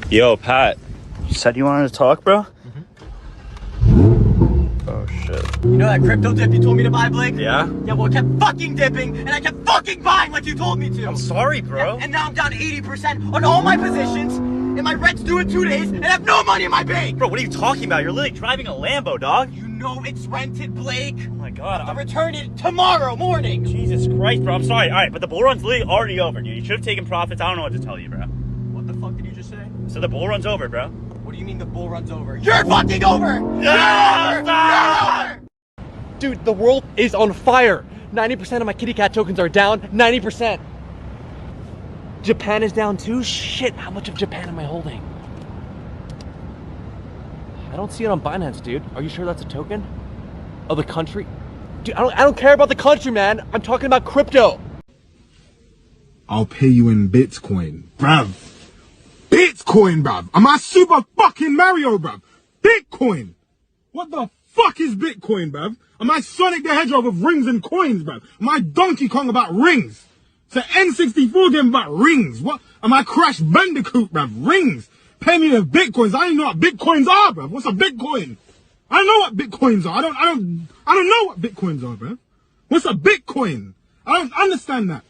Yo, Pat. You said you wanted to talk, bro? Oh, shit. You know that crypto dip you told me to buy, Blake? Yeah? Yeah, well, it kept fucking dipping, and I kept fucking buying like you told me to. I'm sorry, bro. Yeah, and now I'm down 80% on all my positions, and my rent's due in 2 days, and I have no money in my bank! Bro, what are you talking about? You're literally driving a Lambo, dog. You know it's rented, Blake. Oh, my God. I'll return it tomorrow morning. Jesus Christ, bro. I'm sorry. All right, but the bull run's literally already over, dude. You should have taken profits. I don't know what to tell you, bro. What the fuck did you just say? So the bull run's over, bro. What do you mean the bull run's over? You're fucking over! Yeah! You're over! Dude, the world is on fire. 90% of my kitty cat tokens are down. 90%. Japan is down too? Shit, how much of Japan am I holding? I don't see it on Binance, dude. Are you sure that's a token? Of the country? Dude, I don't care about the country, man. I'm talking about crypto. I'll pay you in Bitcoin, bruv. Bitcoin, bruv. Am I Super fucking Mario, bruv? Bitcoin. What the fuck is Bitcoin, bruv? Am I Sonic the Hedgehog with rings and coins, bruv? Am I Donkey Kong about rings? It's an N64 game about rings. What? Am I Crash Bandicoot, bruv? Rings. Pay me with Bitcoins. I don't even know what Bitcoins are, bruv. What's a Bitcoin? I don't know what Bitcoins are. I don't know what Bitcoins are, bruv. What's a Bitcoin? I don't understand that.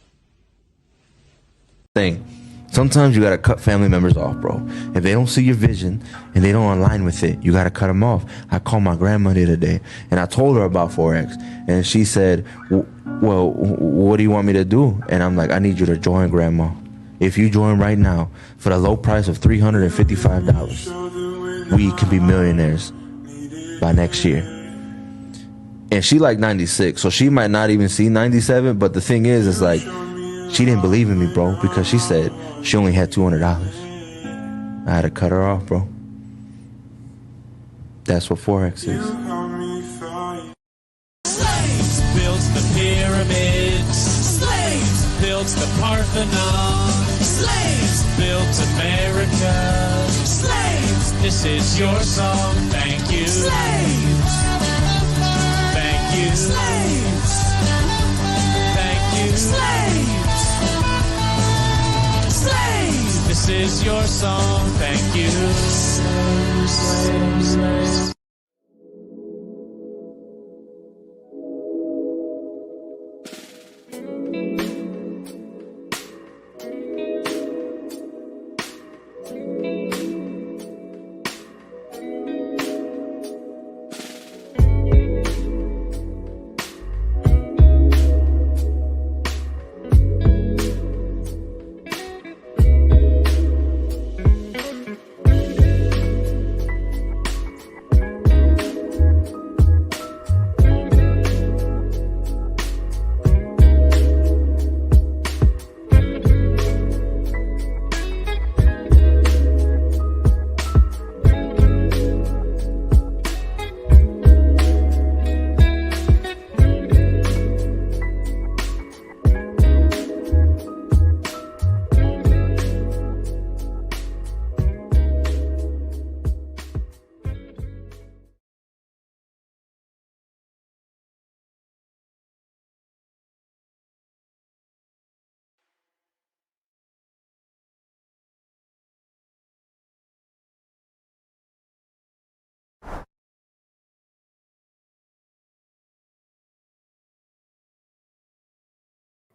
Thing. Sometimes you gotta cut family members off, bro. If they don't see your vision and they don't align with it, you gotta cut them off. I called my grandma the other day and I told her about Forex, and she said, well, what do you want me to do? And I'm like, I need you to join, grandma. If you join right now for the low price of $355, we can be millionaires by next year. And she like 96, so she might not even see 97, but the thing is, it's like, she didn't believe in me, bro, because she said she only had $200. I had to cut her off, bro. That's what Forex is. Slaves built the pyramids. Slaves built the Parthenon. Slaves built America. Slaves, this is your song. Thank you. Slaves. Thank you. Slaves. Thank you. Slaves. Slaves, this is your song. Thank you. Slaves, slaves, slaves.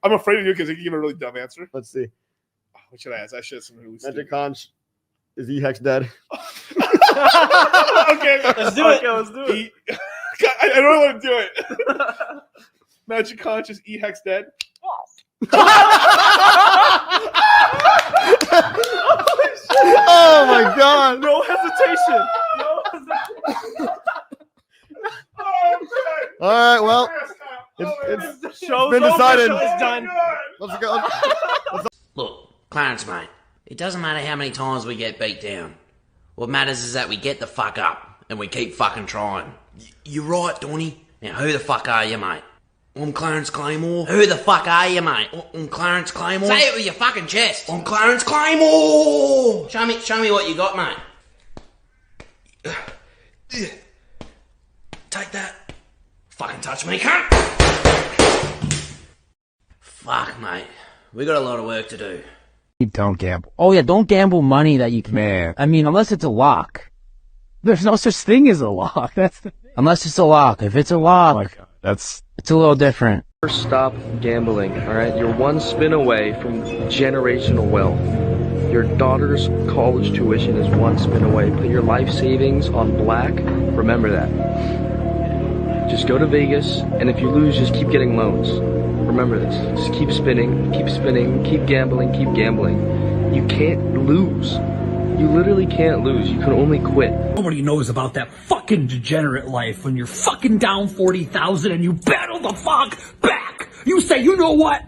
I'm afraid of you because you give a really dumb answer. Let's see. Oh, what should I ask? I should have something really Magic stupid. Conch. Is E-Hex dead? Okay, Let's do it. Let's do it. I don't want to do it. Magic Conch, is E-Hex dead? Oh my god. No hesitation. All right, well, it's been decided. Show's done. Let's go. Look, Clarence, mate, it doesn't matter how many times we get beat down. What matters is that we get the fuck up and we keep fucking trying. You're right, Donny. Now, who the fuck are you, mate? I'm Clarence Claymore. Who the fuck are you, mate? I'm Clarence Claymore. Say it with your fucking chest. I'm Clarence Claymore. Show me what you got, mate. Take that. Fucking touch me, cunt. Fuck, mate. We got a lot of work to do. Don't gamble. Oh yeah, don't gamble money that you can. Man. I mean, unless it's a lock. There's no such thing as a lock. That's the Unless it's a lock. If it's a lock, Oh my God. That's it's a little different. Stop gambling, alright? You're one spin away from generational wealth. Your daughter's college tuition is one spin away. Put your life savings on black. Remember that. Just go to Vegas, and if you lose, just keep getting loans. Remember this. Just keep spinning, keep gambling, keep gambling. You can't lose. You literally can't lose. You can only quit. Nobody knows about that fucking degenerate life when you're fucking down 40,000 and you battle the fuck back. You say, you know what?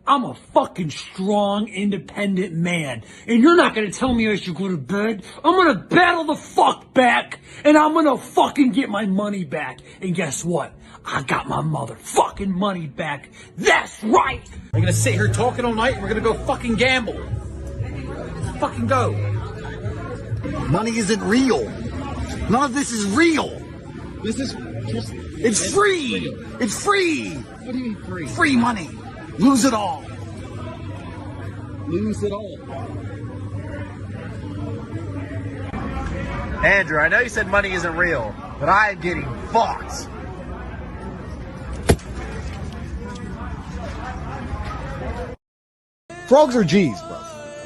I'm a fucking strong, independent man. And you're not gonna tell me I should go to bed. I'm gonna battle the fuck back. And I'm gonna fucking get my money back. And guess what? I got my motherfucking money back. That's right. We're gonna sit here talking all night and we're gonna go fucking gamble. Fucking go. Money isn't real. None of this is real. This is just... It's free. It's free. What do you mean free? Free money. Lose it all. Lose it all. Andrew, I know you said money isn't real, but I am getting fucked. Frogs are G's, bro.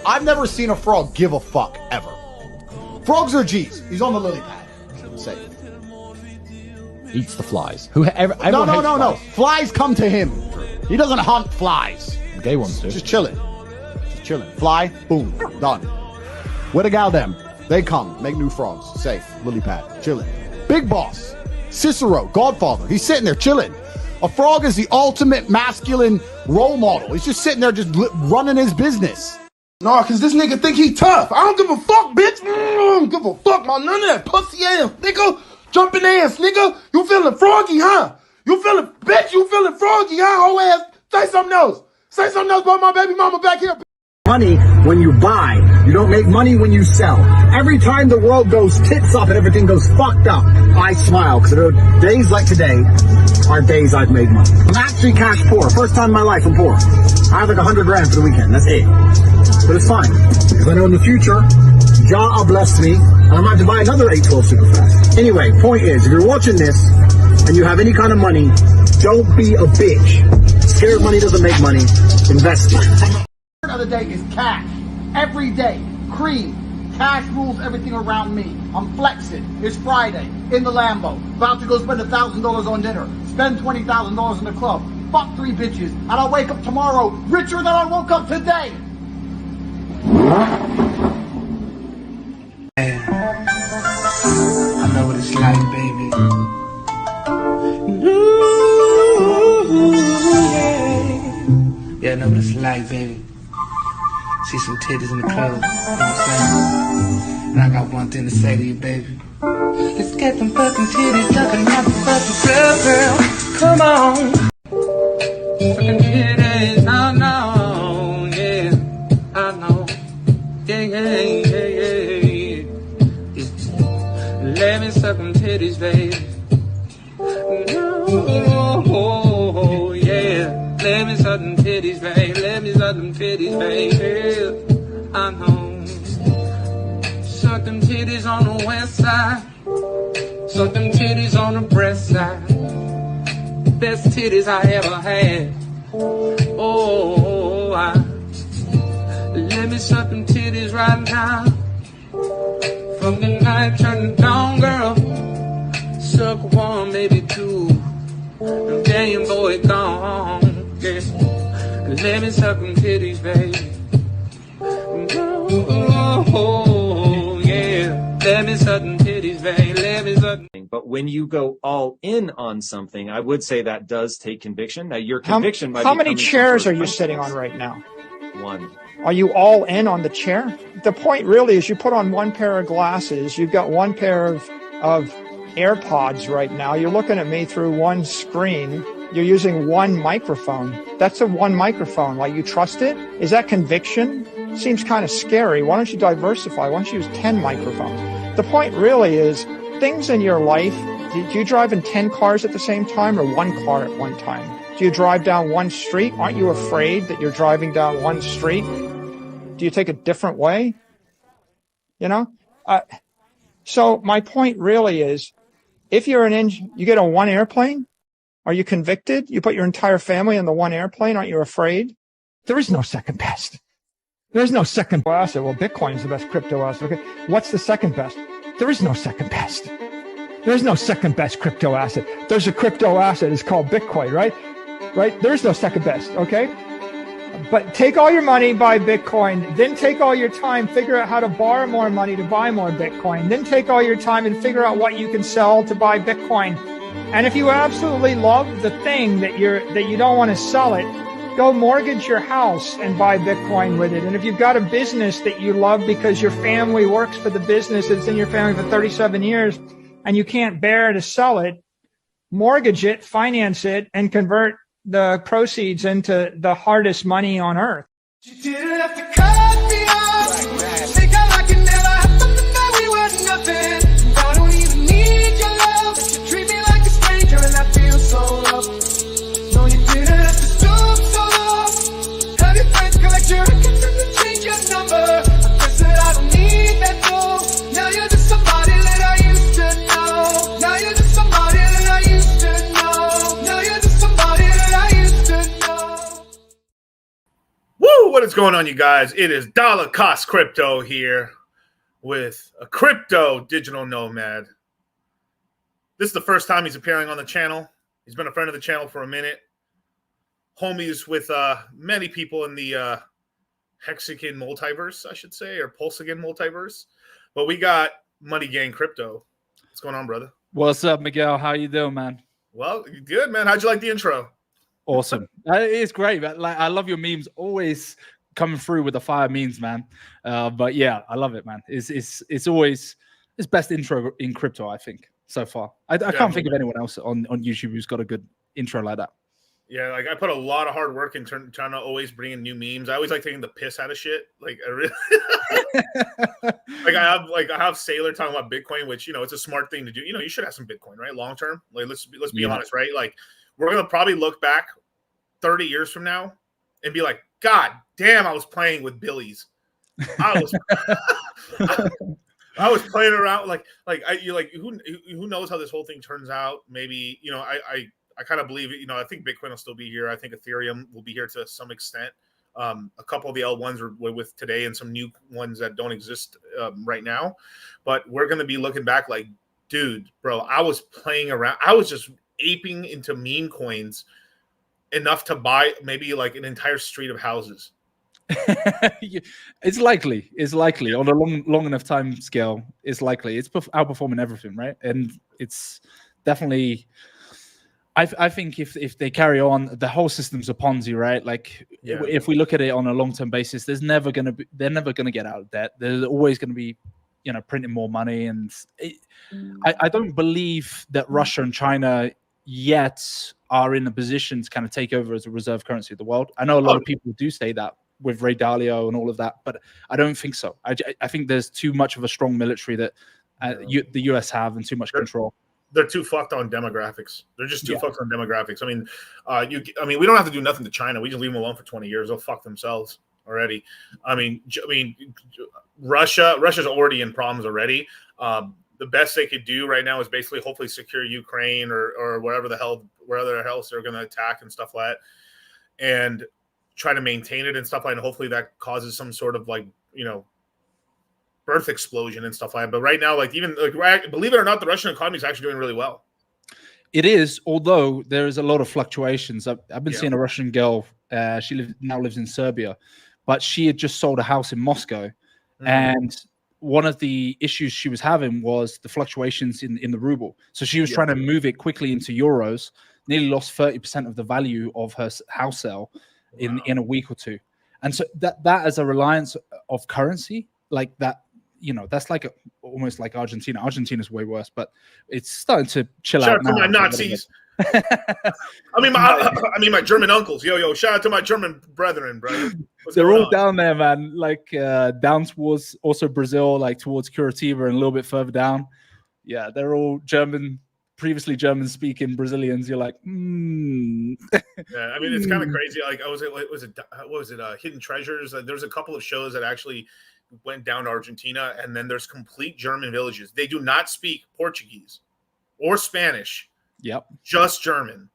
I've never seen a frog give a fuck, ever. Frogs are G's. He's on the lily pad. Safe. Eats the flies. No. Flies come to him. He doesn't hunt flies. Gay ones do. Just chilling. Fly, boom, done. Where the gal them? They come, make new frogs. Safe. Lily pad. Chilling. Big boss. Cicero, Godfather. He's sitting there chilling. A frog is the ultimate masculine role model. He's just sitting there just running his business. Nah, cause this nigga think he tough. I don't give a fuck, bitch. I don't give a fuck about none of that pussy ass nigga. Jumping ass nigga. You feeling froggy, huh? You feeling froggy, huh? Whole ass. Say something else. Say something else about my baby mama back here. Money when you buy. You don't make money when you sell. Every time the world goes tits up and everything goes fucked up, I smile because days like today are days I've made money. I'm actually cash poor. First time in my life I'm poor. I have like 100 grand for the weekend. That's it. But it's fine because I know in the future, Jah will bless me and I might have to buy another 812 super fast. Anyway, point is, if you're watching this and you have any kind of money, don't be a bitch. Scared money doesn't make money. Invest it. Of the day is cash. Every day. Cream. Cash rules everything around me. I'm flexing. It's Friday. In the Lambo. About to go spend $1,000 on dinner. Spend $20,000 in the club. Fuck 3 bitches. And I'll wake up tomorrow richer than I woke up today. I know what it's like, baby. Yeah, I know what it's like, baby. See some titties in the club, you know what I'm saying? And I got one thing to say to you, baby. Let's get them fucking titties jumping out the fucking club, girl. Come on. Fucking titties, I know, yeah, I know. Yeah. Let me suck them titties, baby. Oh, yeah. Let me suck them titties, baby. Let me suck them titties, baby. I know. Suck them titties on the west side. Suck them titties on the breast side. Best titties I ever had. Oh, let me suck them titties right now. From the night turn to dawn, girl. Suck one, maybe two. And damn boy gone. Yeah. Let me suck them titties, baby. Oh, yeah. Let me suck them titties, baby. Let me suck them. But when you go all in on something, I would say that does take conviction. Now, your conviction might be. How many chairs are you sitting on right now? One. Are you all in on the chair? The point really is you put on one pair of glasses. You've got one pair of AirPods right now. You're looking at me through one screen. You're using one microphone. That's a one microphone. Like, you trust it? Is that conviction? Seems kind of scary. Why don't you diversify? Why don't you use 10 microphones? The point really is things in your life. Do you drive in 10 cars at the same time or one car at one time? Do you drive down one street? Aren't you afraid that you're driving down one street? Do you take a different way? You know? So my point really is, if you're you get on one airplane, are you convicted? You put your entire family in the one airplane. Aren't you afraid? There is no second best. There's no second asset. Well, Bitcoin is the best crypto asset. Okay. What's the second best? There is no second best. There's no second best crypto asset. There's a crypto asset. It's called Bitcoin, right? Right? There's no second best. Okay. But take all your money, buy Bitcoin, then take all your time, figure out how to borrow more money to buy more Bitcoin, then take all your time and figure out what you can sell to buy Bitcoin. And if you absolutely love the thing that you don't want to sell it, go mortgage your house and buy Bitcoin with it. And if you've got a business that you love because your family works for the business that's in your family for 37 years and you can't bear to sell it, mortgage it, finance it, and convert the proceeds into the hardest money on earth. You didn't have to cut me off. Think I like it never happened, that we were nothing. I don't even need your love. You treat me like a stranger and I feel so loved. No, you didn't have to stoop so low. Have your friends collect your records and change your number. I guess that I don't need that though. Now you're just somebody that I used to know. Now you're just somebody that I used to know. Now you're just somebody that I used to know. Woo! What is going on, you guys? It is Dollar Cost Crypto here with a crypto digital nomad. This is the first time he's appearing on the channel. He's been a friend of the channel for a minute. Homies with many people in the Hexagon multiverse, I should say, or Pulsagon multiverse. But we got Money Gang Crypto. What's going on, brother? What's up, Miguel? How you doing, man? Well, good, man. How'd you like the intro? Awesome. It's great. Like, I love your memes. Always coming through with the fire memes, man. But yeah, I love it, man. It's always best intro in crypto, I think, so far. I can't think of anyone else on YouTube who's got a good intro like that. Yeah, like I put a lot of hard work in trying to always bring in new memes. I always like taking the piss out of shit. Like I really I have Sailor talking about Bitcoin, which it's a smart thing to do. You should have some Bitcoin, right? Long term. Like let's be honest, right? Like we're gonna probably look back 30 years from now and be like, God damn, I was playing with Billies. I was playing around who knows how this whole thing turns out? Maybe I kind of believe it. I think Bitcoin will still be here. I think Ethereum will be here to some extent. A couple of the L1s are with today and some new ones that don't exist right now. But we're going to be looking back like, dude, bro, I was playing around. I was just aping into meme coins enough to buy maybe like an entire street of houses. It's likely on a long enough time scale. It's likely. It's outperforming everything, right? And it's definitely... I think if they carry on, the whole system's a Ponzi, right? Like if we look at it on a long-term basis, they're never going to get out of debt. There's always going to be, printing more money. And I don't believe that Russia and China yet are in a position to kind of take over as a reserve currency of the world. I know a lot of people do say that with Ray Dalio and all of that, but I don't think so. I think there's too much of a strong military that the US have and too much control. They're too fucked on demographics. They're just too fucked on demographics. I mean, we don't have to do nothing to China. We just leave them alone for 20 years. They'll fuck themselves already. I mean, Russia's already in problems already. The best they could do right now is basically hopefully secure Ukraine or wherever the hell they're going to attack and stuff like that, and try to maintain it and stuff like that. And hopefully that causes some sort of birth explosion and stuff like that. But right now, believe it or not, the Russian economy is actually doing really well. It is, although there is a lot of fluctuations. I've been seeing a Russian girl. She now lives in Serbia, but she had just sold a house in Moscow, and one of the issues she was having was the fluctuations in the ruble. So she was trying to move it quickly into euros. Nearly lost 30% of the value of her house sale in a week or two. And so that as a reliance of currency like that. That's almost like Argentina. Argentina's way worse, but it's starting to chill out now. Shout out to my Nazis. I mean my German uncles. Yo, shout out to my German brethren, brother. They're all down there, man. Down towards also Brazil, towards Curitiba and a little bit further down. Yeah, they're all German previously German-speaking Brazilians, you're like, Yeah, I mean, it's kind of crazy. Like, what was it? Hidden Treasures. There's a couple of shows that actually went down to Argentina, and then there's complete German villages. They do not speak Portuguese or Spanish. Yep. Just German.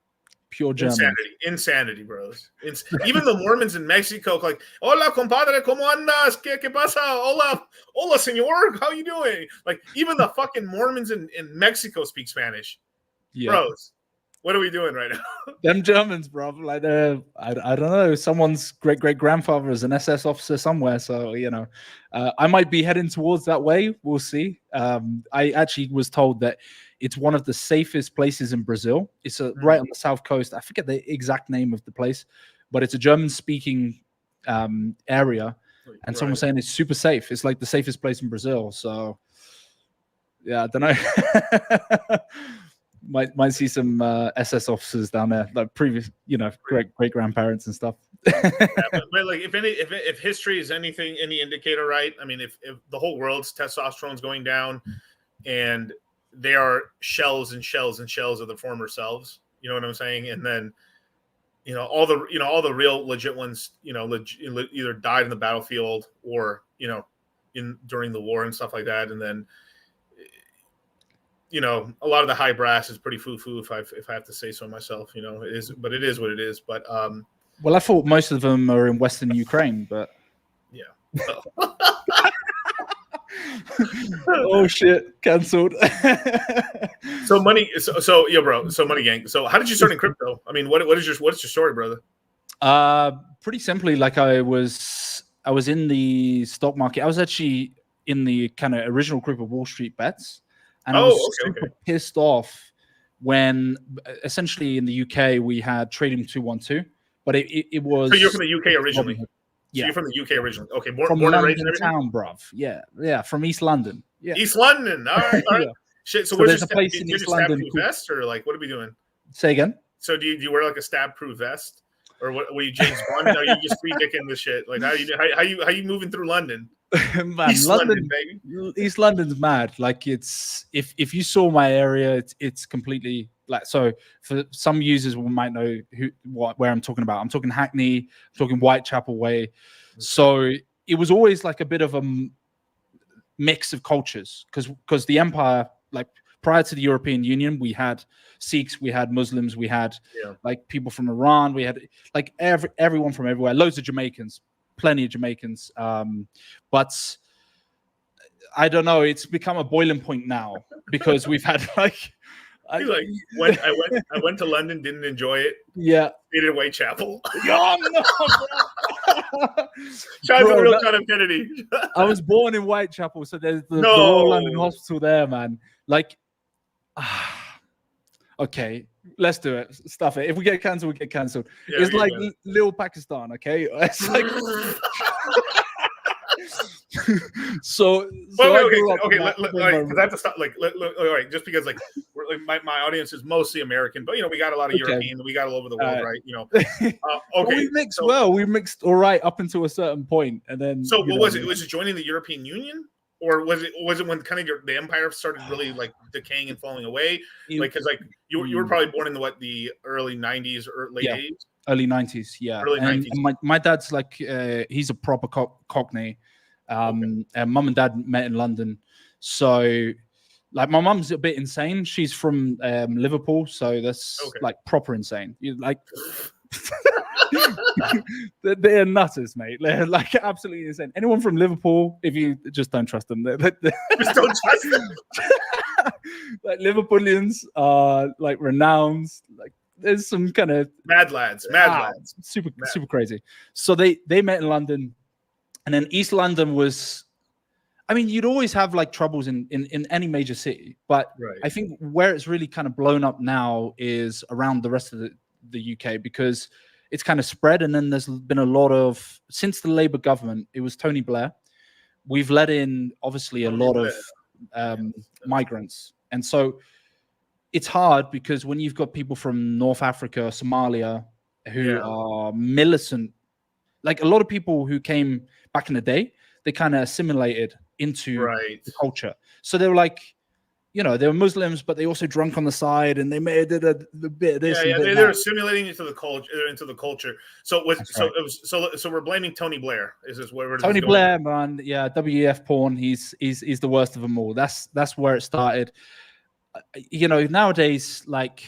Pure German. Insanity, bros. Even the Mormons in Mexico, like, hola, compadre, ¿cómo andas? ¿Qué pasa? Hola, señor. How you doing? Like, even the fucking Mormons in Mexico speak Spanish. Yeah. Bros, what are we doing right now? Them Germans, bro. Like, I don't know. Someone's great-great-grandfather is an SS officer somewhere. So, I might be heading towards that way. We'll see. I actually was told that it's one of the safest places in Brazil. It's right on the south coast. I forget the exact name of the place, but it's a German-speaking area. And someone was saying it's super safe. It's like the safest place in Brazil. So, yeah, I don't know. might see some SS officers down there, like previous, great grandparents and stuff. Yeah, but like, if history is any indicator, right? I mean, if the whole world's testosterone's going down, and they are shells and shells and shells of the former selves, you know what I'm saying? And then, all the real legit ones, either died in the battlefield or during the war and stuff like that, and then. A lot of the high brass is pretty foo-foo if I have to say so myself. It is what it is. But well, I thought most of them are in Western Ukraine, but yeah. Oh shit, cancelled. So money. So yeah, bro. So money gang. So how did you start in crypto? I mean, what's your story, brother? Pretty simply, like I was in the stock market. I was actually in the kind of original group of Wall Street Bets. And I was super pissed off when, essentially, in the UK we had Trading 212, but it was. So you're from the UK originally. Yeah, so you're from the UK originally. Okay, born from and London raised in town, bruv. Yeah, from East London. Yeah, East London. All right. Yeah. Shit. So there's where's a place in East London stab-proof vest, or like what are we doing? Say again. So do you wear like a stab-proof vest, or what? Were you James Bond? Are you just free dicking this shit? Like how you moving through London? Man, East London, baby. East London's mad. Like it's if you saw my area, it's completely like, so for some users who might know where I'm talking about. I'm talking Hackney, I'm talking Whitechapel Way. So it was always like a bit of a mix of cultures because the empire, like prior to the European Union, we had Sikhs, we had Muslims, we had like people from Iran, we had like everyone from everywhere, loads of Jamaicans. Plenty of Jamaicans, but I don't know. It's become a boiling point now because we've had I went to London, didn't enjoy it. Yeah, stayed in Whitechapel. Oh no! Shout out to real John F. Kennedy. I was born in Whitechapel, so there's the Royal London Hospital there, man. Like, okay. Let's do it. Stuff it. If we get cancelled, we get cancelled. Yeah, it's like little Pakistan, okay? It's like so okay. Because I have to stop. All right, just because my audience is mostly American, but we got a lot of European, we got all over the world, right? Okay, well, we mixed We mixed all right up until a certain point, and then. So what was it? Was it joining the European Union? Or was it when kind of the empire started really like decaying and falling away? Like, because like you were probably born in the early 90s or late 80s? Early 90s, yeah. Early 90s. And my dad's like, he's a proper Cockney. And mum and dad met in London. So, like, my mum's a bit insane. She's from Liverpool. So that's like proper insane. Like, they're nutters, mate. They're like absolutely insane. Anyone from Liverpool, if you just don't trust them, just don't trust them. Like Liverpoolians are like renowned. Like there's some kind of mad lads, super crazy. So they met in London, and then East London was. I mean, you'd always have like troubles in any major city, but I think where it's really kind of blown up now is around the rest of the UK because it's kind of spread. And then there's been a lot of, since the Labour government, it was Tony Blair. We've let in obviously a lot of migrants. And so it's hard because when you've got people from North Africa, Somalia, who are militant, like a lot of people who came back in the day, they kind of assimilated into the culture. So they were like, you know, they were Muslims, but they also drunk on the side, and they did a bit of this. Yeah, and yeah, bit they're of that. assimilating into the culture. So it was That's so right. it was so we're blaming Tony Blair. Is this where this Tony is going? Blair, man, yeah, WEF porn. He's the worst of them all. That's where it started. You know, nowadays, like,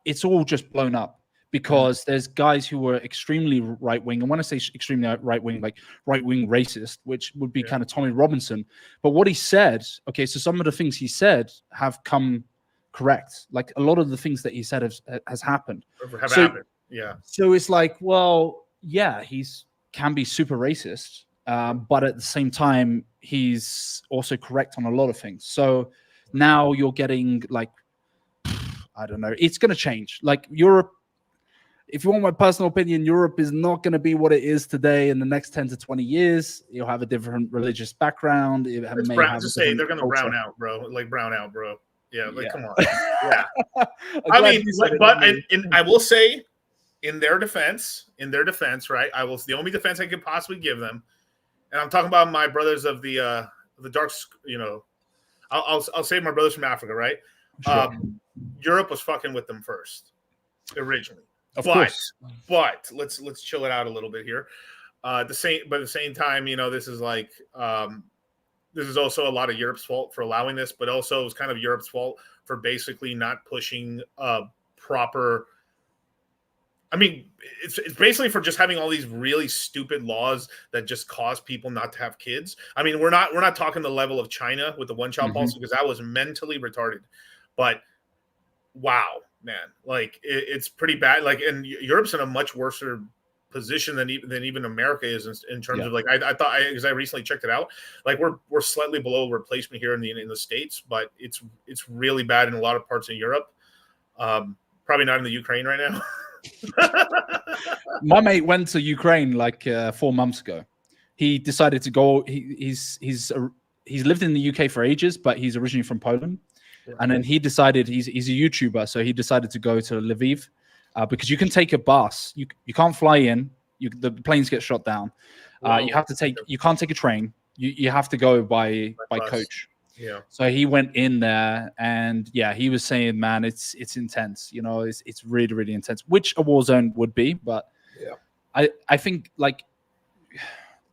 it's all just blown up because there's guys who were extremely right wing, and when I say extremely right wing, like right wing racist, which would be kind of Tommy Robinson. But what he said, okay, so some of the things he said have come correct. Like a lot of the things that he said has happened. Have happened. Yeah. So it's like, well, yeah, can be super racist, but at the same time, he's also correct on a lot of things. So now you're getting like, I don't know, it's going to change. Like Europe, if you want my personal opinion, Europe is not going to be what it is today in the next 10 to 20 years. You'll have a different religious background. It's brown. Just say they're going to brown out, bro. Like brown out, bro. Yeah, like come on. Yeah. I mean, but I will say, in their defense, right? The only defense I could possibly give them, and I'm talking about my brothers of the dark, you know, I'll say my brothers from Africa, right? Sure. Europe was fucking with them first, originally. Of course. But let's chill it out a little bit here. At the same time, you know, this is like this is also a lot of Europe's fault for allowing this, but also it was kind of Europe's fault for basically not pushing proper. I mean, it's basically for just having all these really stupid laws that just cause people not to have kids. I mean, we're not talking the level of China with the one-child policy, because that was mentally retarded. But wow, man, like it's pretty bad. Like, and Europe's in a much worse position than even America is in terms of like I thought, because I recently checked it out. Like we're slightly below replacement here in the States, but it's really bad in a lot of parts of Europe. Probably not in the Ukraine right now. My mate went to Ukraine like 4 months ago. He decided to go. He's lived in the UK for ages, but he's originally from Poland. And then he decided he's a YouTuber, so he decided to go to Lviv because you can take a bus. You can't fly in. The planes get shot down. You can't take a train. You have to go by coach. Yeah. So he went in there, and yeah, he was saying, man, it's intense. You know, it's really, really intense, which a war zone would be. But yeah, I think like.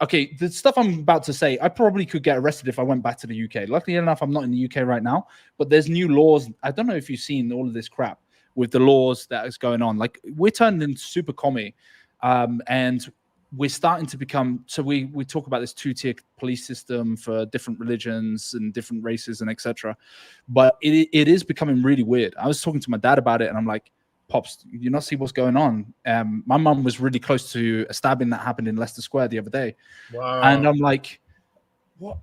Okay, the stuff I'm about to say, I probably could get arrested if I went back to the UK. Luckily enough, I'm not in the UK right now, but there's new laws. I don't know if you've seen all of this crap with the laws that is going on. Like, we're turned into super commie, and we're starting to become, so we talk about this two-tier police system for different religions and different races and etc. But it is becoming really weird. I was talking to my dad about it, and I'm like, Pops, you not see what's going on? My mum was really close to a stabbing that happened in Leicester Square the other day. Wow. And I'm like, what?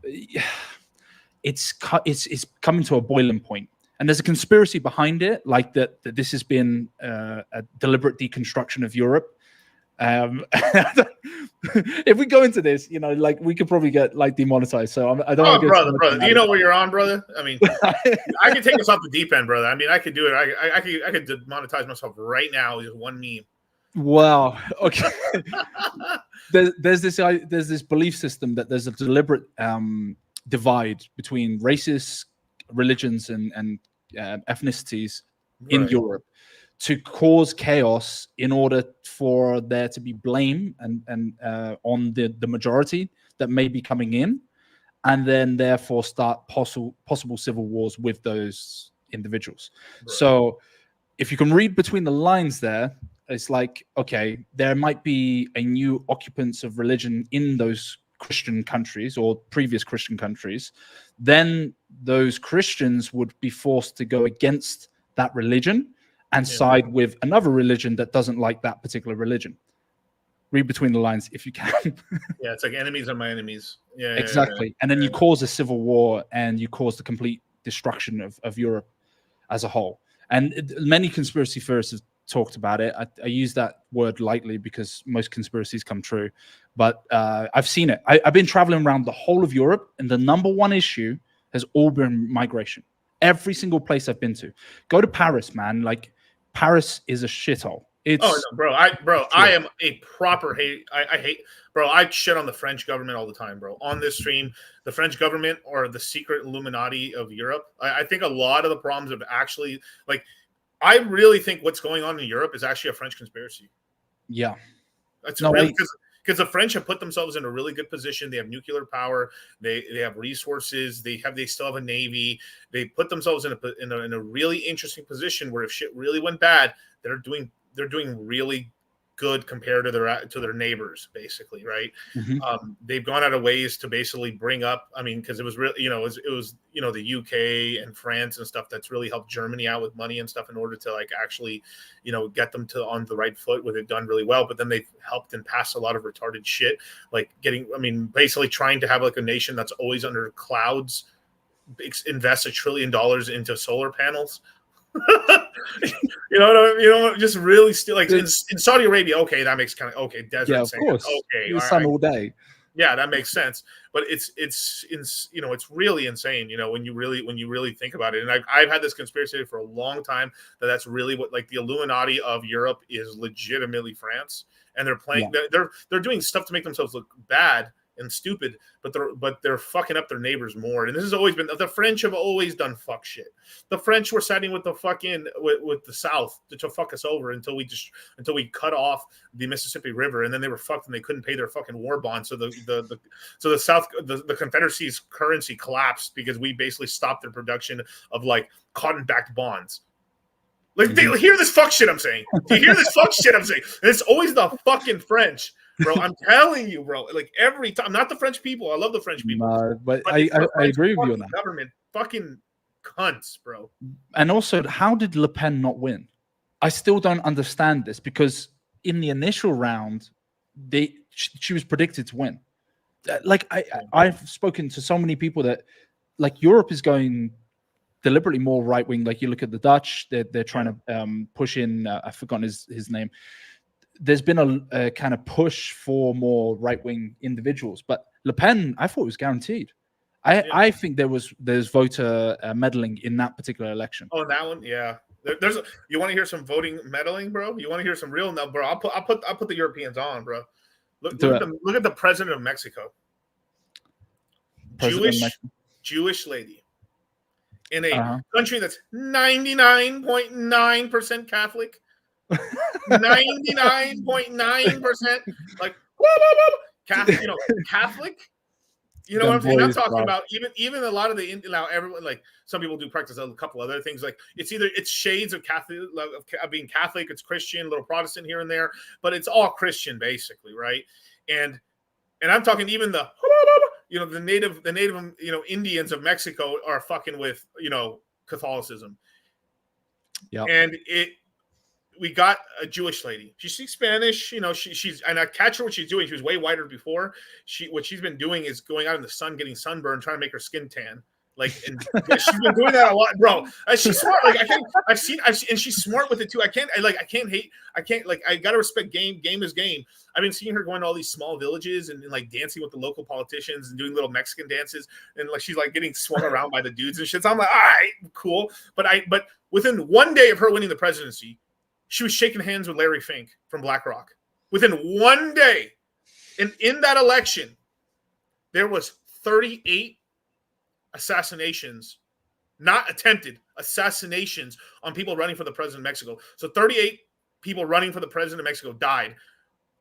It's coming to a boiling point. And there's a conspiracy behind it, like that this has been a deliberate deconstruction of Europe. If we go into this, you know, like we could probably get like demonetized. So I don't. Brother, do you know where you're on, brother? I mean, I could take us off the deep end, brother. I mean, I could do it. I could demonetize myself right now with one meme. Wow. Okay. there's this belief system that there's a deliberate divide between races, religions, and ethnicities in Europe, to cause chaos in order for there to be blame and on the majority that may be coming in, and then therefore start possible civil wars with those individuals. Right. So if you can read between the lines there, it's like, okay, there might be a new occupants of religion in those Christian countries or previous Christian countries, then those Christians would be forced to go against that religion and side with another religion that doesn't like that particular religion. Read between the lines if you can. Yeah, it's like enemies are my enemies. Yeah, exactly. Yeah. And then you cause a civil war, and you cause the complete destruction of Europe as a whole. And many conspiracy theorists have talked about it. I use that word lightly because most conspiracies come true. But I've seen it. I've been traveling around the whole of Europe, and the number one issue has all been migration. Every single place I've been to. Go to Paris, man. Like, Paris is a shithole. It's I am a proper hate. I hate Bro, I shit on the French government all the time, bro. On this stream, the French government or the secret Illuminati of Europe. I think a lot of the problems have actually, like, I really think what's going on in Europe is actually a French conspiracy. Yeah. That's really because the French have put themselves in a really good position. They have nuclear power. They have resources. They still have a navy. They put themselves in a really interesting position where if shit really went bad, they're doing really good compared to their neighbors, basically, right? They've gone out of ways to basically bring up. I mean, because it was really, it was the UK and France and stuff that's really helped Germany out with money and stuff in order to like actually, get them on the right foot with it done really well. But then they've helped and passed a lot of retarded shit, like basically trying to have like a nation that's always under clouds invest $1 trillion into solar panels. Just really still like in Saudi Arabia. Okay, that makes kind of okay. Desert, yeah, of course. Okay, sun all day. Yeah, that makes sense. But it's really insane. When you really think about it. And I've had this conspiracy theory for a long time that's really what like the Illuminati of Europe is legitimately France, and they're playing. Yeah. They're doing stuff to make themselves look bad and stupid, but they're fucking up their neighbors more. And this has always been the French have always done fuck shit. The French were siding with the fucking with the South to fuck us over until we cut off the Mississippi River, and then they were fucked and they couldn't pay their fucking war bond. So the South the Confederacy's currency collapsed because we basically stopped their production of like cotton-backed bonds. Like they hear this fuck shit I'm saying. Do you hear this fuck shit I'm saying? And it's always the fucking French. Bro, I'm telling you, bro. Like every time, not the French people. I love the French people, but I agree with you on that. Government, fucking cunts, bro. And also, how did Le Pen not win? I still don't understand this because in the initial round, she was predicted to win. Like I've spoken to so many people that like Europe is going deliberately more right wing. Like you look at the Dutch, they're trying to push in. I've forgotten his name. There's been a kind of push for more right-wing individuals, but Le Pen, I thought it was guaranteed. I think there's voter meddling in that particular election. Oh, that one, yeah. You want to hear some voting meddling, bro? You want to hear some real, no, bro? I'll put the Europeans on, bro. Look at the president of Mexico. Jewish lady in a country that's 99.9% Catholic. 99.9% like Catholic. You know what I'm saying? I'm talking about even a lot of the now everyone like some people do practice a couple other things like it's shades of Catholic of being Catholic, it's Christian, a little Protestant here and there, but it's all Christian basically, right? And I'm talking even the native Indians of Mexico are fucking with Catholicism. Yeah, and we got a Jewish lady. She speaks Spanish. She's and I catch her what she's doing. She was way whiter before. What she's been doing is going out in the sun, getting sunburned, trying to make her skin tan. Like, and she's been doing that a lot, bro. She's smart. Like, I've seen, and she's smart with it too. I can't hate. I gotta respect game. Game is game. I've been seeing her going to all these small villages and like dancing with the local politicians and doing little Mexican dances. And like, she's like getting swung around by the dudes and shit. So I'm like, all right, cool. But within one day of her winning the presidency, she was shaking hands with Larry Fink from BlackRock. Within one day, and in that election, there was 38 assassinations, not attempted assassinations on people running for the president of Mexico. So 38 people running for the president of Mexico died,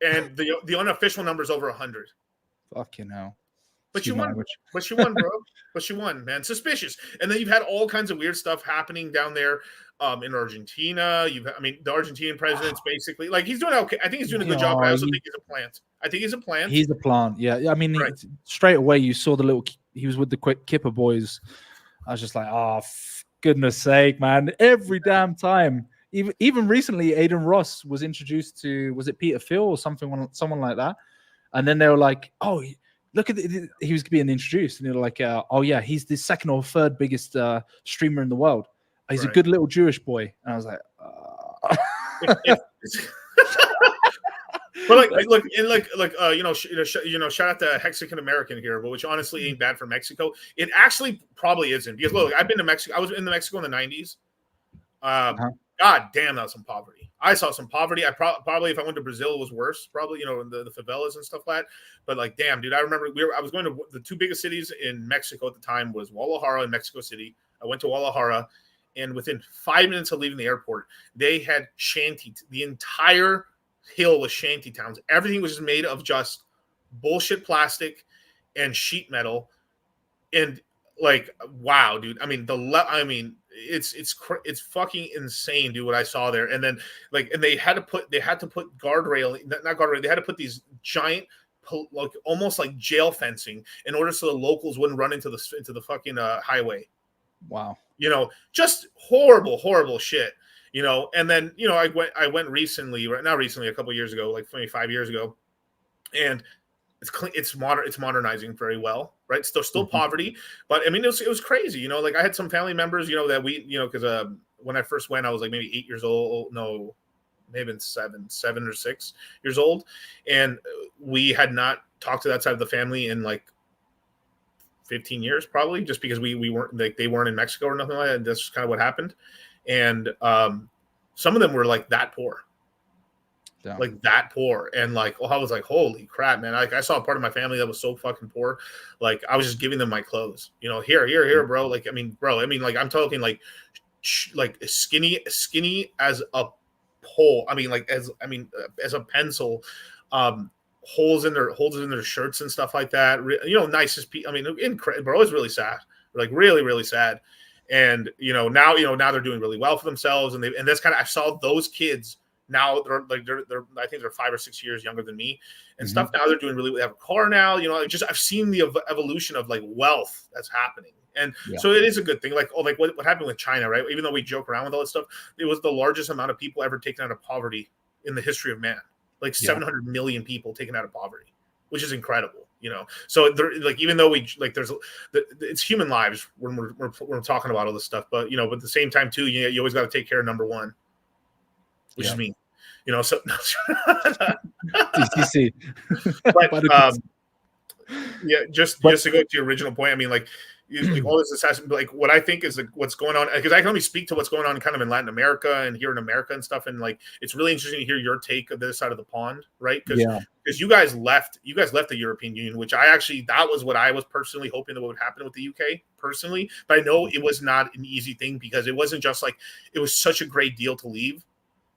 and the unofficial number is over 100. Fucking hell. But she won. But she won, bro. But she won, man. Suspicious. And then you've had all kinds of weird stuff happening down there in Argentina. The Argentinian president's basically like he's doing okay. I think he's doing a good job. But I also think he's a plant. I think he's a plant. He's a plant. Yeah. I mean, straight away you saw he was with the quick Kipper boys. I was just like, oh, goodness sake, man! Every damn time. Even recently, Aiden Ross was introduced to, was it Peter Thiel or someone like that? And then they were like, oh. Look at he was being introduced, and they're like, "Oh yeah, he's the second or third biggest streamer in the world. He's a good little Jewish boy." And I was like, But shout out to Mexican American here, but which honestly ain't bad for Mexico. It actually probably isn't because look, I've been to Mexico. I was in Mexico in the 90s. God damn, that was some poverty. I saw some poverty. I probably if I went to Brazil, it was worse. Probably, you know, the favelas and stuff like that. But like, damn, dude, I remember I was going to the two biggest cities in Mexico at the time was Guadalajara and Mexico City. I went to Guadalajara, and within 5 minutes of leaving the airport, they had shanty. The entire hill was shanty towns. Everything was just made of just bullshit plastic and sheet metal, and like, wow, dude. I mean, it's fucking insane, dude. What I saw there, and then like, and they had to put guardrail, not guardrail. They had to put these giant, like almost like jail fencing in order so the locals wouldn't run into the fucking highway. Wow. You know, just horrible shit. You know, and then you know, I went recently, a couple of years ago, like maybe 5 years ago, and it's modernizing very well, right? Still poverty, but I mean, it was crazy, you know. Like I had some family members, you know, that we, you know, because when I first went, I was like maybe 8 years old, no, maybe 7 or 6 years old, and we had not talked to that side of the family in like 15 years, probably, just because we weren't like they weren't in Mexico or nothing like that. And that's kind of what happened, and some of them were like that poor. Yeah. Like that poor, and like, I was like, holy crap, man! Like I saw a part of my family that was so fucking poor. Like I was just giving them my clothes, you know, here, bro. Like I mean, like I'm talking like skinny as a pole. I mean, like as a pencil. Holes in their shirts and stuff like that. You know, nicest people. I mean, bro, it was really sad. Like really sad. And now they're doing really well for themselves, and that's kind of, I saw those kids. Now they're I think they're 5 or 6 years younger than me and stuff. Now they're doing really. They have a car now. You know, I've seen the evolution of like wealth that's happening, and so it is a good thing. Like what happened with China, right? Even though we joke around with all this stuff, it was the largest amount of people ever taken out of poverty in the history of man. Like 700 million people taken out of poverty, which is incredible. You know, so like even though it's human lives when we're talking about all this stuff, but but at the same time too, you always got to take care of number one, which is me. You know, so DCC. But just to go to your original point, I mean, like all this assassin, like what I think is what's going on, because I can only speak to what's going on kind of in Latin America and here in America and stuff, and like it's really interesting to hear your take of this side of the pond, right? Because you guys left the European Union, which that was what I was personally hoping that would happen with the UK personally, but I know it was not an easy thing, because it wasn't just like it was such a great deal to leave.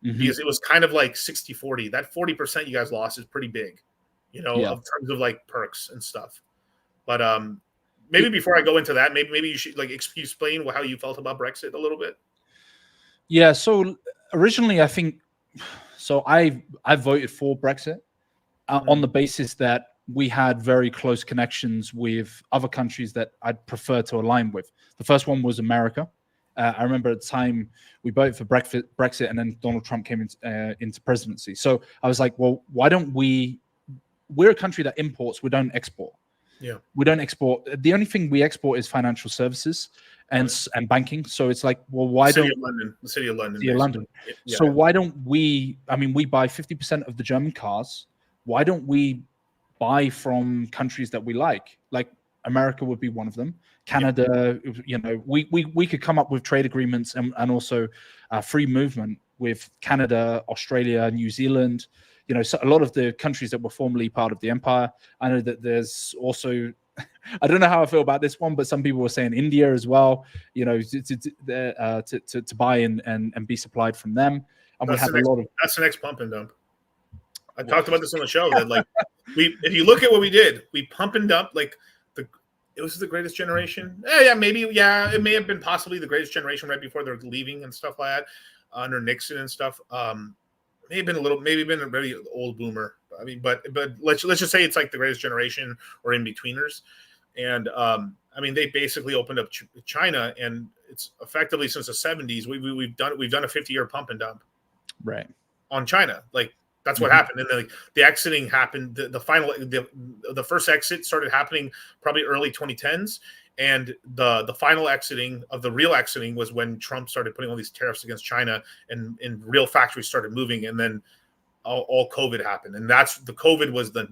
Because it was kind of like 60-40. That 40% you guys lost is pretty big, in terms of like perks and stuff. But maybe before I go into that, maybe you should like explain how you felt about Brexit a little bit. Yeah. So originally, I think I voted for Brexit on the basis that we had very close connections with other countries that I'd prefer to align with. The first one was America. I remember at the time we voted for Brexit, and then Donald Trump came into presidency. So I was like, well, why don't we're a country that imports, we don't export. Yeah. We don't export. The only thing we export is financial services and banking. So it's like, well, why don't the city of London. Yeah. So why don't we, we buy 50% of the German cars. Why don't we buy from countries that we like? Like America would be one of them. Canada, we could come up with trade agreements and also free movement with Canada, Australia, New Zealand. So a lot of the countries that were formerly part of the empire. I know that there's also, I don't know how I feel about this one, but some people were saying India as well. To buy and be supplied from them. And that's the next pump and dump. I talked about this on the show that like if you look at what we did, we pump and dump like. It was the greatest generation. It may have been possibly the greatest generation right before they're leaving and stuff like that under Nixon and stuff. Maybe been a very old boomer. I mean, but let's just say it's like the greatest generation or in betweeners. And they basically opened up China, and it's effectively since the 70s we've done a 50-year pump and dump, right, on China. Like that's what happened, and then the exiting happened. The first exit started happening probably early 2010s, and the final exiting of the real exiting was when Trump started putting all these tariffs against China, and real factories started moving, and then all COVID happened, and the COVID was the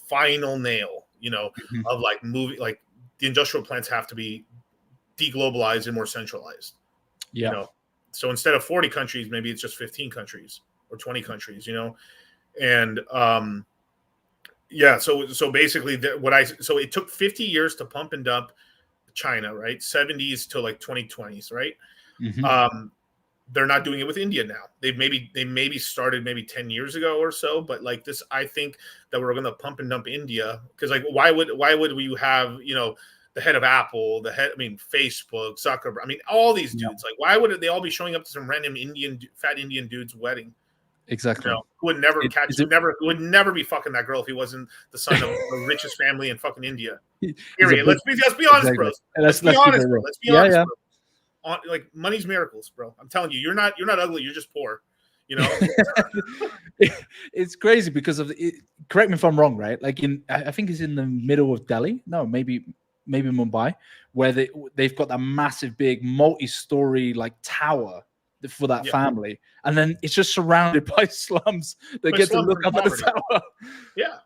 final nail, of like moving. Like the industrial plants have to be deglobalized and more centralized. So instead of 40 countries, maybe it's just 15 countries or 20 countries, you know? And yeah, so basically so it took 50 years to pump and dump China, right? 70s to like 2020s, right? They're not doing it with India now. They maybe started maybe 10 years ago or so, but like this, I think that we're going to pump and dump India, because like why would we have, you know, the head of Apple, Facebook, Zuckerberg, I mean all these dudes, like why would they all be showing up to some random fat Indian dude's wedding? Exactly. You know, who would never would never be fucking that girl if he wasn't the son of the richest family in fucking India. Period. Let's be honest, exactly. bros. Let's be honest, bro. Let's be honest, yeah. bro. Like money's miracles, bro. I'm telling you, you're not ugly. You're just poor. You know, it's crazy because of correct me if I'm wrong, right? Like I think it's in the middle of Delhi. No, maybe Mumbai, where they've got that massive, big, multi-story like tower for that family, and then it's just surrounded by slums. They get to look up at the tower. Yeah.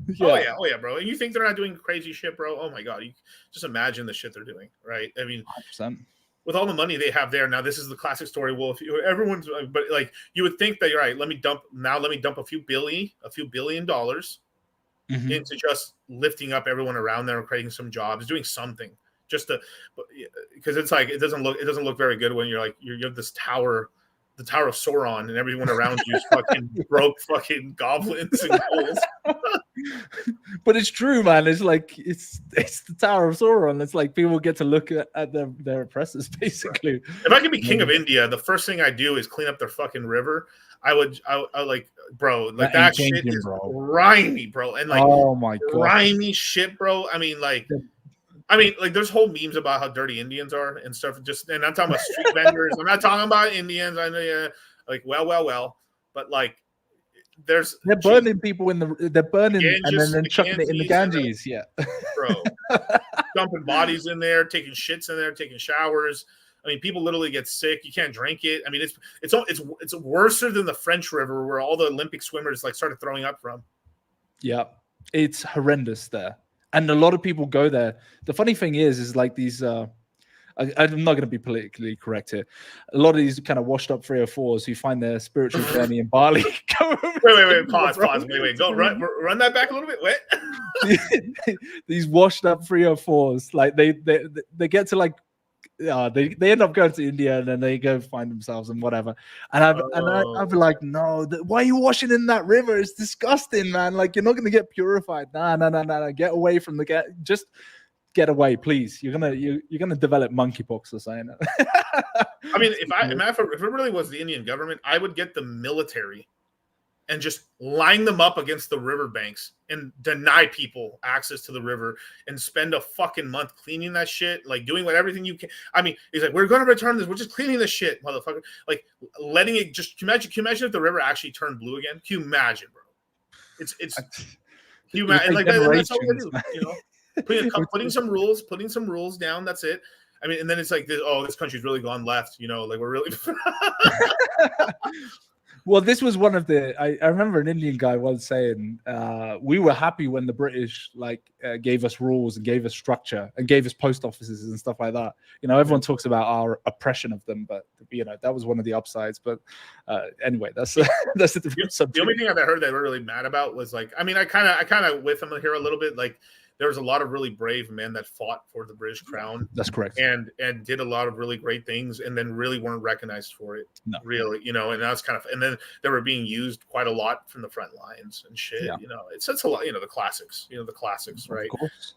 Yeah. Oh yeah, bro. And you think they're not doing crazy shit, bro? Oh my god, you just imagine the shit they're doing, right? I mean, 100%. With all the money they have there now, this is the classic story. Well, everyone's, but like you would think that you're right. Let me dump a few billion dollars into just lifting up everyone around there and creating some jobs, doing something, just to, because it's like it doesn't look very good when you're like you have this tower. The Tower of Sauron, and everyone around you is fucking broke fucking goblins and ghouls. But it's true, man. It's like it's the Tower of Sauron. It's like people get to look at their oppressors, basically. If I could be king of India, the first thing I do is clean up their fucking river. I would like, bro, like that shit is grimy, bro, and like, oh my god, grimy shit, bro. I mean, like, there's whole memes about how dirty Indians are and stuff. And I'm talking about street vendors. I'm not talking about Indians. I know, like, well, but like, they're burning people in they're burning and then chucking it in the Ganges. Yeah, bro, dumping bodies in there, taking shits in there, taking showers. I mean, people literally get sick. You can't drink it. I mean, it's worse than the French River where all the Olympic swimmers like started throwing up from. Yeah, it's horrendous there. And a lot of people go there. The funny thing is like these. I'm not going to be politically correct here. A lot of these kind of washed up 304s who find their spiritual journey in Bali. Wait, pause. Wait. Go run that back a little bit. Wait. These washed up 304s, like they get to like. They end up going to India and then they go find themselves and whatever. And I'd be like, no, why are you washing in that river? It's disgusting, man. Like you're not gonna get purified. Nah. Get away from just get away, please. You're gonna develop monkeypox or something. I mean, if it really was the Indian government, I would get the military and just line them up against the riverbanks and deny people access to the river and spend a fucking month cleaning that shit, like doing everything you can. I mean, he's like, we're going to return this. We're just cleaning this shit, motherfucker. Like letting it just, can you imagine if the river actually turned blue again? Can you imagine, bro? It's you imagine, like that's all we do, you know? Putting some rules down. That's it. I mean, and then it's like, this country's really gone left, you know, like we're really. Well, this was one of the. I remember an Indian guy once saying, "We were happy when the British gave us rules and gave us structure and gave us post offices and stuff like that." You know, everyone talks about our oppression of them, but you know that was one of the upsides. But anyway, that's a different subject. The only thing I've heard they were really mad about was like, I mean, I kind of with them here a little bit, like. There was a lot of really brave men that fought for the British crown. That's correct. And did a lot of really great things and then really weren't recognized for it. No. Really, you know, and that's kind of, and then they were being used quite a lot from the front lines and shit, you know, it's a lot, you know, the classics, right?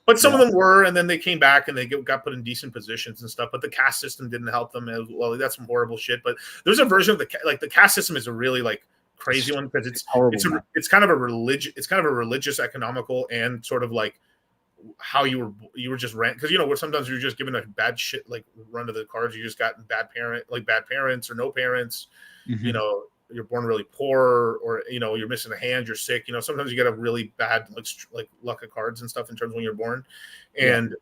But some of them were, and then they came back and they got put in decent positions and stuff, but the caste system didn't help them as well. That's some horrible shit. But there's a version of the caste system is a really like crazy one because it's kind of a religious, economical, and sort of like, how you were just because you know where sometimes you're just given a bad shit like run to the cards, you just got bad parents or no parents, you know, you're born really poor, or you know you're missing a hand, you're sick, you know, sometimes you get a really bad like luck of cards and stuff in terms of when you're born. And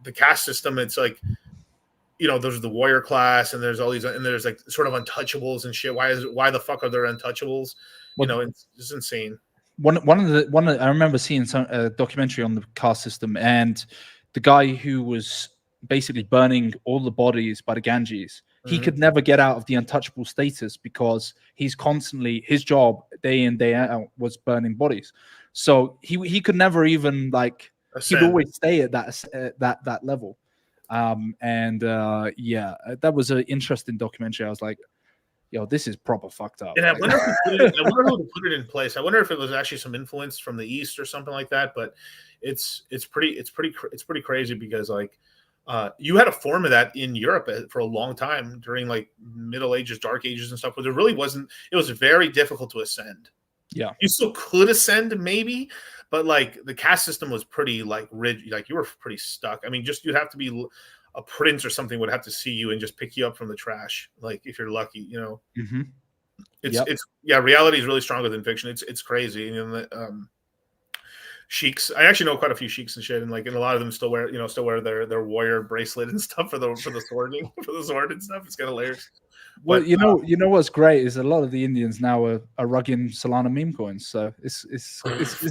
the caste system, it's like, you know, there's the warrior class and there's all these, and there's like sort of untouchables and shit. Why the fuck are there untouchables? You know, it's just insane. One of I remember seeing a documentary on the caste system, and the guy who was basically burning all the bodies by the Ganges, he could never get out of the untouchable status because he's constantly, his job day in day out was burning bodies. So he could never even like Ascend. he'd always stay at that level. Yeah, that was an interesting documentary. I was like, yo, this is proper fucked up. And I wonder who put it in place. I wonder if it was actually some influence from the East or something like that. But it's pretty crazy because like you had a form of that in Europe for a long time during like Middle Ages, Dark Ages, and stuff. But there really wasn't. It was very difficult to ascend. Yeah, you still could ascend maybe, but like the caste system was pretty like rigid. Like you were pretty stuck. I mean, just you'd have to be a prince or something would have to see you and just pick you up from the trash. Like if you're lucky, you know. Mm-hmm. It's reality is really stronger than fiction. It's crazy. You know, sheiks. I actually know quite a few sheiks and shit, and like, and a lot of them still wear their warrior bracelet and stuff for the swording for the sword and stuff. It's kind of hilarious. Well, But, you know what's great is a lot of the Indians now are rugging Solana meme coins, so it's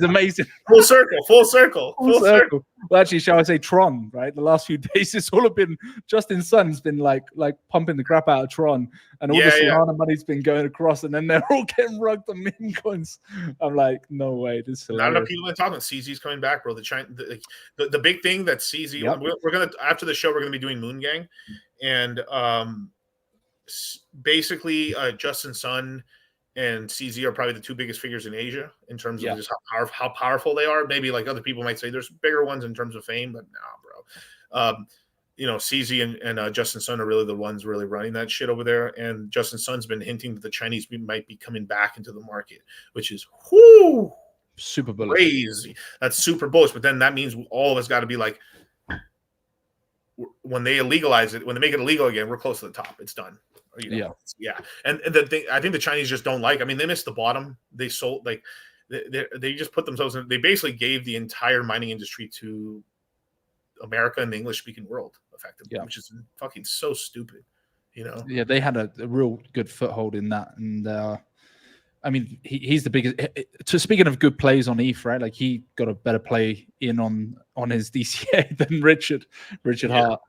amazing. Full circle. Well, actually, shall I say Tron? Right, the last few days it's all have been Justin Sun's been like pumping the crap out of Tron, and all the Solana money's been going across, and then they're all getting rugged on meme coins. I'm like, no way, this is hilarious. Not enough people are talking. CZ's coming back, bro. The big thing that CZ we're gonna after the show we're gonna be doing Moon Gang, and basically Justin Sun and CZ are probably the two biggest figures in Asia in terms of just how powerful they are. Maybe like other people might say there's bigger ones in terms of fame, but nah, bro. You know, CZ and Justin Sun are really the ones really running that shit over there. And Justin Sun's been hinting that the Chinese might be coming back into the market, which is super bullish. Crazy. That's super bullish. But then that means all of us got to be like, when they legalize it, when they make it illegal again, we're close to the top. It's done. You know? Yeah. And the thing, I think the Chinese just don't like. I mean, they missed the bottom. They sold like they just put themselves in. They basically gave the entire mining industry to America and the English speaking world, effectively, which is fucking so stupid. You know? Yeah, they had a real good foothold in that, and I mean, he's the biggest. So speaking of good plays on ETH, right? Like he got a better play in on his DCA than Richard Hart.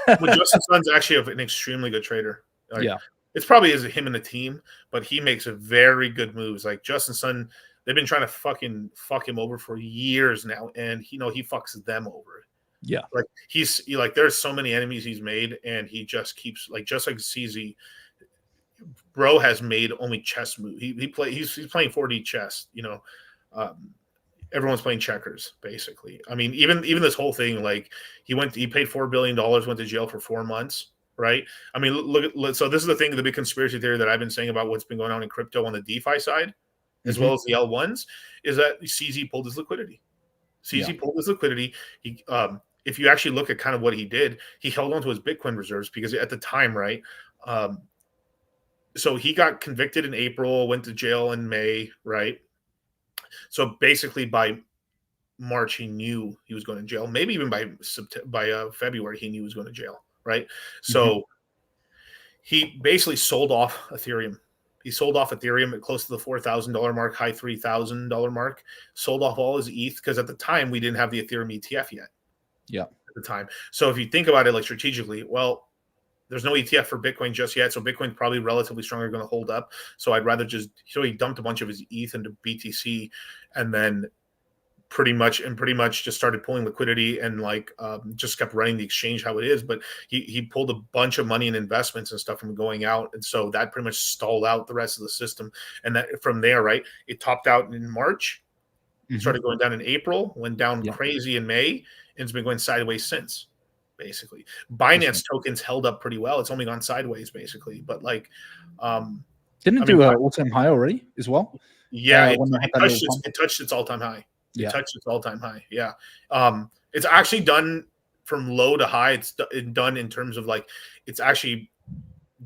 Well, Justin Sun's actually an extremely good trader. Like, it's probably is him and the team, but he makes a very good moves. Like Justin Sun, they've been trying to fuck him over for years now, and he fucks them over. Yeah, like he's like there's so many enemies he's made, and he just keeps like CZ. Bro has made only chess move. He's playing 4D chess. You know, everyone's playing checkers basically. I mean, even this whole thing, like he paid $4 billion, went to jail for 4 months. Right. I mean, look. So this is the thing, the big conspiracy theory that I've been saying about what's been going on in crypto on the DeFi side, as well as the L1s, is that CZ pulled his liquidity. Pulled his liquidity. He, if you actually look at kind of what he did, he held on to his Bitcoin reserves because at the time, right. So he got convicted in April, went to jail in May, right? So basically by March, he knew he was going to jail. Maybe even by February, he knew he was going to jail, right? So he basically sold off Ethereum. He sold off Ethereum at close to the $4,000 mark, high $3,000 mark, sold off all his ETH because at the time we didn't have the Ethereum ETF yet. Yeah. At the time. So if you think about it like strategically, well, there's no ETF for Bitcoin just yet, so Bitcoin's probably relatively stronger, going to hold up. So I'd rather so he dumped a bunch of his ETH into BTC, and then pretty much just started pulling liquidity and like just kept running the exchange how it is. But he pulled a bunch of money and investments and stuff from going out, and so that pretty much stalled out the rest of the system. And that from there, right, it topped out in March, started going down in April, went down crazy in May, and it's been going sideways since. Basically, Binance tokens held up pretty well. It's only gone sideways, basically. But like, didn't it do an all-time high already as well? Yeah, it touched its all-time high. It touched its all-time high. Yeah, it's actually done from low to high. It's done in terms of like, it's actually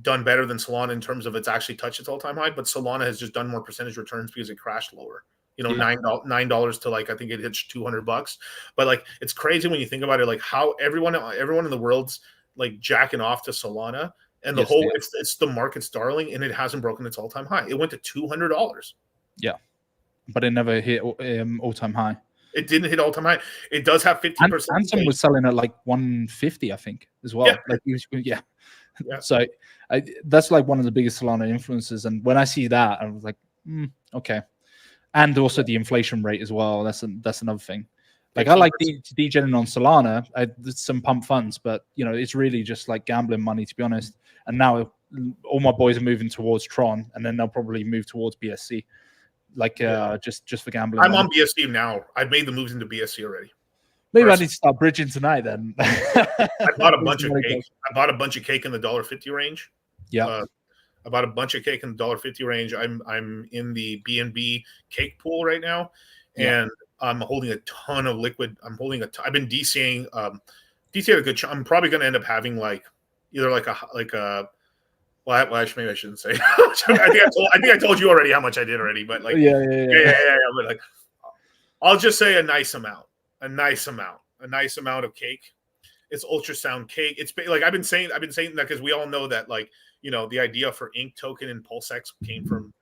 done better than Solana in terms of it's actually touched its all-time high. But Solana has just done more percentage returns because it crashed lower. You know, $9 to like I think it hits $200, but like it's crazy when you think about it, like how everyone in the world's like jacking off to Solana, and the whole it's the market's darling, and it hasn't broken its all-time high. It went to $200. Yeah, but it never hit all-time high. It didn't hit all-time high. It does have 50%. Ansem was selling at like 150, I think, as well. Yeah. Like Yeah. So that's like one of the biggest Solana influences. And when I see that, I was like, okay. And also the inflation rate as well. That's another thing. Like I like degening on Solana. There's some pump funds, but it's really just like gambling money, to be honest. And now all my boys are moving towards Tron, and then they'll probably move towards BSC, like just for gambling. I'm money. on BSC now. I've made the moves into BSC already. Maybe I need to start bridging tonight then. I bought a bunch of cake. I bought a bunch of cake in the $1.50 range. Yeah. I bought a bunch of cake in the $1.50 range. I'm in the BNB cake pool right now, and I'm holding a ton of liquid. I've been DCing. DCing a good. I'm probably going to end up having either well, maybe I shouldn't say. I think I told you already how much I did already, but yeah. But I'll just say a nice amount of cake. It's ultrasound cake. It's like I've been saying that because we all know that the idea for Ink token and PulseX came from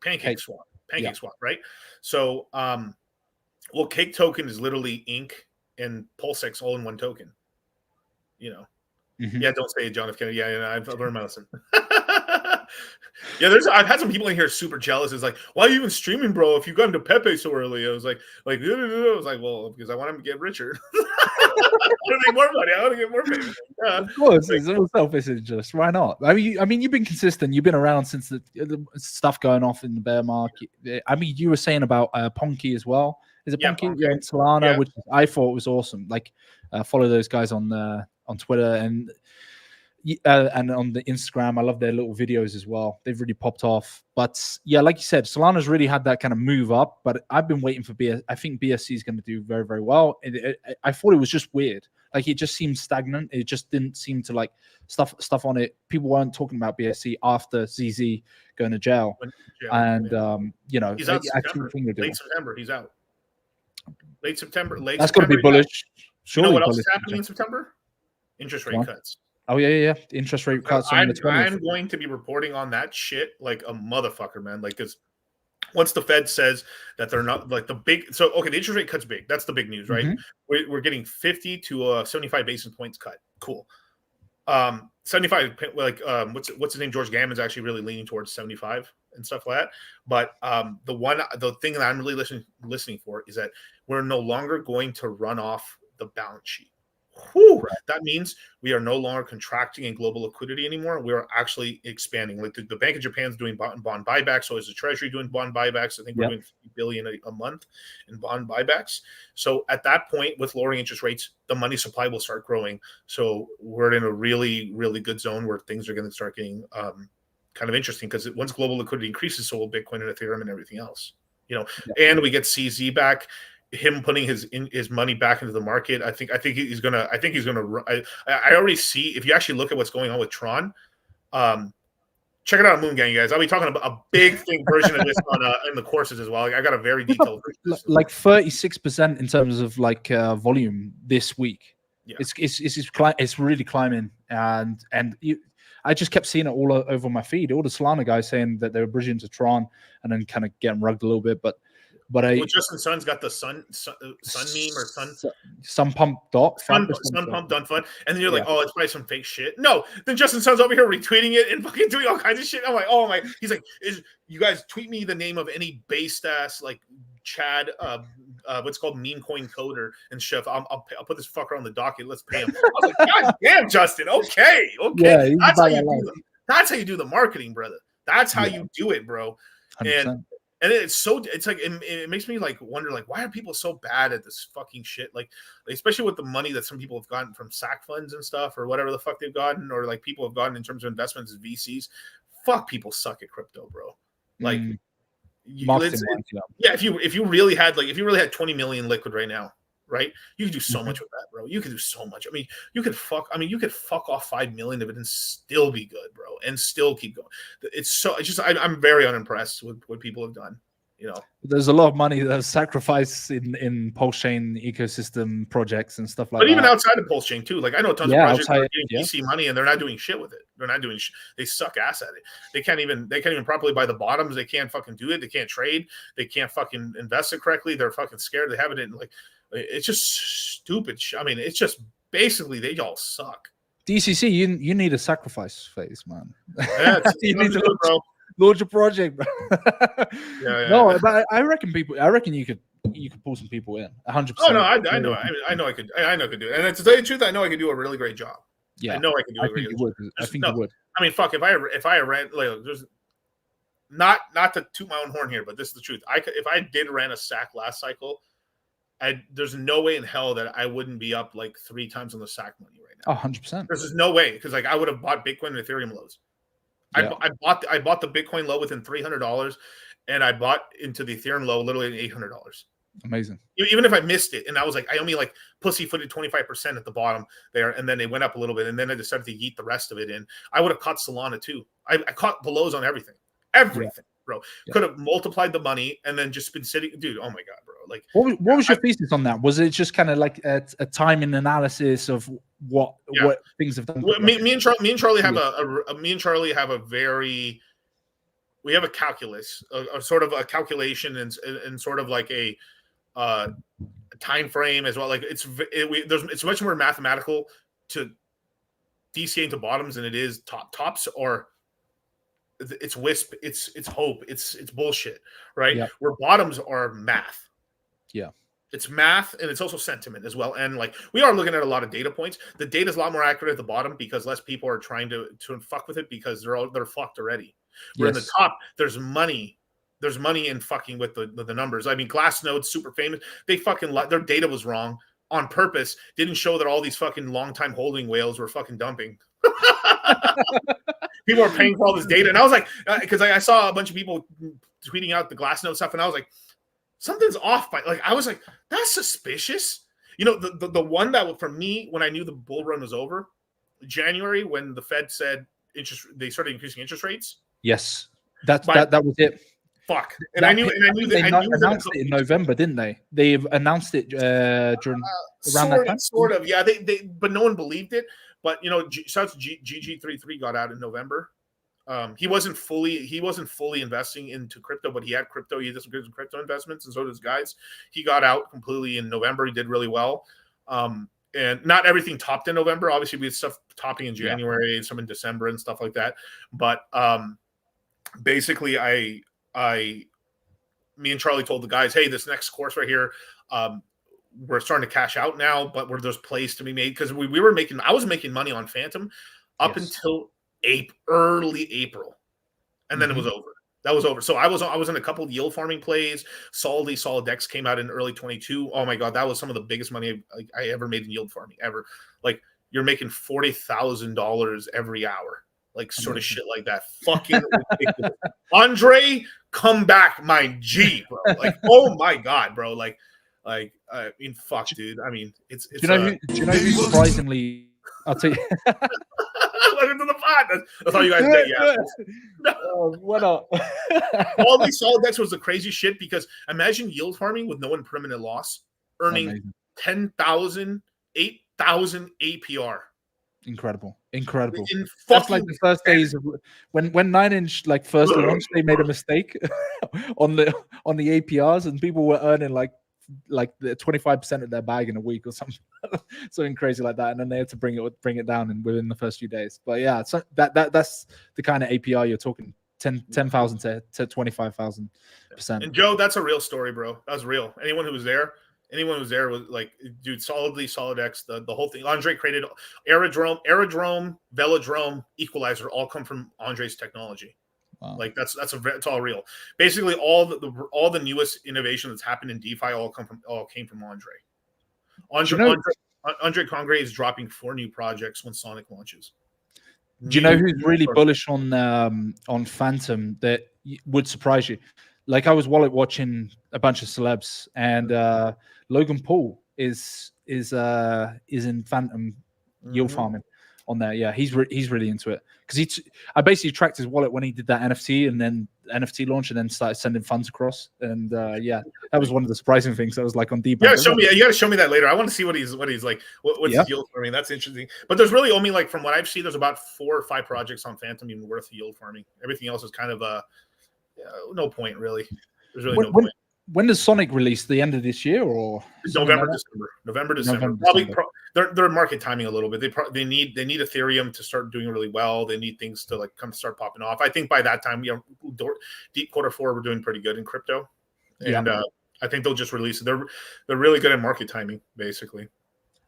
PancakeSwap, right? So Cake token is literally Ink and PulseX all in one token. Yeah, don't say it, John F. Kennedy. Yeah, I've learned my lesson. I've had some people in here super jealous. It's like, why are you even streaming, bro? If you got into Pepe so early, I was like, well, because I want him to get richer. I want to make more money. I want to get more payment. Yeah. Of course, it's all selfish interest. Why not? I mean, you've been consistent. You've been around since the stuff going off in the bear market. I mean, you were saying about Ponky as well. Is it Ponky? Yeah, and Solana, which I thought was awesome. Like, follow those guys on Twitter and on the Instagram. I love their little videos as well. They've really popped off. But yeah, like you said, Solana's really had that kind of move up. But I've been waiting for I think BSC is going to do very, very well. I thought it was just weird. Like it just seemed stagnant. It just didn't seem to like stuff on it. People weren't talking about BSC after ZZ going to jail. And he's out late September. He's out. Late September. That's going to be bullish. You know what else is happening in September? Interest rate cuts. Oh yeah. Interest rate cuts. I'm going to be reporting on that shit like a motherfucker, man. Like, because once the Fed says that they're not like the interest rate cut's big. That's the big news, right? Mm-hmm. We're getting 50 to 75 basis points cut. Cool. 75. What's his name? George Gammon's actually really leaning towards 75 and stuff like that. But the thing that I'm really listening for is that we're no longer going to run off the balance sheet. Whew, that means we are no longer contracting in global liquidity anymore. We are actually expanding. Like the Bank of Japan is doing bond buybacks. So is the Treasury doing bond buybacks? I think we're doing $50 billion a month in bond buybacks. So at that point, with lowering interest rates, the money supply will start growing. So we're in a really, really good zone where things are going to start getting kind of interesting, because once global liquidity increases, so will Bitcoin and Ethereum and everything else. And we get CZ back. Him putting his money back into the market, I think he's gonna. I already see. If you actually look at what's going on with Tron, check it out on Moon Gang, you guys. I'll be talking about a big thing version of this in the courses as well. I got a very detailed like 36% in terms of like volume this week. Yeah. It's really climbing, and I just kept seeing it all over my feed. All the Solana guys saying that they were bridging to Tron and then kind of getting rugged a little bit, but Justin Sun's got the sun meme or sun pump dot sun pump done fun, and then you're like, oh, it's probably some fake shit. No, then Justin Sun's over here retweeting it and fucking doing all kinds of shit. I'm like, oh my, he's like, you guys tweet me the name of any based ass like Chad, what's called meme coin coder and chef. I'll put this fucker on the docket. Let's pay him. I was like, God damn, Justin. Okay, yeah, that's how you do the marketing, brother. That's how you do it, bro. 100%. And it's like it makes me like wonder, like, why are people so bad at this fucking shit? Like, especially with the money that some people have gotten from SAC funds and stuff, or whatever the fuck they've gotten, or like people have gotten in terms of investments as VCs. Fuck, people suck at crypto, bro. Like, if you really had 20 million liquid right now, right? You could do so much with that, bro. You could do so much. I mean, you could fuck off 5 million of it and still be good, bro, and still keep going. I'm very unimpressed with what people have done. There's a lot of money that's sacrificed in Pulse Chain ecosystem projects and stuff like that. But even outside of Pulse Chain too, like I know tons of projects that are getting VC money and they're not doing shit with it. They're not doing they suck ass at it. They can't even properly buy the bottoms. They can't fucking do it. They can't trade. They can't fucking invest it correctly. They're fucking scared. They have it in like, it's just stupid. I mean, it's just basically they all suck. DCC, you need a sacrifice phase, man. Yeah, you need to bro. launch a project, bro. Yeah. No, but I reckon you could pull some people in 100%. Oh no, I know. I know I could. I know I could do it. And to tell you the truth, I know I could do a really great job. Yeah, I know I can do a great job. I think you would. I mean, fuck. If I ran, like, there's not to toot my own horn here, but this is the truth. If I did ran a sack last cycle, there's no way in hell that I wouldn't be up like 3 times on the sack money right now. 100%. There's just no way, because like I would have bought Bitcoin and Ethereum lows. Yeah. I bought the Bitcoin low within $300, and I bought into the Ethereum low literally at $800. Amazing. Even if I missed it, and I was like, I only like pussyfooted 25% at the bottom there, and then they went up a little bit, and then I decided to yeet the rest of it in. I would have caught Solana too. I caught the lows on everything, bro. Yeah. Could have multiplied the money and then just been sitting, dude. Oh my god, bro! Like, what was your thesis on that? Was it just kind of like a timing analysis of what things have done? Me and Charlie have we have a calculus, a sort of a calculation, and sort of like a time frame as well. Like it's much more mathematical to DCA into bottoms than it is tops, or it's wisp, it's hope, it's bullshit, right? Yeah. Where bottoms are math. Yeah. It's math, and it's also sentiment as well. And like we are looking at a lot of data points. The data is a lot more accurate at the bottom because less people are trying to fuck with it because they're fucked already. Where in the top, there's money in fucking with the numbers. I mean, Glassnode's super famous. They fucking their data was wrong on purpose. Didn't show that all these fucking long time holding whales were fucking dumping. People are paying for all this data, and I was like, because I saw a bunch of people tweeting out the Glassnode stuff, and I was like, something's off. I was like, that's suspicious. You know, the one that for me when I knew the bull run was over, January, when the Fed said they started increasing interest rates. Yes, that was it. Fuck, and I knew they announced it in November, didn't they? They announced it during around that time. Sort of, yeah. They but no one believed it. But you know, GG33 got out in November. He wasn't fully investing into crypto, but he had crypto. He did some good crypto investments, and so did his guys. He got out completely in November. He did really well. And not everything topped in November. Obviously, we had stuff topping in January and some in December and stuff like that. But basically, me and Charlie told the guys, hey, this next course right here, we're starting to cash out now, but where there's plays to be made, because I was making money on Phantom up until early April, and then it was over. That was over. So I was in a couple of yield farming plays. Solid X came out in early 22. Oh my god, that was some of the biggest money I ever made in yield farming ever. Like you're making $40,000 every hour, like sort of shit like that. Fucking ridiculous. Andre, come back, my G, bro. Like, oh my god, bro. Like, I mean, fuck, dude. I mean, it's. Do you know who surprisingly? I'll tell you. Welcome to the pod. That's all you guys did. Yeah. No. What up? All these solid decks was the crazy shit, because imagine yield farming with no impermanent loss, earning 10,000, 8,000 APR. Incredible. That's like the first days of when 9inch like first launched, they made a mistake on the APRs, and people were earning like the 25% of their bag in a week or something crazy like that, and then they had to bring it down within the first few days. But yeah, so that's the kind of APR you're talking, 10,000 to 25,000%. And Joe, that's a real story, bro. That was real. Anyone who was there was like, dude, solid X, the whole thing. Andre created Aerodrome, Velodrome, Equalizer, all come from Andre's technology. Wow. Like it's all real. Basically, all the newest innovation that's happened in DeFi all came from Andre. Andre Congre is dropping 4 new projects when Sonic launches. Do you know who's really bullish on Phantom that would surprise you? Like I was wallet watching a bunch of celebs, and Logan Paul is in Phantom yield farming on there. Yeah, he's really into it, because I basically tracked his wallet when he did that NFT and then NFT launch, and then started sending funds across. And yeah, that was one of the surprising things. That was like on deep. You gotta show me that later. I want to see what he's like. What's his yield farming? That's interesting. But there's really only, like, from what I've seen, there's about 4 or 5 projects on Phantom even worth yield farming. Everything else is kind of no point really. There's really no point. When does Sonic release? The end of this year or November, December? they're market timing a little bit. They need Ethereum to start doing really well. They need things to like kind of start popping off. I think by that time, deep quarter 4, we're doing pretty good in crypto, and I think they'll just release it. They're really good at market timing, basically.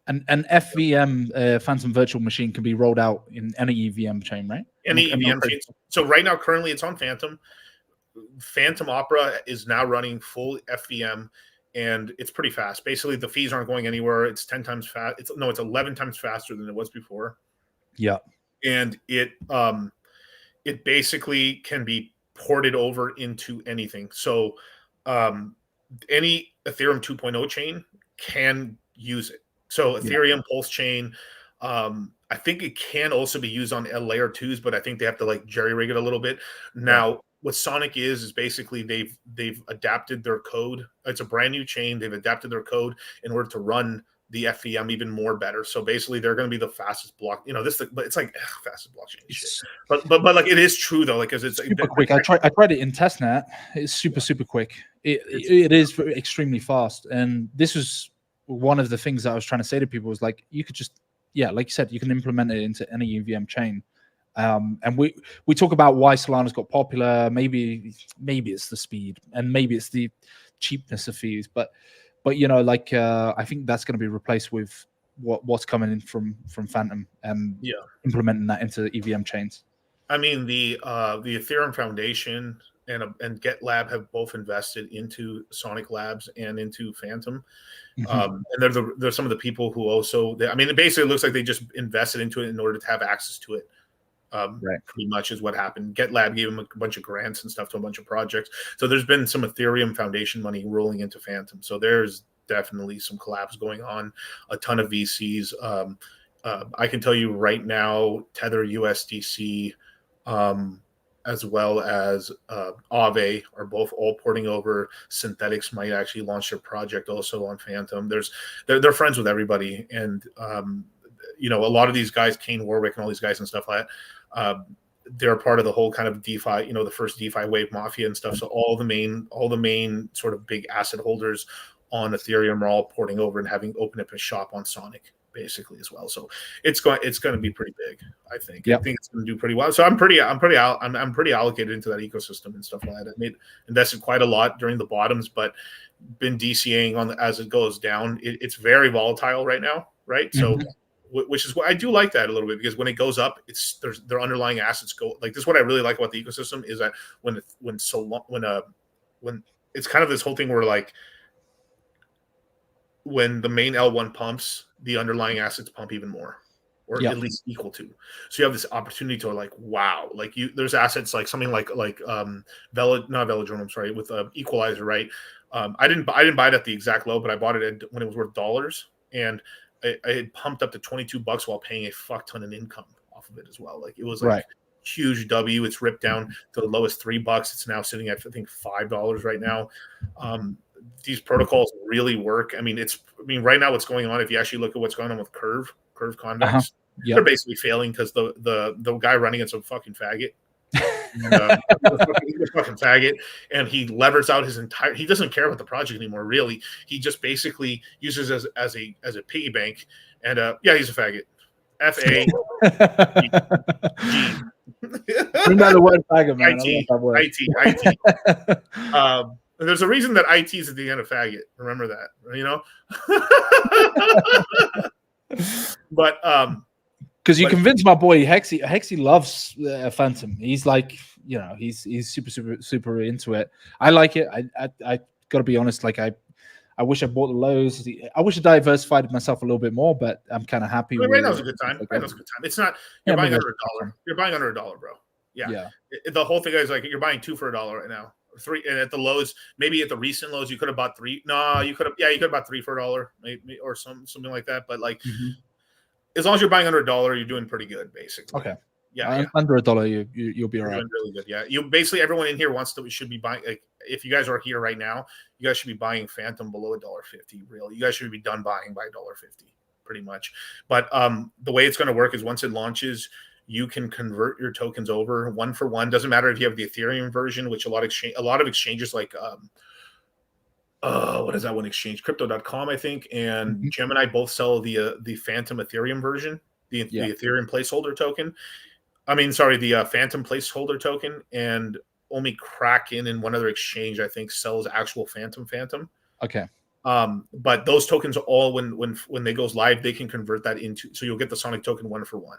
And FVM, Phantom Virtual Machine, can be rolled out in any EVM chain, right? Any EVM chain. So right now, currently, it's on Phantom. Phantom Opera is now running full FVM, and it's pretty fast. Basically, the fees aren't going anywhere. It's 10 times fast. It's 11 times faster than it was before. Yeah, and it basically can be ported over into anything. So any Ethereum 2.0 chain can use it. So Ethereum Pulse chain, I think it can also be used on layer 2s, but I think they have to like jerry rig it a little bit. Now, what Sonic is basically they've adapted their code. It's a brand new chain. They've adapted their code in order to run the FVM even more better. So basically, they're going to be the fastest block. You know, but it's like fastest blockchain shit. But like it is true though, like because it's super quick. I tried it in testnet. It's super quick. It is extremely fast, and this was one of the things that I was trying to say to people was like you could just like you said, you can implement it into any EVM chain. And we talk about why Solana's got popular. Maybe it's the speed, and maybe it's the cheapness of fees, but you know, like I think that's going to be replaced with what's coming in from Phantom and implementing that into EVM chains. I mean, the Ethereum Foundation and GitLab have both invested into Sonic Labs and into Phantom, and they're some of the people who also. I mean, it basically looks like they just invested into it in order to have access to it. Pretty much is what happened. GitLab gave them a bunch of grants and stuff to a bunch of projects. So there's been some Ethereum Foundation money rolling into Phantom. So there's definitely some collabs going on. A ton of VCs. I can tell you right now, Tether USDC, as well as Aave are both all porting over. Synthetics might actually launch their project also on Phantom. They're friends with everybody, and you know, a lot of these guys, Kane Warwick and all these guys and stuff like that, they're part of the whole kind of DeFi, you know, the first DeFi wave mafia and stuff. So all the main sort of big asset holders on Ethereum are all porting over and having opened up a shop on Sonic basically as well. So it's going to be pretty big, I think. I think it's going to do pretty well. So I'm pretty allocated into that ecosystem and stuff like that. I invested quite a lot during the bottoms, but been DCAing on as it goes down. It's very volatile right now, right? So which is what I do like that a little bit, because when it goes up, their underlying assets go like this. What I really like about the ecosystem is that when it's kind of this whole thing where like when the main L1 pumps, the underlying assets pump even more, or at least equal to. So you have this opportunity to like, wow, like there's assets like something like Velodrome, I'm sorry, with Equalizer, right? I didn't buy it at the exact low, but I bought it when it was worth dollars, and I had pumped up to $22 while paying a fuck ton of income off of it as well. Like it was like huge W. It's ripped down to the lowest $3. It's now sitting at I think $5 right now. These protocols really work. I mean, right now what's going on, if you actually look at what's going on with Curve Convex, they're basically failing because the guy running it's a fucking faggot. He's a fucking faggot, and he levers out his entire. He doesn't care about the project anymore. Really, he just basically uses as a piggy bank. And he's a faggot. FA. Bring back the word faggot, man. IT. There's a reason that IT is at the end of faggot. Remember that, you know. But because you convinced my boy Hexy. Hexy loves Phantom. He's like, you know, he's super into it. I like it. I gotta be honest. Like I wish I bought the lows. I wish I diversified myself a little bit more, but I'm kind of happy. Right now's a good time. Right now's a good time. It's not you're buying under $1. You're buying under $1, bro. Yeah. The whole thing is like you're buying 2 for $1 right now. 3, and at the lows, maybe at the recent lows, you could have bought 3. No, you could have bought 3 for $1, maybe, or something like that. But like, as long as you're buying under $1, you're doing pretty good, basically. Okay. Under $1, you'll be all right. Doing really good. Yeah. You basically everyone in here should be buying. Like, if you guys are here right now, you guys should be buying Phantom below $1.50. Really, you guys should be done buying by $1.50, pretty much. But the way it's going to work is once it launches, you can convert your tokens over 1 for 1. Doesn't matter if you have the Ethereum version, which a lot of exchanges like what is that one exchange? Crypto.com, I think, and Mm-hmm. Gemini both sell the Phantom Ethereum version, the Ethereum placeholder token. I mean, sorry, the Phantom placeholder token, and only Kraken and one other exchange, I think, sells actual Phantom. Okay. But those tokens all when they goes live, they can convert that into, so you'll get the Sonic token 1 for 1.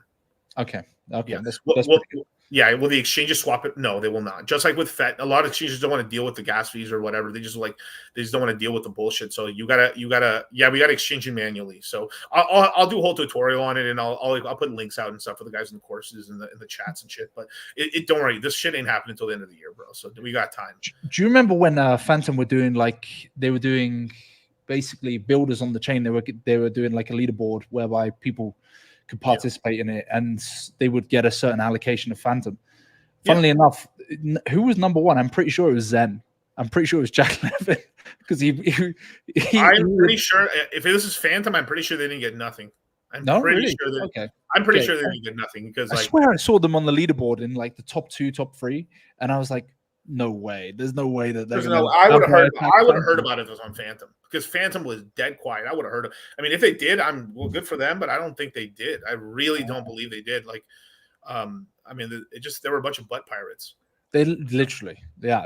Okay. Yeah. That's Well, pretty good. yeah. Will the exchanges swap it? No, they will not. Just like with FET, a lot of exchanges don't want to deal with the gas fees or whatever. They just don't want to deal with the bullshit. So we gotta exchanging manually. So I'll do a whole tutorial on it, and I'll put links out and stuff for the guys in the courses and in the chats and shit. But it don't worry, this shit ain't happening until the end of the year, bro. So we got time. Do you remember when Phantom were doing basically builders on the chain? They were doing like a leaderboard whereby people could participate in it, and they would get a certain allocation of Phantom. Funnily enough, who was number one? I'm pretty sure it was Zen. I'm pretty sure it was Jack Levin because I'm pretty sure if this is Phantom, I'm pretty sure they didn't get nothing. I'm pretty sure they didn't get nothing because I swear I saw them on the leaderboard in like the top 2, top 3, and I was like, no way. There's no way that there's no. I would have heard about it if it was on Phantom because Phantom was dead quiet. I would have heard. I mean, if they did, good for them, but I don't think they did. I really don't believe they did. Like, I mean, there were a bunch of butt pirates. They literally,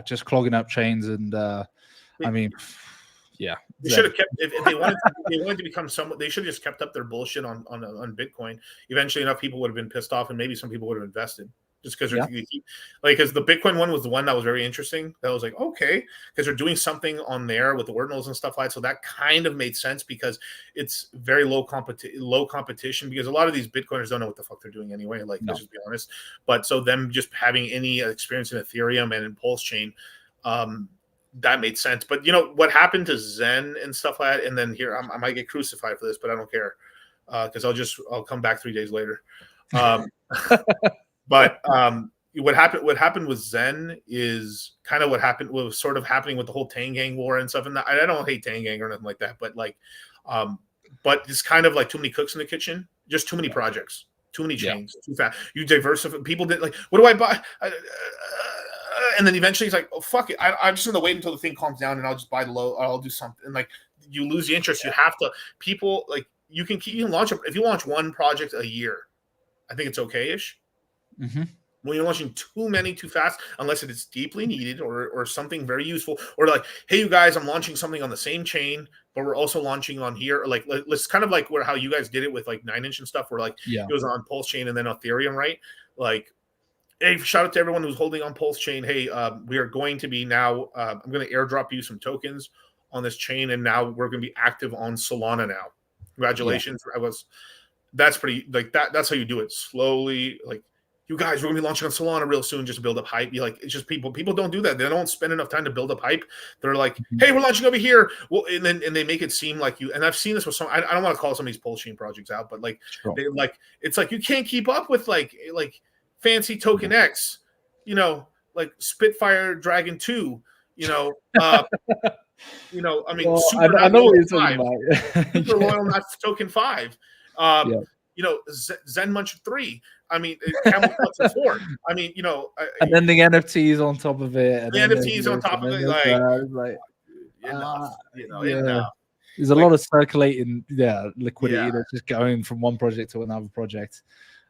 just clogging up chains, and I mean, yeah. They should have kept if they wanted to become somewhat. They should have just kept up their bullshit on Bitcoin. Eventually, enough people would have been pissed off, and maybe some people would have invested. Just because because the Bitcoin one was the one that was very interesting. That was like, okay, because they're doing something on there with the ordinals and stuff like that. So that kind of made sense because it's very low competition because a lot of these Bitcoiners don't know what the fuck they're doing anyway. Like, let's just be honest. But so them just having any experience in Ethereum and in Pulse Chain, that made sense. But you know what happened to Zen and stuff like that, and then here I might get crucified for this, but I don't care because I'll come back 3 days later. But what happened with Zen is kind of what was sort of happening with the whole Tangang war and stuff. And I don't hate Tangang or nothing like that, but like, but it's kind of like too many cooks in the kitchen, just too many projects, too many chains, too fast. You diversify. People did like, what do I buy? And then eventually it's like, oh fuck it, I'm just gonna wait until the thing calms down and I'll just buy the low. Or I'll do something. And like, you lose the interest. You have to. People like you can launch if you launch one project a year, I think it's okay-ish. Mm-hmm. When you're launching too many too fast, unless it is deeply needed or something very useful, or like, hey, you guys, I'm launching something on the same chain, but we're also launching on here. Or like, let's kind of like how you guys did it with like 9inch and stuff, where like it was on Pulse Chain and then Ethereum, right? Like, hey, shout out to everyone who's holding on Pulse Chain. Hey, we are going to be now. I'm going to airdrop you some tokens on this chain, and now we're going to be active on Solana now. Congratulations! That's pretty like that. That's how you do it slowly, like. You guys, we're gonna be launching on Solana real soon just to build up hype. You like, it's just people don't do that. They don't spend enough time to build up hype. They're like, hey, we're launching over here. Well, and they make it seem like you. And I've seen this with some. I don't want to call some of these Pulse Chain projects out, but like, they like it's like you can't keep up with like fancy Token X, you know, like Spitfire Dragon 2, you know. You know, I mean, I know what you're talking about. Super Loyal Not Token 5. You know, Zen Munch 3. I mean, Camel Clutch 4. I mean, you know, and then the NFTs on top of it. And the NFTs on top of it, like enough, you know, enough. There's a lot of circulating, liquidity that's just going from one project to another project.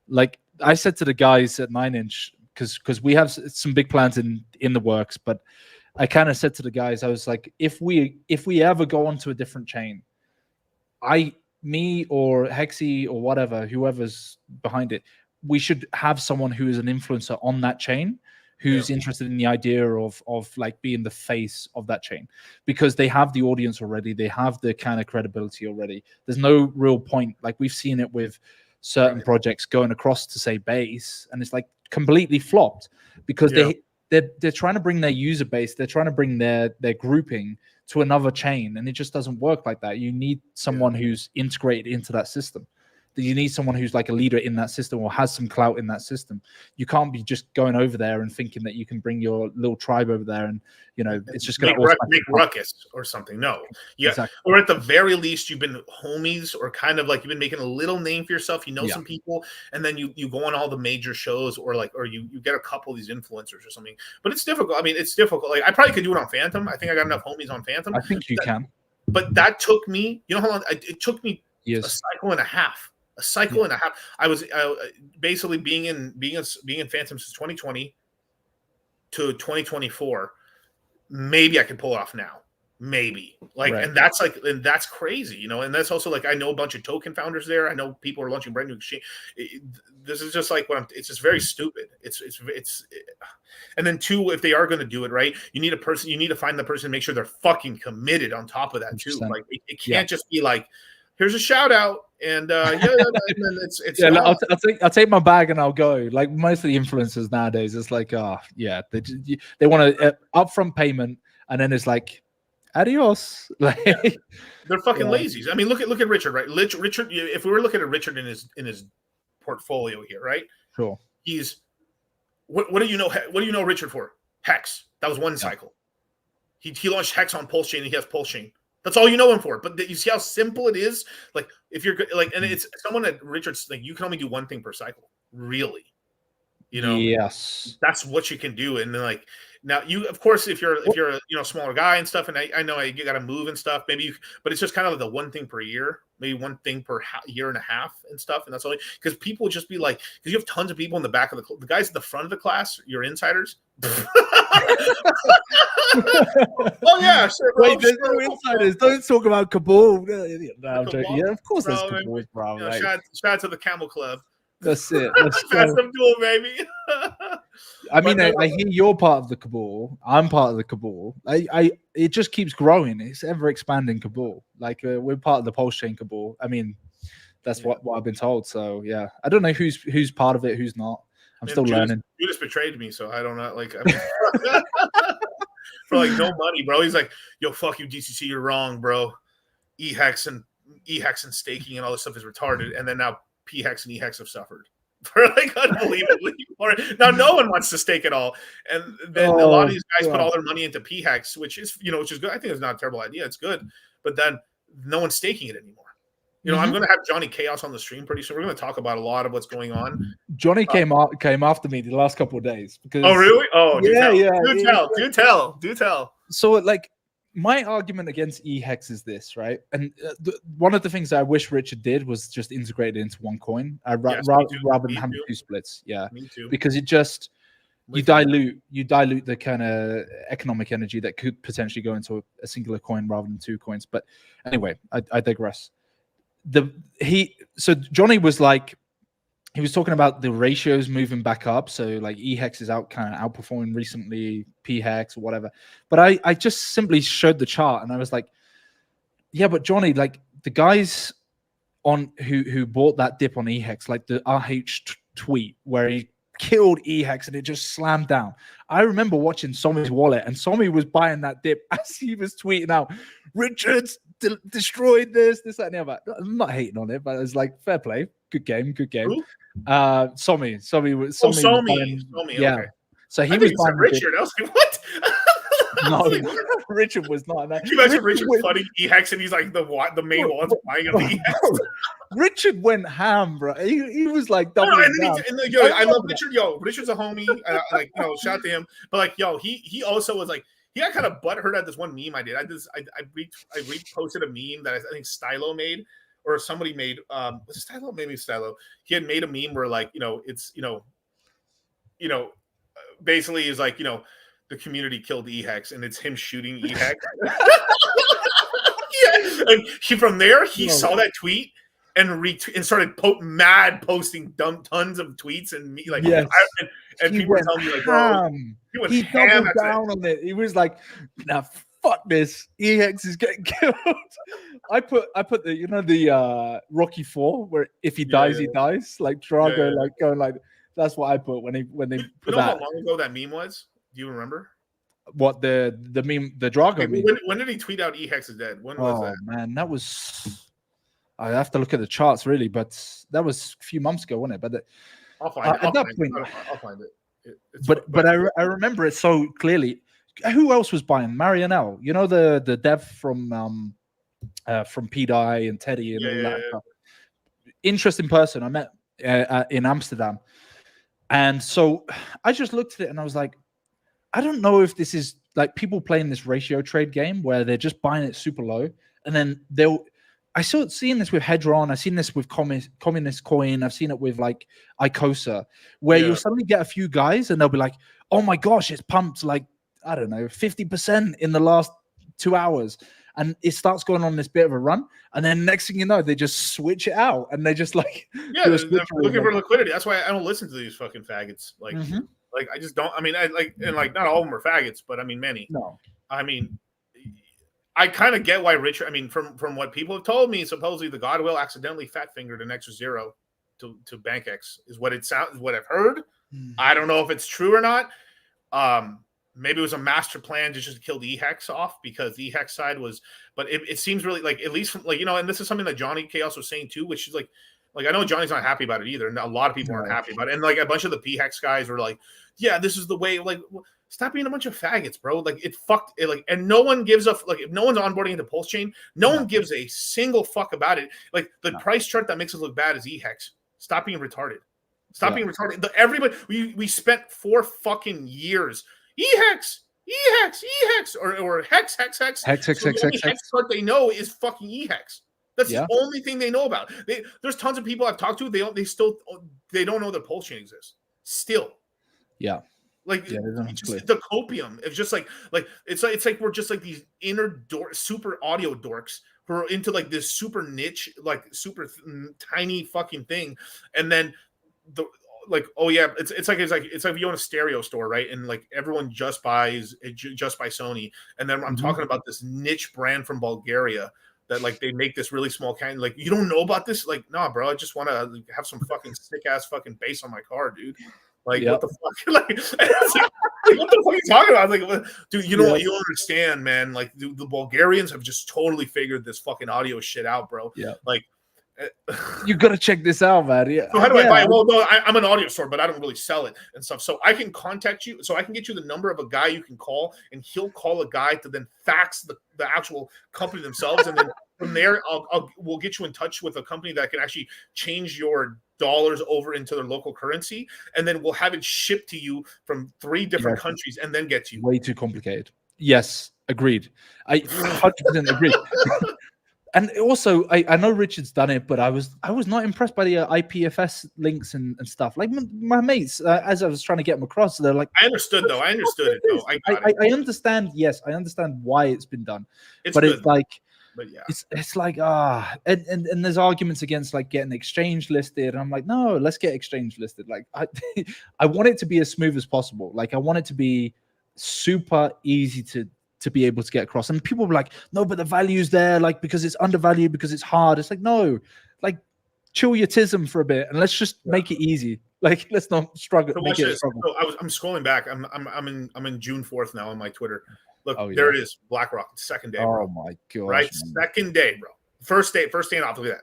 Like I said to the guys at 9inch, because we have some big plans in the works, but I kind of said to the guys, I was like, if we ever go onto a different chain, me or Hexy or whatever, whoever's behind it, we should have someone who is an influencer on that chain, who's interested in the idea of like being the face of that chain, because they have the audience already, they have the kind of credibility already. There's no real point. Like we've seen it with certain projects going across to say base, and it's like completely flopped because they're trying to bring their user base, they're trying to bring their grouping to another chain, and it just doesn't work like that. You need someone who's integrated into that system. You need someone who's like a leader in that system or has some clout in that system. You can't be just going over there and thinking that you can bring your little tribe over there and it's just going to make ruckus or something. No, yeah, Exactly. or at the very least, you've been homies or kind of like you've been making a little name for yourself. You know some people, and then you go on all the major shows or you get a couple of these influencers or something. But it's difficult. I mean, it's difficult. Like I probably could do it on Phantom. I think I got enough homies on Phantom. I think you can. But that took me. You know how long it took me? Years. A cycle and a half. A cycle and a half. I was basically being in Phantom since 2020 to 2024. Maybe I can pull it off now. Maybe and that's crazy, and that's also like I know a bunch of token founders there. I know people are launching brand new exchange. This is just like it's just very stupid. It's and then two, if they are going to do it right, you need to find the person and make sure they're fucking committed on top of that too. 100%. Like it can't just be like, here's a shout out and I'll take my bag and I'll go. Like most of the influencers nowadays, it's like they want a upfront payment and then it's like adios. Like they're fucking lazy. I mean, look at Richard, right? Richard, if we were looking at Richard in his portfolio here, right? Sure. He's what do you know? What do you know Richard for? Hex. That was one cycle. He launched Hex on Pulse Chain and he has Pulse Chain. That's all you know him for. But you see how simple it is. Like if you're like, and it's someone that Richard's like, you can only do one thing per cycle, really. Yes, that's what you can do. And then like now you, of course, if you're a smaller guy and stuff, and I know you got to move and stuff. Maybe but it's just kind of like the one thing per year, maybe one thing per year and a half and stuff. And that's only because people will just be like, because you have tons of people in the back of the guys at the front of the class, your insiders. Oh yeah, sure. Bro, wait, there's no insiders. Don't talk about Cabal. No, I'm joking. Yeah, of course there's Cabals, bro. Shout out to the Camel Club. That's it. That's some duel, baby. I mean, I hear you're part of the Cabal. I'm part of the Cabal. It just keeps growing. It's ever expanding Cabal. Like we're part of the Pulse Chain Cabal. I mean, that's what I've been told. So yeah, I don't know who's part of it, who's not. I'm still learning. Judas betrayed me, so I don't know. Like, I mean, for like no money, bro. He's like, yo, fuck you, DCC, you're wrong, bro. E-Hex and staking and all this stuff is retarded. And then now P-Hex and E-Hex have suffered for like unbelievably. Now no one wants to stake at all. And then a lot of these guys put all their money into P-Hex, which is good. I think it's not a terrible idea. It's good. But then no one's staking it anymore. I'm going to have Johnny Chaos on the stream pretty soon. We're going to talk about a lot of what's going on. Johnny came after me the last couple of days because. Oh really? Oh yeah. Do tell. So like my argument against E-Hex is this, right? And one of the things that I wish Richard did was just integrate it into one coin, rather than having two splits. Yeah, me too. Because it just you dilute the kind of economic energy that could potentially go into a singular coin rather than two coins. But anyway, I digress. So Johnny was like, he was talking about the ratios moving back up. So like E-Hex is kind of outperforming recently P-Hex or whatever. But I just simply showed the chart and I was like, yeah, but Johnny, like the guys on who bought that dip on E-Hex, like the RH tweet where he killed E-Hex and it just slammed down. I remember watching Somi's wallet and Somi was buying that dip as he was tweeting out, Richard's destroyed this, that, and the other. I'm not hating on it, but it's like fair play, good game. Who? Somi was yeah. Okay. So he was buying Richard. I was like, what? No, Richard was not. Can you imagine Richard flooding E-Hex and he's like the main one buying of E-Hex? Richard went ham, bro. He was like doubling down. I love Richard. Richard's a homie. Shout out to him. But like, he also was like, he got kind of butthurt at this one meme I did. I reposted a meme that I think Stylo made, or somebody made. Was it Stylo? Maybe Stylo. He had made a meme where like, basically is like, the community killed E-Hex and it's him shooting E-Hex. Yeah. And from there he saw that tweet and started posting tons of tweets and me like, yes. and people were telling me like, bro, he doubled down on it. He was like, nah, fuck this. E-Hex is getting killed. I put the Rocky 4 where if he dies, he dies. Like Drago, like going like, that's what I put when they put that. How long ago that meme was? Do you remember? What the meme, the Drago meme? When did he tweet out E-Hex is dead? When was that? Man, that was I have to look at the charts really, but that was a few months ago, wasn't it? But I'll find it. at that point, I'll find it. but I remember it so clearly. Who else was buying Marianelle? You know the dev from P Dye and Teddy and all that stuff. Interesting person I met in Amsterdam, and so I just looked at it and I was like, I don't know if this is like people playing this ratio trade game where they're just buying it super low and then they'll. I saw seeing this with Hedron. I've seen this with Communist Coin. I've seen it with like Icosa, where you'll suddenly get a few guys and they'll be like, "Oh my gosh, it's pumped like I don't know 50% in the last 2 hours," and it starts going on this bit of a run. And then next thing you know, they just switch it out and they just like they're looking for liquidity. That's why I don't listen to these fucking faggots. Like, like I just don't. I mean, I like and like not all of them are faggots, but I mean many. No, I mean. I kind of get why Richard. I mean, from what people have told me, supposedly the Godwill accidentally fat fingered an extra zero to BankX is what it sounds. What I've heard. I don't know if it's true or not. Maybe it was a master plan to just kill the E-Hex off because the E-Hex side was. But it seems really like at least from like and this is something that Johnny Chaos was saying too, which is like I know Johnny's not happy about it either, and a lot of people aren't happy about it. And like a bunch of the P-Hex guys were like, "Yeah, this is the way." Like. Stop being a bunch of faggots, bro. Like it fucked it, like, and no one gives a like if no one's onboarding into Pulse Chain, no one gives a single fuck about it. Like the price chart that makes us look bad is E-Hex. Stop being retarded. Stop being retarded. Everybody, we spent 4 fucking years. E-Hex, or Hex. The only Hex chart they know is fucking E-Hex. That's the only thing they know about. There's tons of people I've talked to. They don't know that Pulse Chain exists. Still. Yeah. Like the copium. It's just like it's like we're just like these inner super audio dorks who are into like this super niche, like super tiny fucking thing, and then it's like if you own a stereo store, right? And like everyone just buys Sony, and then I'm talking about this niche brand from Bulgaria that like they make this really small kind. Like you don't know about this? Like nah, bro. I just want to have some fucking sick ass fucking bass on my car, dude. Like what the fuck? Like, what the fuck are you talking about? Like, dude, you know what? You don't understand, man. Like the Bulgarians have just totally figured this fucking audio shit out, bro. Yeah. Like, you gotta check this out, man. Yeah. So how do I buy it? Well, no, I'm an audio store, but I don't really sell it and stuff. So I can contact you. So I can get you the number of a guy you can call, and he'll call a guy to then fax the actual company themselves, and then from there, we'll get you in touch with a company that can actually change your dollars over into their local currency, and then we'll have it shipped to you from 3 different countries and then get to you. Way too complicated. Yes, agreed. I 100% agree. And also, I know Richard's done it, but I was not impressed by the IPFS links and stuff. Like my mates, as I was trying to get them across, they're like, I understood it though. I understand. Yes, I understand why it's been done, it's like. But yeah, it's like and there's arguments against like getting exchange listed. And I'm like, no, let's get exchange listed. Like I want it to be as smooth as possible. Like I want it to be super easy to be able to get across. And people were like, no, but the value's there, like because it's undervalued, because it's hard. It's like, no, like chill your tism for a bit and let's just make it easy. Like let's not struggle. So make it a struggle. So I'm scrolling back. I'm in June 4th now on my Twitter. Look, there it is. BlackRock, second day, bro. Oh my god! Right, man. Second day, bro. First day off. Look at that.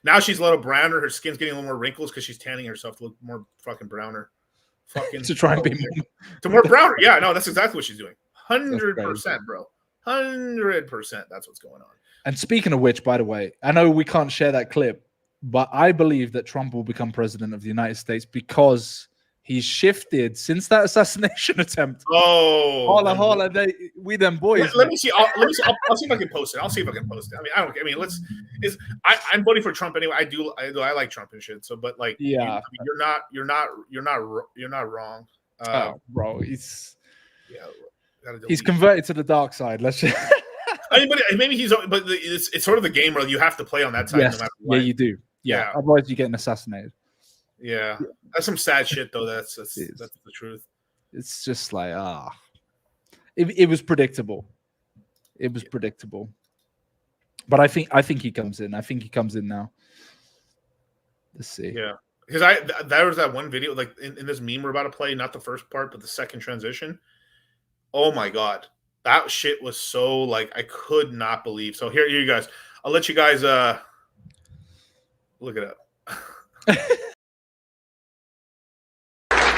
Now she's a little browner. Her skin's getting a little more wrinkles because she's tanning herself to look more fucking browner. Fucking to try and be more browner. Yeah, no, that's exactly what she's doing. 100%, bro. 100%. That's what's going on. And speaking of which, by the way, I know we can't share that clip, but I believe that Trump will become president of the United States because he's shifted since that assassination attempt. Oh, holla, we them boys. Let me see. I'll see if I can post it. I'm voting for Trump anyway. I like Trump and shit. So, but like, yeah, you're not wrong. Bro, he's converted to the dark side. Let's just. Maybe he's, but it's sort of the game where you have to play on that side. Yes. No matter what. Yeah, you do. Yeah. Otherwise, you're getting assassinated. Yeah, that's some sad shit though. That's the truth. It's just like it was predictable. It was predictable. But I think he comes in. I think he comes in now. Let's see. Yeah, because there was that one video like in this meme we're about to play, not the first part, but the second transition. Oh my god, that shit was so like I could not believe. So here you guys. I'll let you guys Look it up.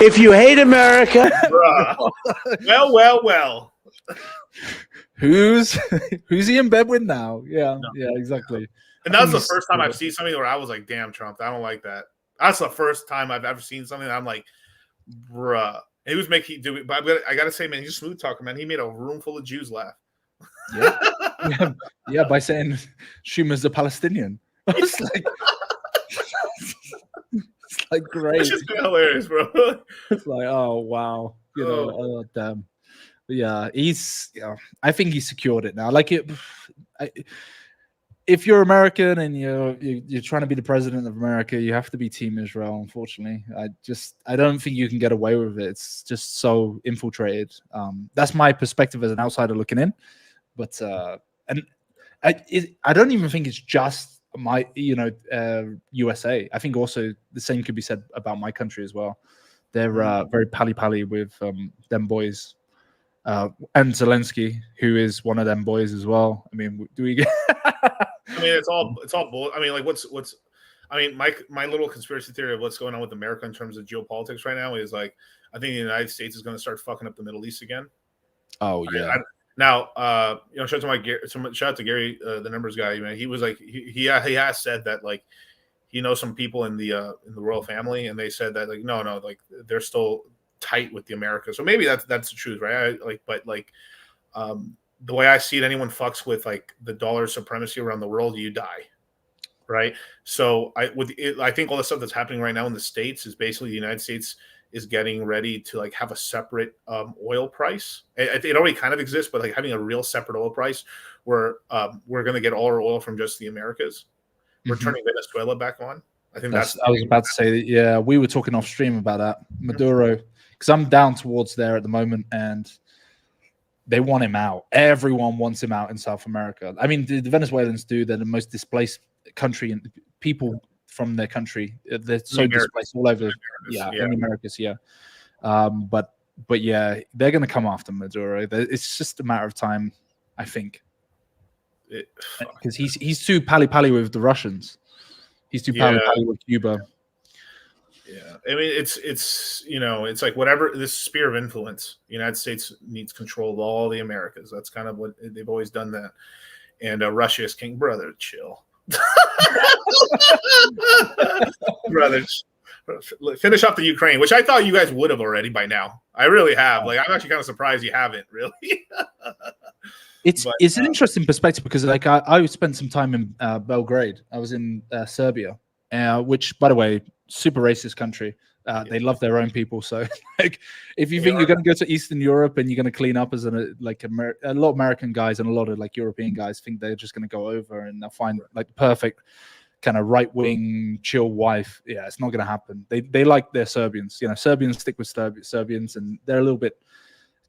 If you hate America, well. Who's he in bed with now? Yeah, exactly. And that's the first time I've seen something where I was like, "Damn, Trump, I don't like that." That's the first time I've ever seen something that I'm like, "Bruh." He was making do it, but I gotta say, man, he's a smooth talker, man. He made a room full of Jews laugh. Yeah, by saying Schumer's a Palestinian. It's like great. It's just hilarious, bro. It's like, oh wow, oh damn. But yeah, I think he secured it now. If you're American and you're trying to be the president of America, you have to be Team Israel. Unfortunately, I don't think you can get away with it. It's just so infiltrated. That's my perspective as an outsider looking in. But I don't even think it's just my USA. I think also the same could be said about my country as well. They're very pally with them boys. And Zelensky, who is one of them boys as well. I mean, do we get? I mean, it's all bull. I mean, like, what's? I mean, my little conspiracy theory of what's going on with America in terms of geopolitics right now is like, I think the United States is going to start fucking up the Middle East again. Oh yeah. Now, shout out to Gary, the numbers guy. Man, he was like, he has said that like, he knows some people in the royal family, and they said that like, no, like they're still tight with the Americas. So maybe that's the truth, right? The way I see it, anyone fucks with like the dollar supremacy around the world, you die, right? So I think all the stuff that's happening right now in the States is basically the United States is getting ready to like have a separate oil price. It already kind of exists, but like having a real separate oil price where we're going to get all our oil from just the Americas. We're turning Venezuela back on. I think I was about to say, yeah, we were talking off stream about that. Maduro, because I'm down towards there at the moment, and they want him out. Everyone wants him out in South America. I mean, the Venezuelans do. They're the most displaced country, and people from their country, they're so displaced all over. In the Americas, yeah. But yeah, they're going to come after Maduro. It's just a matter of time, I think. Because he's too pally with the Russians. He's too pally with Cuba. Yeah, I mean it's it's like whatever this sphere of influence. The United States needs control of all the Americas. That's kind of what they've always done that. And Russia is king. Brother, chill. Brother, finish off the Ukraine, which I thought you guys would have already by now. I really have. Like, I'm actually kind of surprised you haven't really. It's an interesting perspective because like I spent some time in Belgrade. I was in Serbia, which, by the way, super racist country. They love their own people. So like, if you think you're going to go to Eastern Europe and you're going to clean up as a lot of American guys and a lot of like European guys think they're just going to go over and they'll find like the perfect kind of right wing chill wife. Yeah, it's not going to happen. They like their Serbians. Serbians stick with Serbians, and they're a little bit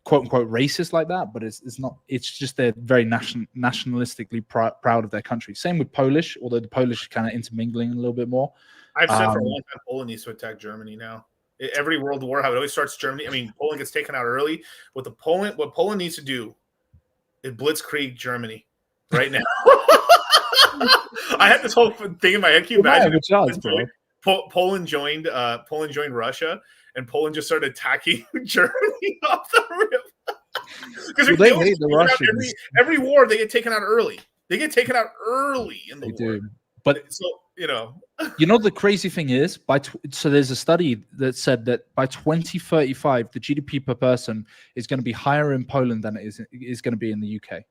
quote unquote racist like that, but it's not. It's just they're very nationalistically proud of their country. Same with Polish, although the Polish are kind of intermingling a little bit more. I've said for a long time Poland needs to attack Germany now. Every world war, how it always starts Germany. I mean, Poland gets taken out early. What Poland needs to do is blitzkrieg Germany right now. I had this whole thing in my head. Can you imagine? Poland joined Russia, and Poland just started attacking Germany off the rip. Because they hate the Russians. Every war they get taken out early. They get taken out early in the war. Do. But so the crazy thing is, so there's a study that said that by 2035, the GDP per person is going to be higher in Poland than it is going to be in the UK.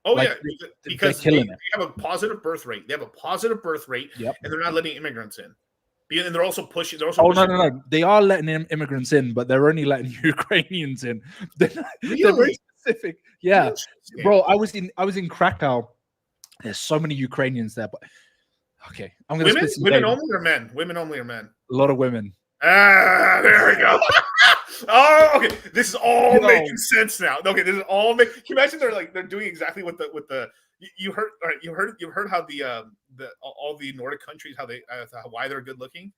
Oh, like, yeah, because they have a positive birth rate. They have a positive birth rate, and they're not letting immigrants in. And they're also pushing. No. They are letting immigrants in, but they're only letting Ukrainians in. They're very specific. Yeah, bro. I was in Krakow. There's so many Ukrainians there, but okay. I'm gonna women only or men? Women only or men? A lot of women. Ah, there we go. Oh, okay. This is all making sense now. Okay, this is all making. Can you imagine they're doing exactly what the you heard? All right, you heard how the all the Nordic countries why they're good looking,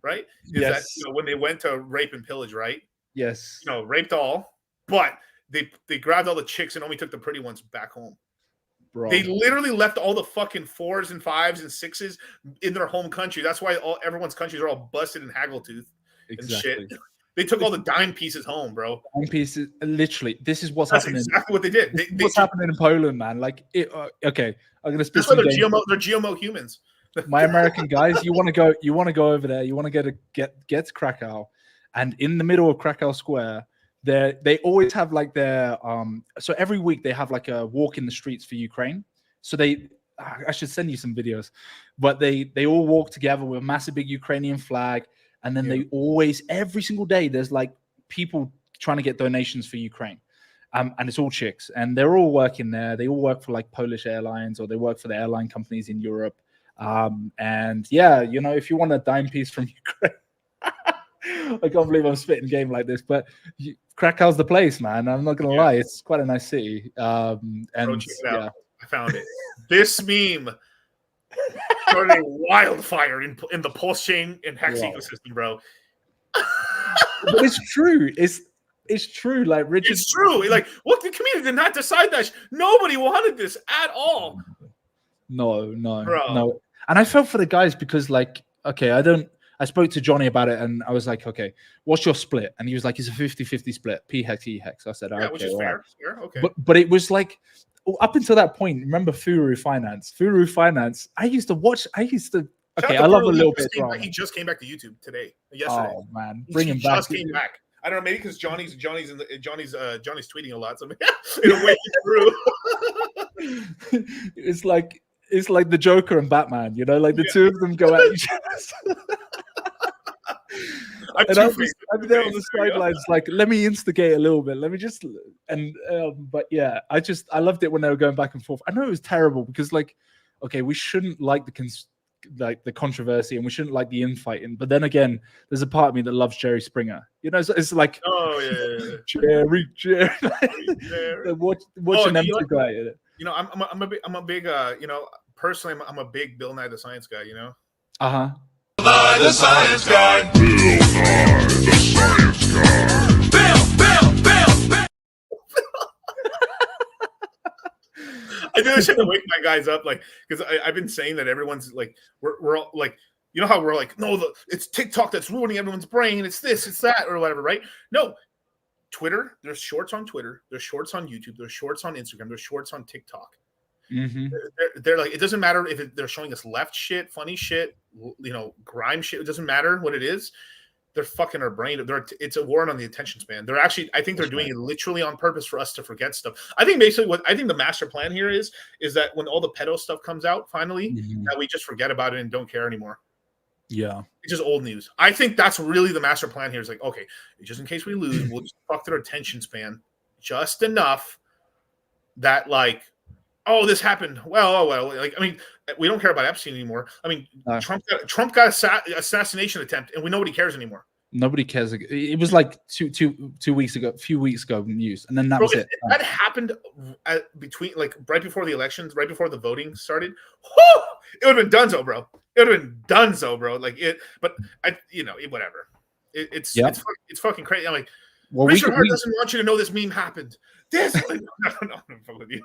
right? Is that when they went to rape and pillage, right? Yes. Raped all, but they grabbed all the chicks and only took the pretty ones back home. Bro. They literally left all the fucking 4s and 5s and 6s in their home country. That's why everyone's countries are all busted and haggletooth and shit. They took all the dime pieces home, bro. Dime pieces, literally. This is what's That's happening. exactly what they did. What's happening in Poland, man? Like, okay, I'm gonna spit That's why some they're game. They're GMO humans. My American guys, you want to go over there. You want to get to Krakow, and in the middle of Krakow Square, they always have like their so every week they have like a walk in the streets for Ukraine. So I should send you some videos, but they all walk together with a massive big Ukrainian flag, and then they always every single day there's like people trying to get donations for Ukraine. And it's all chicks, and they're all working there. They all work for like Polish airlines, or they work for the airline companies in Europe. And yeah, you know, if you want a dime piece from Ukraine, I can't believe I'm spitting game like this, but Krakow's the place, man. I'm not gonna lie, it's quite a nice city. And Bro, check it out. I found it. This meme started a wildfire in the pulse chain and hex ecosystem, bro. But it's true. It's true. Like Richard, it's true. Like, what, the community did not decide that. Nobody wanted this at all. No. And I felt for the guys because, like, okay, I spoke to Johnny about it, and I was like, okay, what's your split? And he was like, it's a 50-50 split, P hex, E hex. I said, yeah, okay, which is fair. Okay. But it was like, up until that point, remember Furu Finance? I used to, okay, I love a little bit. He just came back to YouTube yesterday. Oh man, bring him back. Just came back. I don't know, maybe because Johnny's tweeting a lot, so it'll wake you through. It's like the Joker and Batman, you know, like the two of them go at each other. I'm there on the sidelines, like, let me instigate a little bit. Let me just but yeah, I loved it when they were going back and forth. I know it was terrible because, like, okay, we shouldn't like the controversy and we shouldn't like the infighting, but then again, there's a part of me that loves Jerry Springer. You know, it's like, oh yeah. Jerry. Watching them two go at it. You know, I'm a big you know, personally, I'm a big Bill Nye the Science Guy. You know. Bill Nye the Science Guy. Bill Nye the Science Guy. Bill. I do this shit to wake my guys up, like, because I've been saying that everyone's like, we're all like, you know how we're like, no, it's TikTok that's ruining everyone's brain. It's this, it's that, or whatever, right? No. Twitter, there's shorts on Twitter, there's shorts on YouTube, there's shorts on Instagram, there's shorts on TikTok. Mm-hmm. They're like, it doesn't matter if they're showing us left shit, funny shit, you know, grime shit. It doesn't matter what it is. They're fucking our brain. It's a war on the attention span. They're actually, I think they're doing it literally on purpose for us to forget stuff. I think basically I think the master plan here is that when all the pedo stuff comes out finally, that we just forget about it and don't care anymore. Yeah. It's just old news. I think that's really the master plan here. Is like, okay, just in case we lose, we'll just fuck their attention span just enough that, like, oh, this happened. Well, like, I mean, we don't care about Epstein anymore. I mean, Trump got assassination attempt, and we nobody cares anymore. Nobody cares. It was like two weeks ago, a few weeks ago news, and then that was it. That happened between, like, right before the elections, right before the voting started. Whoo! It would have been donezo, bro. It would have been donezo, bro. Like it, but whatever. It's fucking crazy. I'm like, well, Richard Hart doesn't want you to know this meme happened. This, like, no, fuck with you.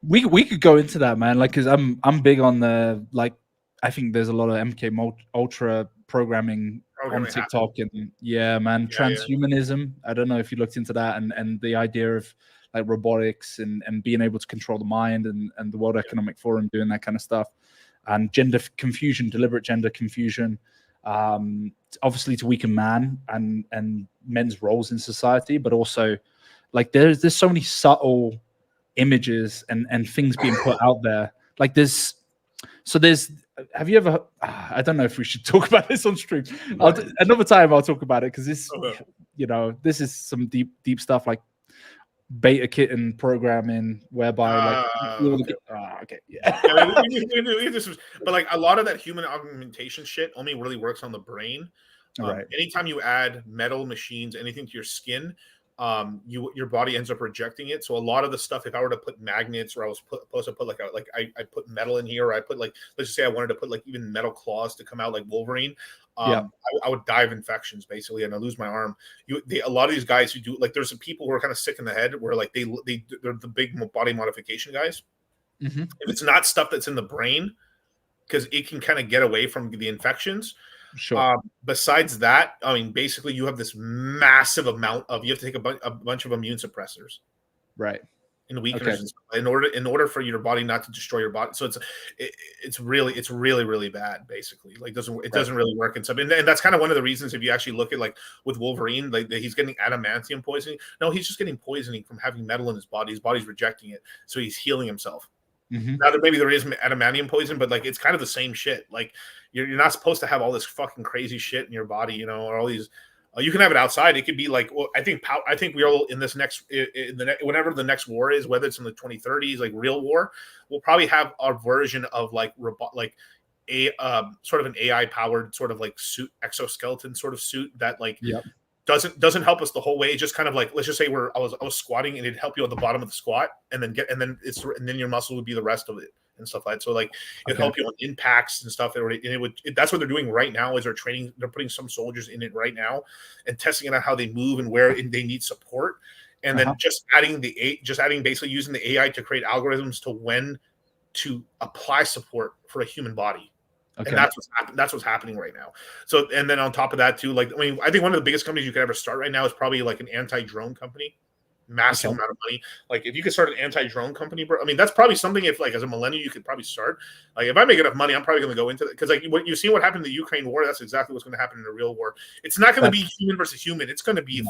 We could go into that, man. Like, cause I'm big on the, like, I think there's a lot of MK Ultra programming on TikTok and transhumanism. I don't know if you looked into that and the idea of, like, robotics and being able to control the mind and the World Economic Forum doing that kind of stuff, and gender confusion, deliberate gender confusion, obviously to weaken man and men's roles in society, but also, like, there's so many subtle images and things being put out there. Like, have you ever, I don't know if we should talk about this on stream. Another time I'll talk about it, because this, you know, this is some deep stuff, like beta kitten programming, whereby but like a lot of that human augmentation shit only really works on the brain. Right. Anytime you add metal machines, anything to your skin, your body ends up rejecting it. So a lot of the stuff, if I were to put magnets, or I was supposed to put I put metal in here, or I put let's just say I wanted to put even metal claws to come out like Wolverine, I would die of infections basically, and I lose my arm. A lot of these guys who do there's some people who are kind of sick in the head, where they're the big body modification guys. Mm-hmm. If it's not stuff that's in the brain, because it can kind of get away from the infections. Sure. Besides that, I mean, basically, you have this massive amount of, you have to take a bunch of immune suppressors, right, and weakeners in order for your body not to destroy your body. So it's really bad. Basically, doesn't really work in some, and that's kind of one of the reasons, if you actually look at with Wolverine, he's getting adamantium poisoning. No, he's just getting poisoning from having metal in his body. His body's rejecting it, so he's healing himself. Mm-hmm. Now, maybe there is adamantium poison, but it's kind of the same shit. You're not supposed to have all this fucking crazy shit in your body, or all these. You can have it outside. It could be I think we all in this whenever the next war is, whether it's in the 2030s, real war, we'll probably have our version of a sort of an AI powered sort of suit, exoskeleton sort of suit that doesn't help us the whole way. It's just kind of let's just say I was squatting, and it'd help you at the bottom of the squat, and then your muscle would be the rest of it and stuff like that. So it'd help you on impacts and stuff. That's what they're doing right now, is they're putting some soldiers in it right now and testing it out, how they move and where they need support. And then just adding basically using the AI to create algorithms to when to apply support for a human body. Okay. And that's what's happening right now. So, and then on top of that too, I think one of the biggest companies you could ever start right now is probably an anti-drone company. Massive amount of money. If you could start an anti-drone company, bro, I mean, that's probably something, if as a millennial you could probably start. If I make enough money, I'm probably going to go into it, because what you see what happened in the Ukraine war, that's exactly what's going to happen in a real war. It's not going to be human versus human. It's going to be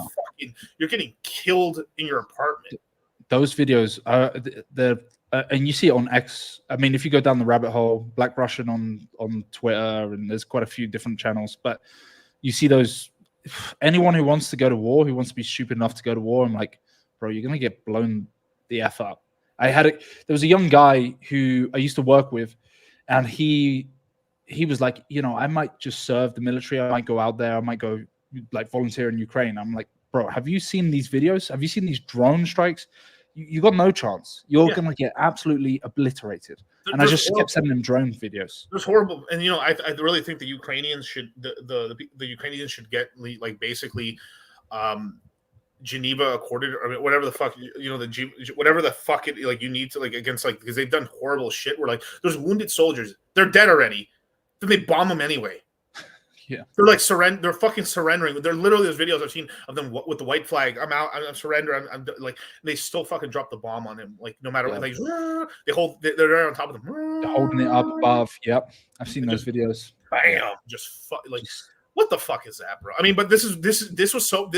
you're getting killed in your apartment. Those videos are and you see it on X. I mean, if you go down the rabbit hole, Black Russian on Twitter, and there's quite a few different channels, but you see those. Anyone who wants to go to war, who wants to be stupid enough to go to war, I'm like, bro, you're gonna get blown the F up. There was a young guy who I used to work with, and he was like, I might just serve the military. I might go out there. I might go volunteer in Ukraine. I'm like, bro, have you seen these videos? Have you seen these drone strikes? You got no chance. You're gonna get absolutely obliterated. And I just kept sending them drone videos. There's horrible, and I really think the Ukrainians should the Ukrainians should get basically Geneva accorded, or whatever the fuck, whatever the fuck it you need to against because they've done horrible shit where there's wounded soldiers, they're dead already, then they bomb them anyway. Yeah, they're they're fucking surrendering. They're literally, there's videos I've seen of them with the white flag. I'm out. I'm surrender. I'm they still fucking drop the bomb on him. No matter what, they're right on top of them. They're holding it up above. Yep, I've seen those videos. Bam, what the fuck is that, bro? I mean, but this was so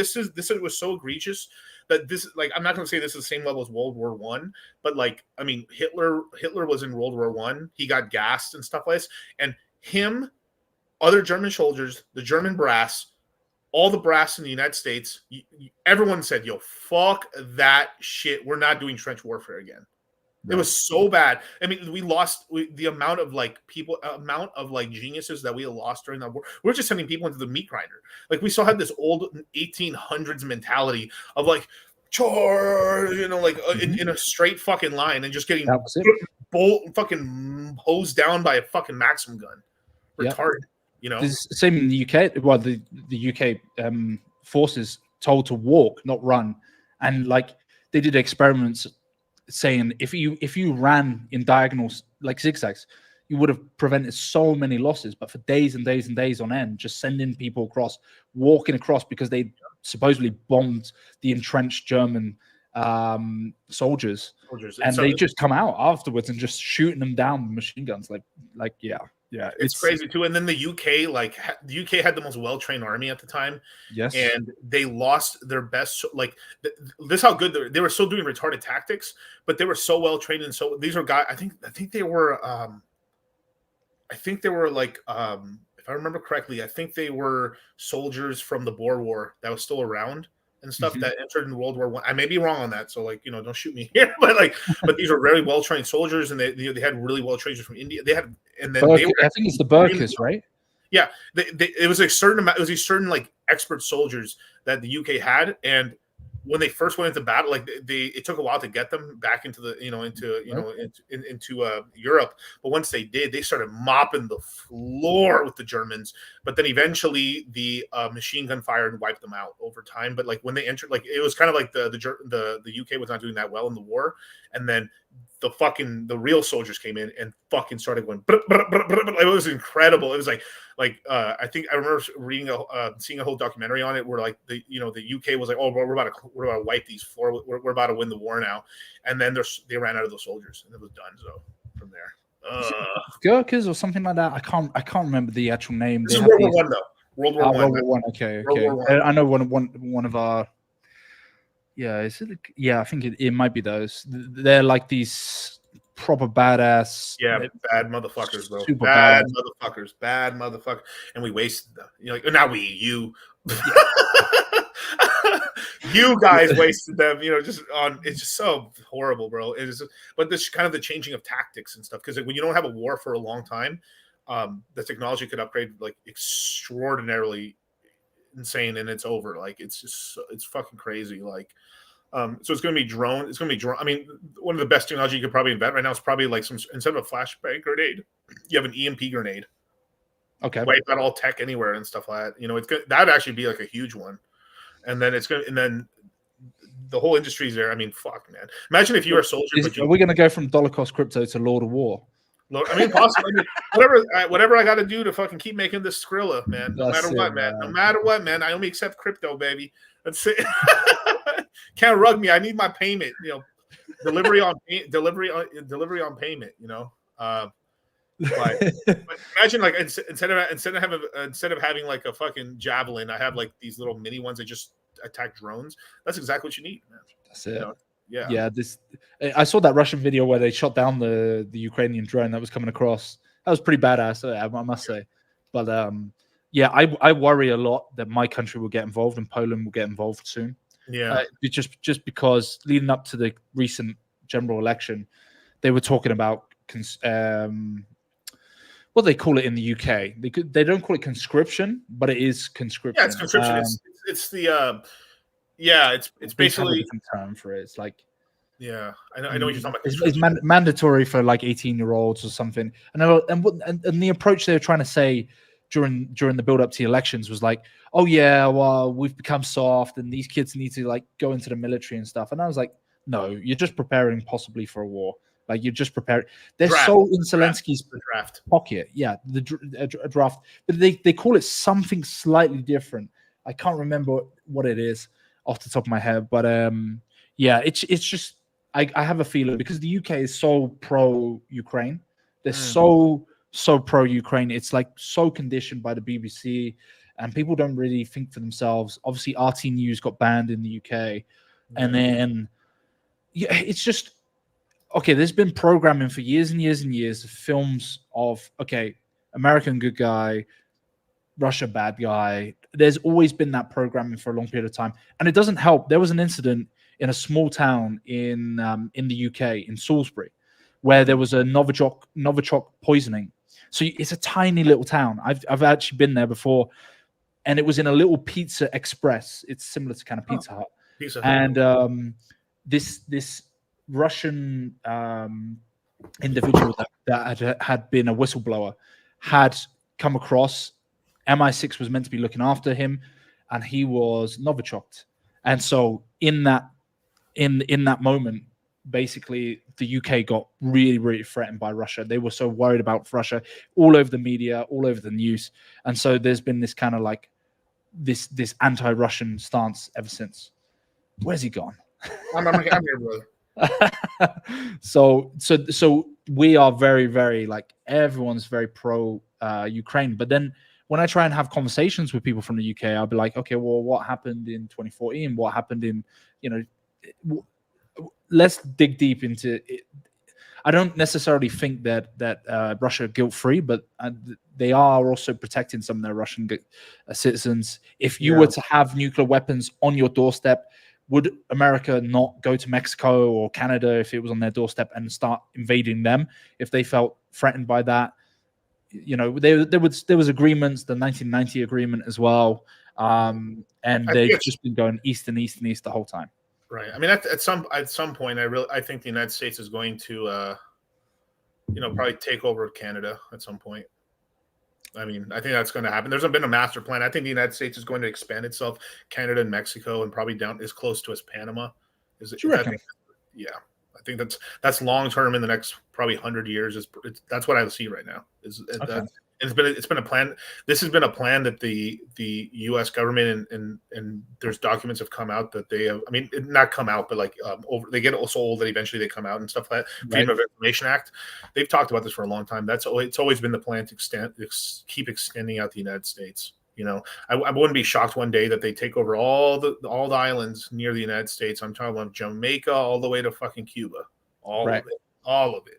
egregious that this I'm not going to say this is the same level as World War One, but I mean, Hitler was in World War One. He got gassed and stuff like this, and him. Other German soldiers, the German brass, all the brass in the United States, everyone said, yo, fuck that shit. We're not doing trench warfare again. Right. It was so bad. I mean, we lost the amount of geniuses that we lost during that war. We're just sending people into the meat grinder. We still had this old 1800s mentality of charge, in a straight fucking line, and just getting fucking hosed down by a fucking Maxim gun. Retarded. It's the same in the UK. Well, the UK forces told to walk, not run, and they did experiments saying if you ran in diagonals zigzags, you would have prevented so many losses. But for days and days and days on end, just sending people across, walking across, because they supposedly bombed the entrenched German soldiers, and they just come out afterwards and just shooting them down with machine guns. Yeah, it's crazy too. And then the UK, the UK had the most well-trained army at the time. Yes, and they lost their best. This how good they were. Still doing retarded tactics, but they were so well-trained. And so these are guys. I think they were. If I remember correctly, I think they were soldiers from the Boer War that was still around and stuff that entered in World War One. I may be wrong on that, so don't shoot me here. But these are very well trained soldiers, and they had really well trained from India. They had, and then I think it's the Burkas, right? Yeah, it was a certain amount. It was these certain expert soldiers that the UK had, and when they first went into battle, like it took a while to get them back into the into Europe. But once they did, they started mopping the floor with the Germans. But then eventually the machine gun fire wiped them out over time. But like when they entered, like it was kind of like the UK was not doing that well in the war, and then the real soldiers came in and fucking started going. It was incredible. It was like I think I remember reading seeing a whole documentary on it where like the UK was like, oh, we're about to wipe these floor. We're about to win the war now, and then they ran out of those soldiers and it was done. So from there, Gurkhas or something like that. I can't remember the actual name. This is World War One though. World War One. World War One. Okay. World War I. I know one of our. Yeah, is it? Yeah, I think it might be those. They're like these proper badass. Yeah, bad motherfuckers, bro. Super bad badass. bad motherfuckers, and we wasted them. You you you guys wasted them. Just on. It's just so horrible, bro. It is, but this kind of the changing of tactics and stuff because when you don't have a war for a long time, the technology could upgrade like extraordinarily insane and it's over. Like it's fucking crazy. Like so it's gonna be drone. It's gonna be drone. I mean, one of the best technology you could probably invent right now is probably like instead of a flashbang grenade, you have an EMP grenade. Okay. Wipe out all tech anywhere and stuff like that. It's good. That'd actually be like a huge one. And then the whole industry's there. I mean, fuck, man. Imagine if you were a soldier. Are we gonna go from dollar cost crypto to Lord of War? I mean, possibly. Whatever I got to do to fucking keep making this Skrilla, man. No matter what, man. No matter what, man. I only accept crypto, baby. That's it. Can't rug me. I need my payment. Delivery on payment. But imagine like instead of having like a fucking javelin, I have like these little mini ones that just attack drones. That's exactly what you need, man. That's it. Yeah. I saw that Russian video where they shot down the Ukrainian drone that was coming across. That was pretty badass, I must say. But I worry a lot that my country will get involved and Poland will get involved soon. Yeah, just because leading up to the recent general election, they were talking about what they call it in the UK. They don't call it conscription, but it is conscription. Yeah, it's conscription. It's the it's basically a different term for it. It's like I know what you're talking about. It's mandatory for like 18-year-olds or something. And the approach they were trying to say during the build up to the elections was like, oh yeah, well we've become soft and these kids need to like go into the military and stuff. And I was like, no, you're just preparing possibly for a war. Like you're just preparing. They're so in Zelensky's draft pocket. Yeah, the draft, but they call it something slightly different. I can't remember what it is off the top of my head, but it's just I have a feeling because the UK is so pro Ukraine. They're so pro Ukraine. It's like so conditioned by the BBC, and people don't really think for themselves. Obviously, RT News got banned in the UK, and then it's just okay. There's been programming for years and years and years of films of American good guy, Russia bad guy. There's always been that programming for a long period of time, and it doesn't help. There was an incident in a small town in the UK, in Salisbury, where there was a Novichok poisoning. So it's a tiny little town. I've actually been there before, and it was in a little Pizza Express. It's similar to kind of Pizza Hut. Pizza Hut. And this Russian individual that had been a whistleblower had come across. MI6 was meant to be looking after him, and he was Novichoked. And so in that moment, basically the UK got really, really threatened by Russia. They were so worried about Russia all over the media, all over the news. And so there's been this kind of like this anti-Russian stance ever since. Where's he gone? I'm here, brother. So we are very, very like everyone's very pro Ukraine. But then when I try and have conversations with people from the UK, I'll be like, okay, well, what happened in 2014? What happened in, let's dig deep into it. I don't necessarily think that Russia are guilt-free, but they are also protecting some of their Russian citizens. If you were to have nuclear weapons on your doorstep, would America not go to Mexico or Canada if it was on their doorstep and start invading them if they felt threatened by that? There was agreements, the 1990 agreement as well. and I think they've it's- just been going east and east and east the whole time. Right. I mean, at some point, I think the United States is going to, probably take over Canada at some point. I mean, I think that's going to happen. There's been a master plan. I think the United States is going to expand itself, Canada and Mexico, and probably down as close to as Panama. Yeah, I think that's long term in the next probably 100 years. That's what I see right now. It's been a plan. This has been a plan that the U.S. government and there's documents have come out that they have. I mean, not come out, but like they get so old that eventually they come out and stuff like that. Freedom of Information Act. They've talked about this for a long time. It's always been the plan to keep extending out the United States. I wouldn't be shocked one day that they take over all the islands near the United States. I'm talking about Jamaica all the way to fucking Cuba. All of it.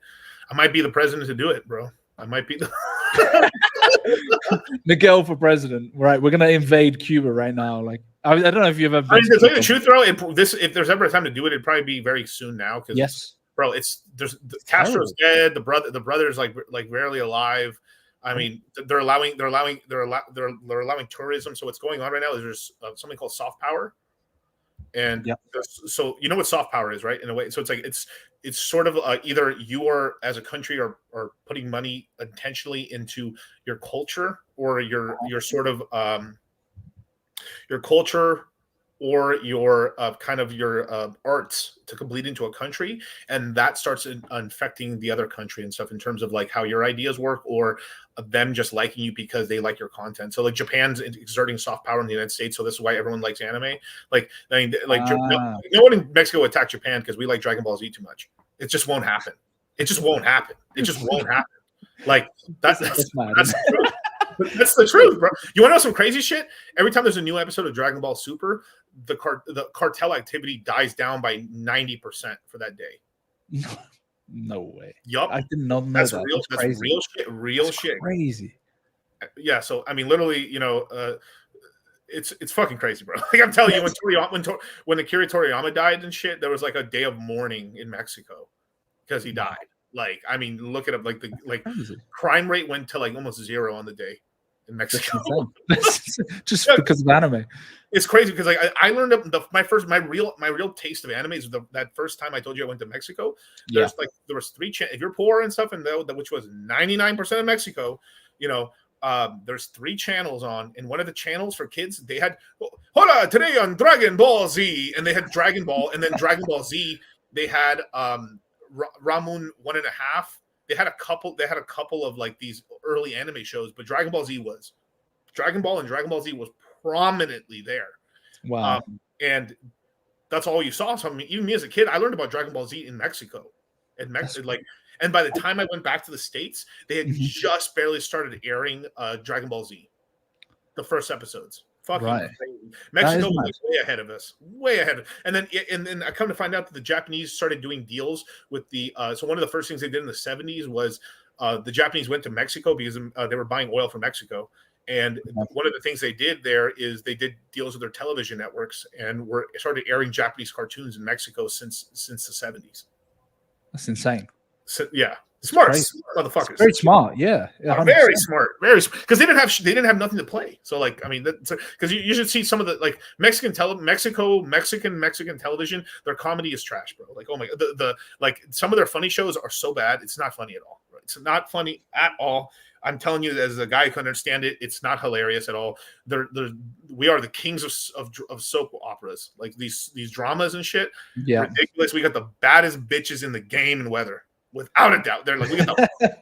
I might be the president to do it, bro. I might be the Miguel for president. Right, we're gonna invade Cuba right now. Like, I don't know if you've ever. I mean, to tell you the truth, bro, if there's ever a time to do it, it'd probably be very soon now. Because bro, Castro's dead. The brother's like barely alive. I mean, they're allowing tourism. So what's going on right now is there's something called soft power, and so you know what soft power is, right? In a way, so it's like it's sort of either you are as a country are putting money intentionally into your culture or your sort of your culture or your kind of your arts to bleed into a country, and that starts infecting the other country and stuff in terms of like how your ideas work or them just liking you because they like your content. So like Japan's exerting soft power in the United States, so this is why everyone likes anime. Like I mean, no one in Mexico would attack Japan because we like Dragon Ball Z too much. It just won't happen. It just won't happen. Like that's the truth, bro. You want to know some crazy shit? Every time there's a new episode of Dragon Ball Super, the cartel activity dies down by 90% for that day. No way. Yup. I did not know that's that. Real, that's crazy. Real shit. Real shit. Crazy. Yeah. So I mean, literally, it's fucking crazy, bro. Like I'm telling you, when Akira Toriyama died and shit, there was like a day of mourning in Mexico because he died. Like, I mean, look it up. Like crime rate went to like almost zero on the day in Mexico. Just because of anime. It's crazy because like I learned my real taste of anime is that first time I told you I went to Mexico. There was three if you're poor and stuff, and which was 99% of Mexico, there's 3 channels on, and one of the channels for kids, they had hola today on Dragon Ball Z, and they had Dragon Ball, and then Dragon Ball Z, they had Ramun 1.5. They had a couple of like these early anime shows, but Dragon Ball Z was prominently there. Wow. And that's all you saw. So I mean, even me as a kid, I learned about Dragon Ball Z in Mexico. And by the time I went back to the States, they had just barely started airing Dragon Ball Z, the first episodes. Fucking crazy. Mexico was way ahead of us, way ahead. And then I come to find out that the Japanese started doing deals with the. So one of the first things they did in the 70s was the Japanese went to Mexico because they were buying oil from Mexico. And one of the things they did there is they did deals with their television networks and started airing Japanese cartoons in Mexico since the 70s. That's insane. So, yeah. Smart motherfuckers. It's very smart, yeah. Very smart, because they didn't have nothing to play. So like, I mean, because you should see some of the like Mexican television. Their comedy is trash, bro. Like, oh my, like some of their funny shows are so bad, it's not funny at all. Right? It's not funny at all. I'm telling you, as a guy who can understand it, it's not hilarious at all. We are the kings of soap operas, like these dramas and shit. Yeah, ridiculous. We got the baddest bitches in the game in weather. Without a doubt, they're like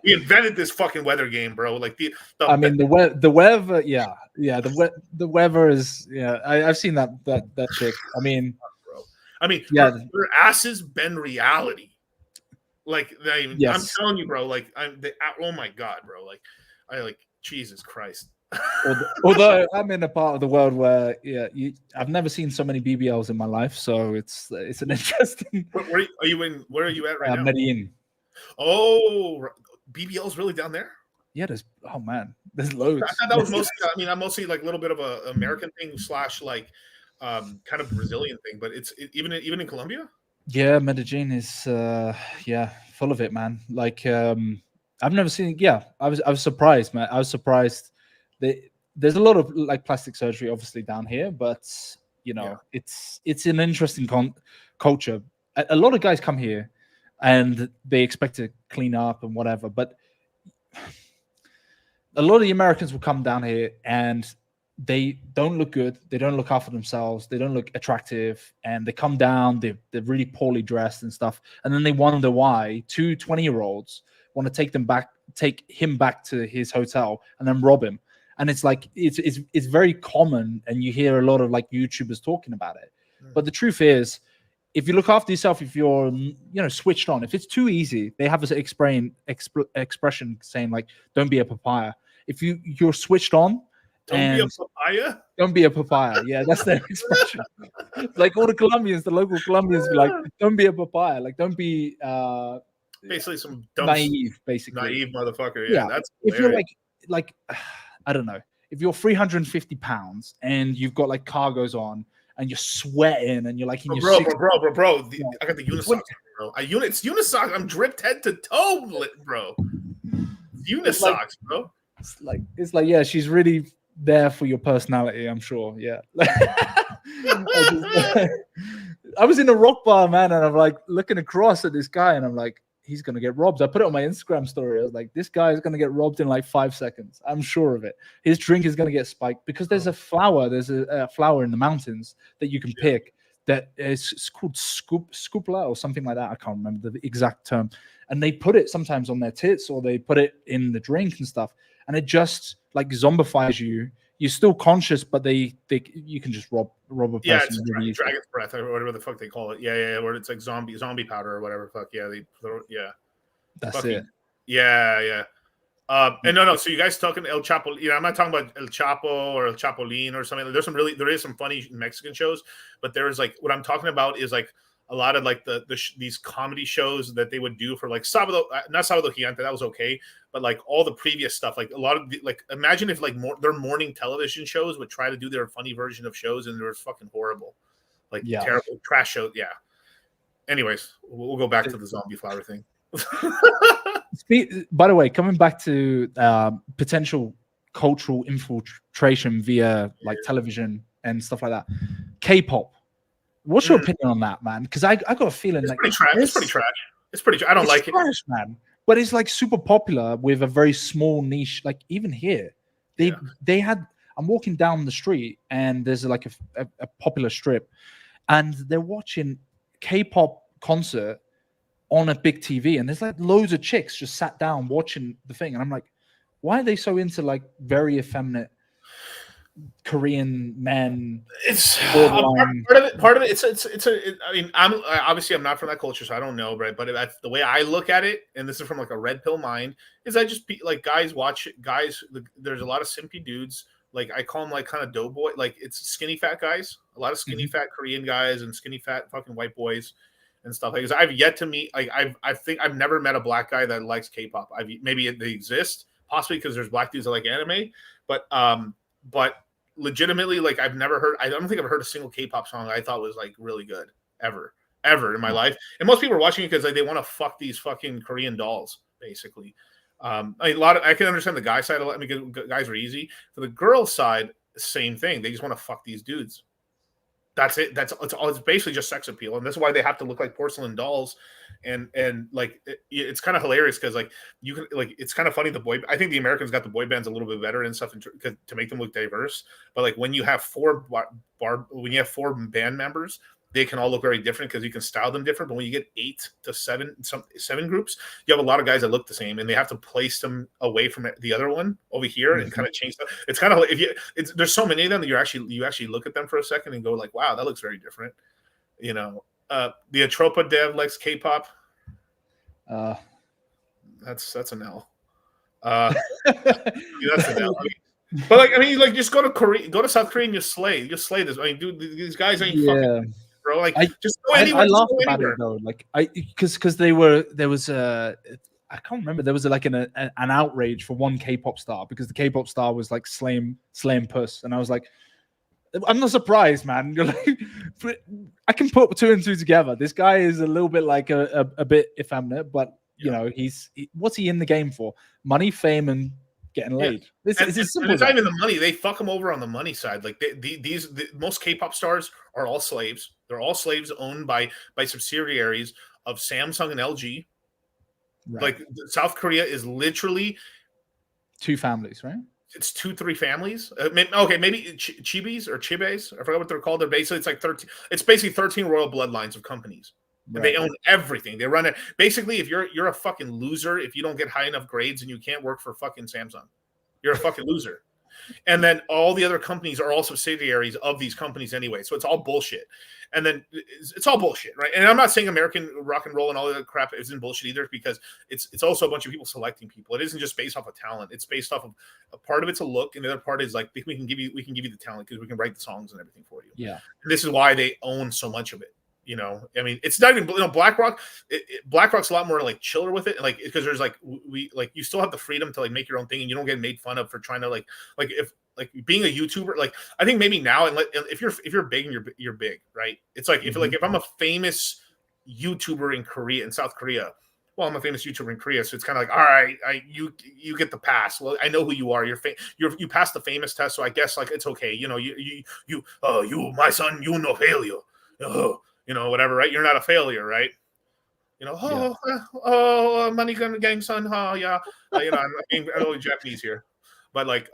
we invented this fucking weather game, bro. Like the weather, the weather is I've seen that chick. Their asses bend reality. Like I'm telling you, bro. Like oh my god, bro. Like Jesus Christ. Although I'm in a part of the world where I've never seen so many BBLs in my life, so it's an interesting. Where are you at right now? Medellin. Oh, BBL's really down there? Yeah, there's loads. I thought that was mostly. I'm mostly like a little bit of a American thing / like kind of Brazilian thing, but it's even in Colombia. Yeah, Medellin is full of it, man. Like I've never seen. Yeah, I was surprised, man. I was surprised. there's a lot of like plastic surgery obviously down here, but you know, it's an interesting culture. A lot of guys come here and they expect to clean up and whatever, but a lot of the Americans will come down here and they don't look good. They don't look after themselves. They don't look attractive. And they come down, they're really poorly dressed and stuff. And then they wonder why 2 20-year-olds want to take him back to his hotel and then rob him. And it's like, it's very common. And you hear a lot of like YouTubers talking about it. But the truth is, if you look after yourself, if you're, switched on, if it's too easy, they have this expression saying like, don't be a papaya. If you're switched on, Don't be a papaya. Don't be a papaya. Yeah, that's their expression. Like all the Colombians, the local Colombians, be like, don't be a papaya. Like, don't be basically some dumb, naive, basically naive motherfucker. Yeah, that's if hilarious. you're like I don't know, if you're 350 pounds and you've got like cargos on and you're sweating and you're like in bro, your I got the unisock, bro. It's unisock. I'm dripped head to toe, bro. Unisocks, bro. It's like, yeah, she's really there for your personality, I'm sure. Yeah. I was in a rock bar, man, and I'm like looking across at this guy and I'm like, he's gonna get robbed. I put it on my Instagram story. I was like, this guy is gonna get robbed in like 5 seconds. I'm sure of it. His drink is gonna get spiked because there's a flower. There's a flower in the mountains that you can pick that is it's called scoopla or something like that. I can't remember the exact term. And they put it sometimes on their tits or they put it in the drink and stuff. And it just like zombifies you. You're still conscious, but you can just rob a person. Yeah, it's dragon's breath or whatever the fuck they call it. Yeah, where it's like zombie powder or whatever. Fuck yeah, That's fucking, it. Yeah. And no. So you guys talking El Chapo? I'm not talking about El Chapo or El Chapolin or something. There is some funny Mexican shows, but there's like what I'm talking about is like a lot of like these comedy shows that they would do for like not Sábado Gigante, that was okay, but like all the previous stuff, like a lot of like imagine if like their morning television shows would try to do their funny version of shows and they were fucking horrible, like terrible trash shows. Yeah. Anyways, we'll go back to the zombie flower thing. By the way, coming back to potential cultural infiltration via like television and stuff like that, K-pop. What's your opinion on that, man? Because I got a feeling like it's pretty trash. It's pretty trash. I don't like trash, it, man. But it's like super popular with a very small niche. Like even here, they had. I'm walking down the street and there's like a popular strip, and they're watching K-pop concert on a big TV, and there's like loads of chicks just sat down watching the thing, and I'm like, why are they so into like very effeminate Korean men? It's part of it. I mean, I'm not from that culture, so I don't know, right? But the way I look at it, and this is from like a red pill mind, is I just like guys watch it. There's a lot of simpy dudes. Like I call them like kind of doughboy. Like it's skinny fat guys. A lot of skinny fat Korean guys and skinny fat fucking white boys and stuff. Like, I've yet to meet. Like I think I've never met a black guy that likes K-pop. Maybe they exist, possibly because there's black dudes that like anime, but legitimately, like I don't think I've heard a single K-pop song I thought was like really good ever in my life. And most people are watching it because like they want to fuck these fucking Korean dolls, basically. I can understand the guy side a lot. I mean, guys are easy. For the girl side, same thing. They just want to fuck these dudes. That's it. It's basically just sex appeal, and that's why they have to look like porcelain dolls. And like it's kind of hilarious because like you can like it's kind of funny. I think the Americans got the boy bands a little bit better and stuff to make them look diverse. But like when you have four band members, they can all look very different because you can style them different. But when you get 8 to 7 groups, you have a lot of guys that look the same, and they have to place them away from the other one over here and kind of change them. It's kind of like there's so many of them that you actually look at them for a second and go like, wow, that looks very different. The Atropa Dev likes K-pop. That's an L. That's an L. But like, I mean, like, just go to South Korea and you slay this. I mean, dude, these guys ain't fucking, bro. Like, just go anywhere. I laughed about it though, like, because there was I can't remember. There was like an outrage for one K-pop star because the K-pop star was like slaying puss, and I was like, I'm not surprised, man. You're like, I can put 2 and 2 together. This guy is a little bit like a bit effeminate, but you know, what's he in the game for? Money, fame, and getting laid. It's And as simple it's as not that. even the money. They fuck them over on the money side. Like most K-pop stars are all slaves. They're all slaves owned by subsidiaries of Samsung and LG. Right. Like South Korea is literally 2 families, right? it's 2-3 families. Maybe chibis or chibes. I forgot what they're called. They're basically it's like 13. It's basically 13 royal bloodlines of companies. Right. They own everything. They run it. Basically, if you're a fucking loser, if you don't get high enough grades and you can't work for fucking Samsung, you're a fucking loser. And then all the other companies are all subsidiaries of these companies anyway. So it's all bullshit. And then it's all bullshit, right? And I'm not saying American rock and roll and all that crap isn't bullshit either, because it's also a bunch of people selecting people. It isn't just based off of talent. It's based off of a part of it's a look, and the other part is like we can give you the talent because we can write the songs and everything for you. Yeah. And this is why they own so much of it. You know, I mean, it's not even BlackRock. BlackRock's a lot more like chiller with it, like because there's like you still have the freedom to like make your own thing, and you don't get made fun of for trying to like if being a YouTuber. Like I think maybe now, and if you're big and you're big, right? It's like if I'm a famous YouTuber in South Korea. Well, I'm a famous YouTuber in Korea, so it's kind of like, all right, you get the pass. Well, I know who you are. You passed the famous test, so I guess like it's okay. You know, you my son, you no failure. Whatever, right? You're not a failure, right? Money gun gang son, yeah. I'm being really Japanese here, but like,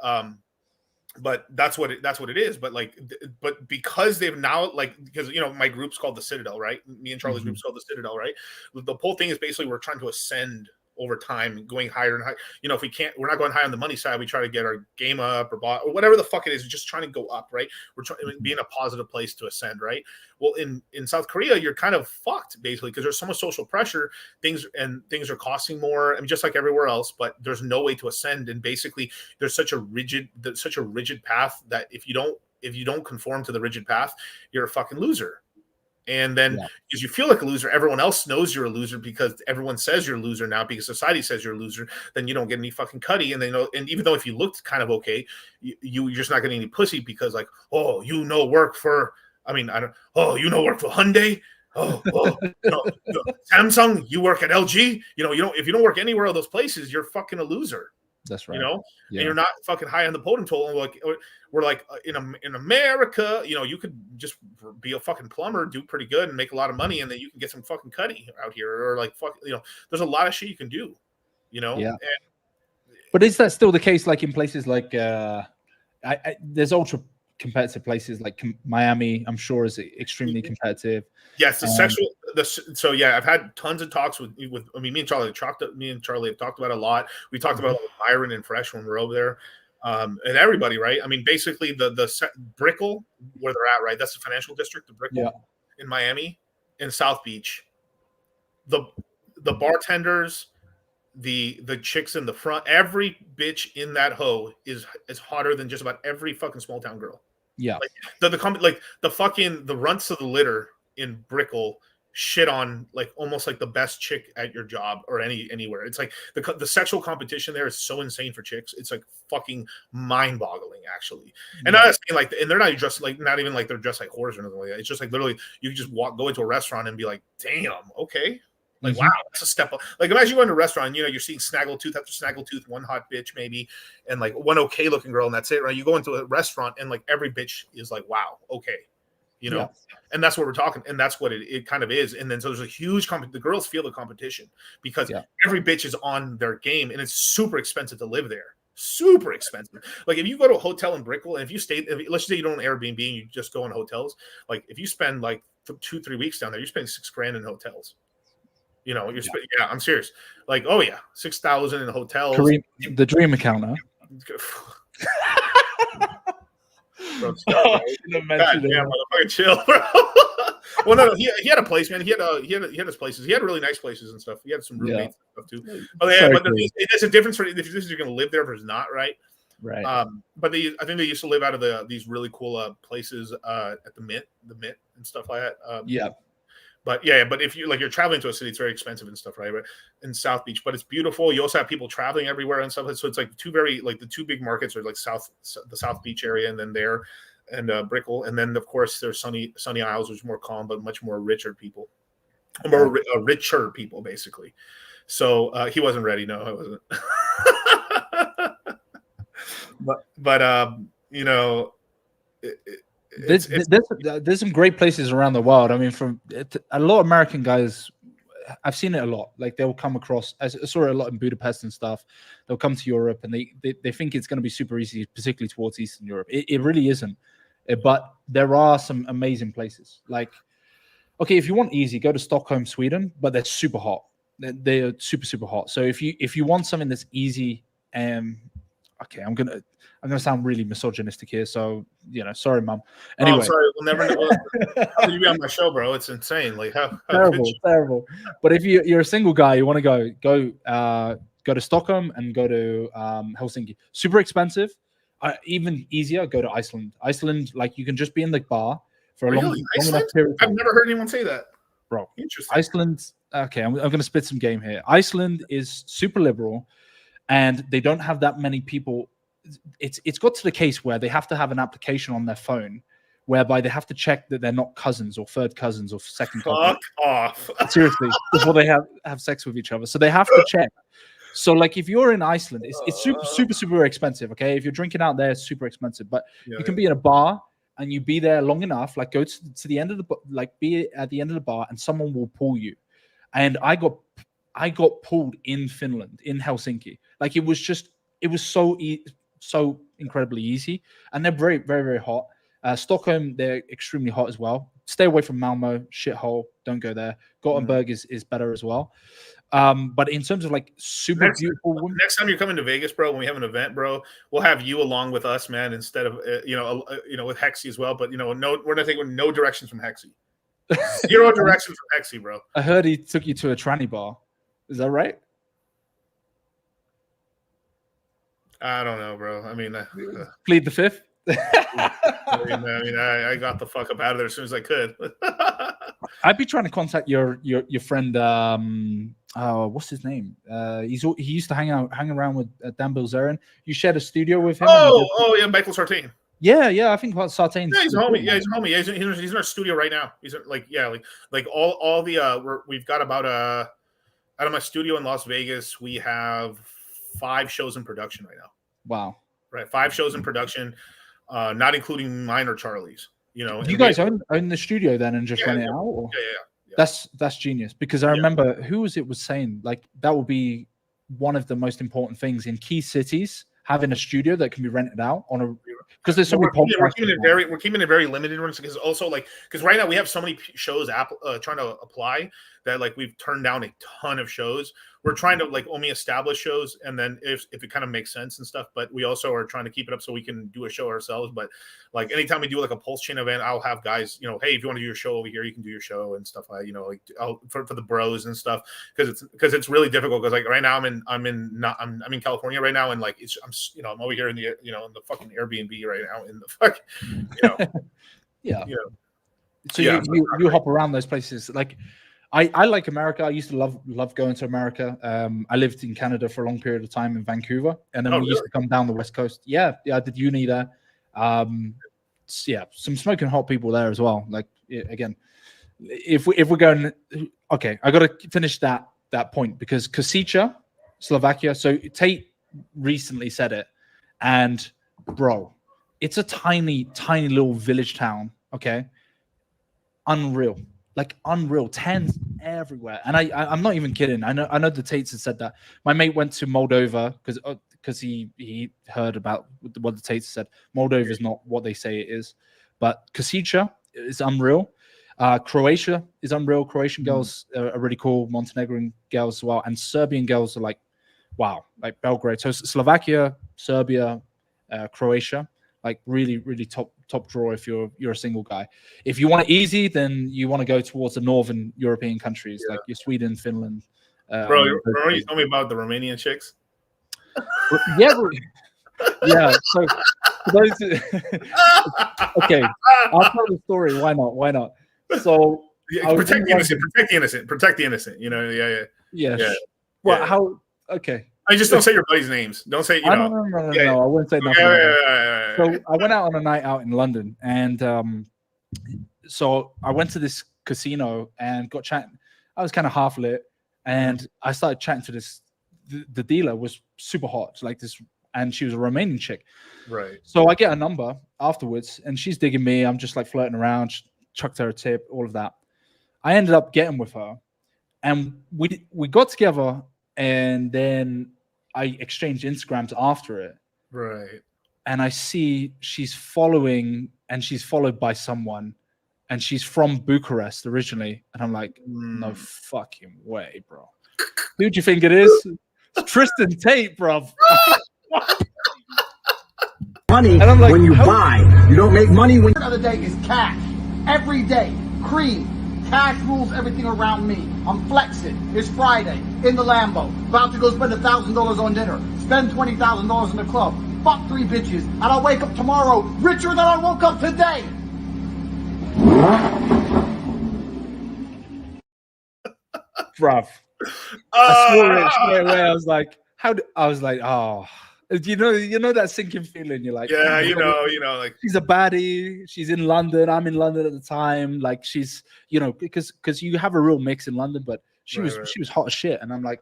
but that's what it is. But like, but because they've now because my group's called the Citadel, right? Me and Charlie's group's called the Citadel, right? The whole thing is basically we're trying to ascend over time, going higher and higher. If we can't, we're not going high on the money side. We try to get our game up or whatever the fuck it is, just trying to go up, right? We're trying to be in a positive place to ascend, right? Well, in South Korea, you're kind of fucked basically because there's so much social pressure. Things are costing more. I mean, just like everywhere else, but there's no way to ascend. And basically, there's such a rigid path that if you don't conform to the rigid path, you're a fucking loser. And then because you feel like a loser, everyone else knows you're a loser because everyone says you're a loser now because society says you're a loser. Then you don't get any fucking cutty. And and even though if you looked kind of okay, you're just not getting any pussy because like, work for work for Hyundai. Samsung, you work at LG. If you don't work anywhere of those places, you're fucking a loser. That's right. And you're not fucking high on the totem pole. Like we're like in America, you could just be a fucking plumber, do pretty good, and make a lot of money, and then you can get some fucking cutty out here, or like there's a lot of shit you can do. Yeah. But is that still the case? Like in places like there's ultra competitive places like Miami. I'm sure is extremely competitive. Yes, So I've had tons of talks with. I mean, me and Charlie have talked about it a lot. We talked about it with Myron and Fresh when we're over there, and everybody, right? I mean, basically the Brickell where they're at, right? That's the financial district, the Brickell in Miami, in South Beach. The bartenders, the chicks in the front, every bitch in that hoe is hotter than just about every fucking small town girl. Yeah, like the runts of the litter in Brickell shit on like almost like the best chick at your job or anywhere. It's like the sexual competition there is so insane for chicks. It's like fucking mind-boggling actually. And not saying like, and they're not dressed like, not even like they're dressed like whores or anything like that. It's just like literally you can just go into a restaurant and be like, damn, okay. Like, wow, that's a step up. Like, imagine you go into a restaurant, you're seeing snaggletooth after snaggletooth, one hot bitch maybe, and like one okay looking girl, and that's it, right? You go into a restaurant and like every bitch is like, wow, okay. And that's what we're talking, and that's what it kind of is. And then so there's a huge the girls feel the competition because every bitch is on their game, and it's super expensive to live there. Super expensive. Like if you go to a hotel in Brickell, and if you stay, let's say you don't Airbnb and you just go in hotels, like if you spend like 2-3 weeks down there, you're spending $6,000 in hotels. I'm serious. Like, oh yeah, 6,000 in hotels. The dream account, huh? Bro, chill, bro. Well, no, he had a place, man. He had his places. He had really nice places and stuff. He had some roommates and stuff too. But there's a difference for if you're going to live there versus not, right? Right. But I think they used to live out of these really cool places at the Mint and stuff like that. But but if you're traveling to a city, it's very expensive and stuff, right? But in South Beach, but it's beautiful. You also have people traveling everywhere and stuff. So it's like the two big markets are like the South Beach area, and then there, and Brickell, and then of course there's Sunny Isles, which is more calm but much more richer people, richer people basically. So he wasn't ready. No, I wasn't. but you know, there's some great places around the world. I mean, a lot of American guys, I've seen it a lot. Like they'll come across. I saw it a lot in Budapest and stuff. They'll come to Europe and they think it's going to be super easy, particularly towards Eastern Europe. It really isn't. But there are some amazing places. Like, okay, if you want easy, go to Stockholm, Sweden. But they're super hot. They're super hot. So if you want something that's easy, okay, I'm gonna sound really misogynistic here. So sorry, mom. Anyway, oh, sorry, we'll never. How could you be on my show, bro? It's insane. Like how terrible. But if you're a single guy, you want to go to Stockholm and go to Helsinki. Super expensive. Even easier, go to Iceland. Iceland, like you can just be in the bar for a long enough period. I've never heard anyone say that, bro. Interesting. Iceland. Okay, I'm going to spit some game here. Iceland is super liberal, and they don't have that many people. It's got to the case where they have to have an application on their phone, whereby they have to check that they're not cousins or third cousins or second cousins. Fuck off. Seriously, before they have sex with each other. So they have to check. So like if you're in Iceland, it's super expensive. Okay, if you're drinking out there, it's super expensive. But you can be in a bar and you be there long enough, like go to the end of be at the end of the bar, and someone will pull you. And I got pulled in Finland, in Helsinki. Like it was so incredibly easy, and they're very, very, very hot. Stockholm, they're extremely hot as well. Stay away from Malmo, shithole. Don't go there. Gothenburg is better as well. But in terms of like super beautiful women, next time you're coming to Vegas, bro, when we have an event, bro, we'll have you along with us, man, instead of with Hexy as well. But we're not taking no directions from Hexy. Zero directions from Hexy, bro. I heard he took you to a tranny bar. Is that right? I don't know, bro. I mean, plead the fifth. I got the fuck up out of there as soon as I could. I'd be trying to contact your friend. What's his name? He used to hang around with Dan Bilzerian. You shared a studio with him. Oh yeah, Michael Sartain. Yeah. I think about Sartain. Yeah, he's a homie. Yeah, he's a homie. Yeah, he's in our studio right now. He's like all the we've got about out of my studio in Las Vegas, we have 5 shows in production right now. Wow. Right, 5 shows in production, not including mine or Charlie's. Do you guys own the studio then and just run it out? Or? Yeah. That's genius, because I remember who was saying like that would be one of the most important things in key cities, having a studio that can be rented out on a, because there's so many we're keeping it very limited, because also because right now we have so many shows trying to apply that like we've turned down a ton of shows. We're trying to like only establish shows, and then if it kind of makes sense and stuff, but we also are trying to keep it up so we can do a show ourselves. But like anytime we do like a Pulse Chain event, I'll have guys, hey, if you want to do your show over here, you can do your show and stuff like, for the bros and stuff, because it's really difficult, because like right now I'm in California right now, and like I'm over here in the in the fucking Airbnb right now in the fuck yeah. So you hop around those places. Like I like America. I used to love going to America. I lived in Canada for a long period of time in Vancouver, and then we used to come down the West Coast. Yeah, I did uni there. Some smoking hot people there as well. Like again, if we're going, okay, I got to finish that point, because Kosice, Slovakia. So Tate recently said it, and bro, it's a tiny little village town. Okay, unreal. Like unreal, tents everywhere, and I'm not even kidding. I know the Tates had said that. My mate went to Moldova because he heard about what the Tates said. Moldova is not what they say it is, but Kosice is unreal. Croatia is unreal. Croatian girls are really cool. Montenegrin girls as well, and Serbian girls are like, wow, like Belgrade. So Slovakia, Serbia, Croatia, like really, really top draw if you're a single guy. If you want it easy, then you want to go towards the northern European countries, like your Sweden, Finland. Bro, remember you told me about the Romanian chicks? Yeah. So those, okay, I'll tell the story. Why not? So protect the innocent. Yeah. Well, how? Okay. I just don't say your buddies' names. Don't say, No, I wouldn't say nothing. Yeah. So I went out on a night out in London, and so I went to this casino and got chatting. I was kind of half lit, and I started chatting to the dealer was super hot, like this and she was a Romanian chick. Right. So I get a number afterwards, and she's digging me. I'm just like flirting around, chucked her a tip, all of that. I ended up getting with her, and we got together, and then I exchanged Instagrams after it. Right. And I see she's following, and she's followed by someone, and she's from Bucharest originally. And I'm like, no fucking way, bro. Who do you think it is? It's Tristan Tate, bro. Money And I'm like, when you how- buy. You don't make money when... The other day is cash. Every day. Cream. Cash rules everything around me. I'm flexing. It's Friday. In the Lambo. About to go spend $1,000 on dinner. Spend $20,000 in the club. Fuck 3 bitches. And I'll wake up tomorrow richer than I woke up today. Bruv. I saw it straight away. I was like, oh, you know that sinking feeling. You're like, Yeah, oh, like she's a baddie. She's in London. I'm in London at the time. Like she's, because you have a real mix in London, but she was hot as shit. And I'm like,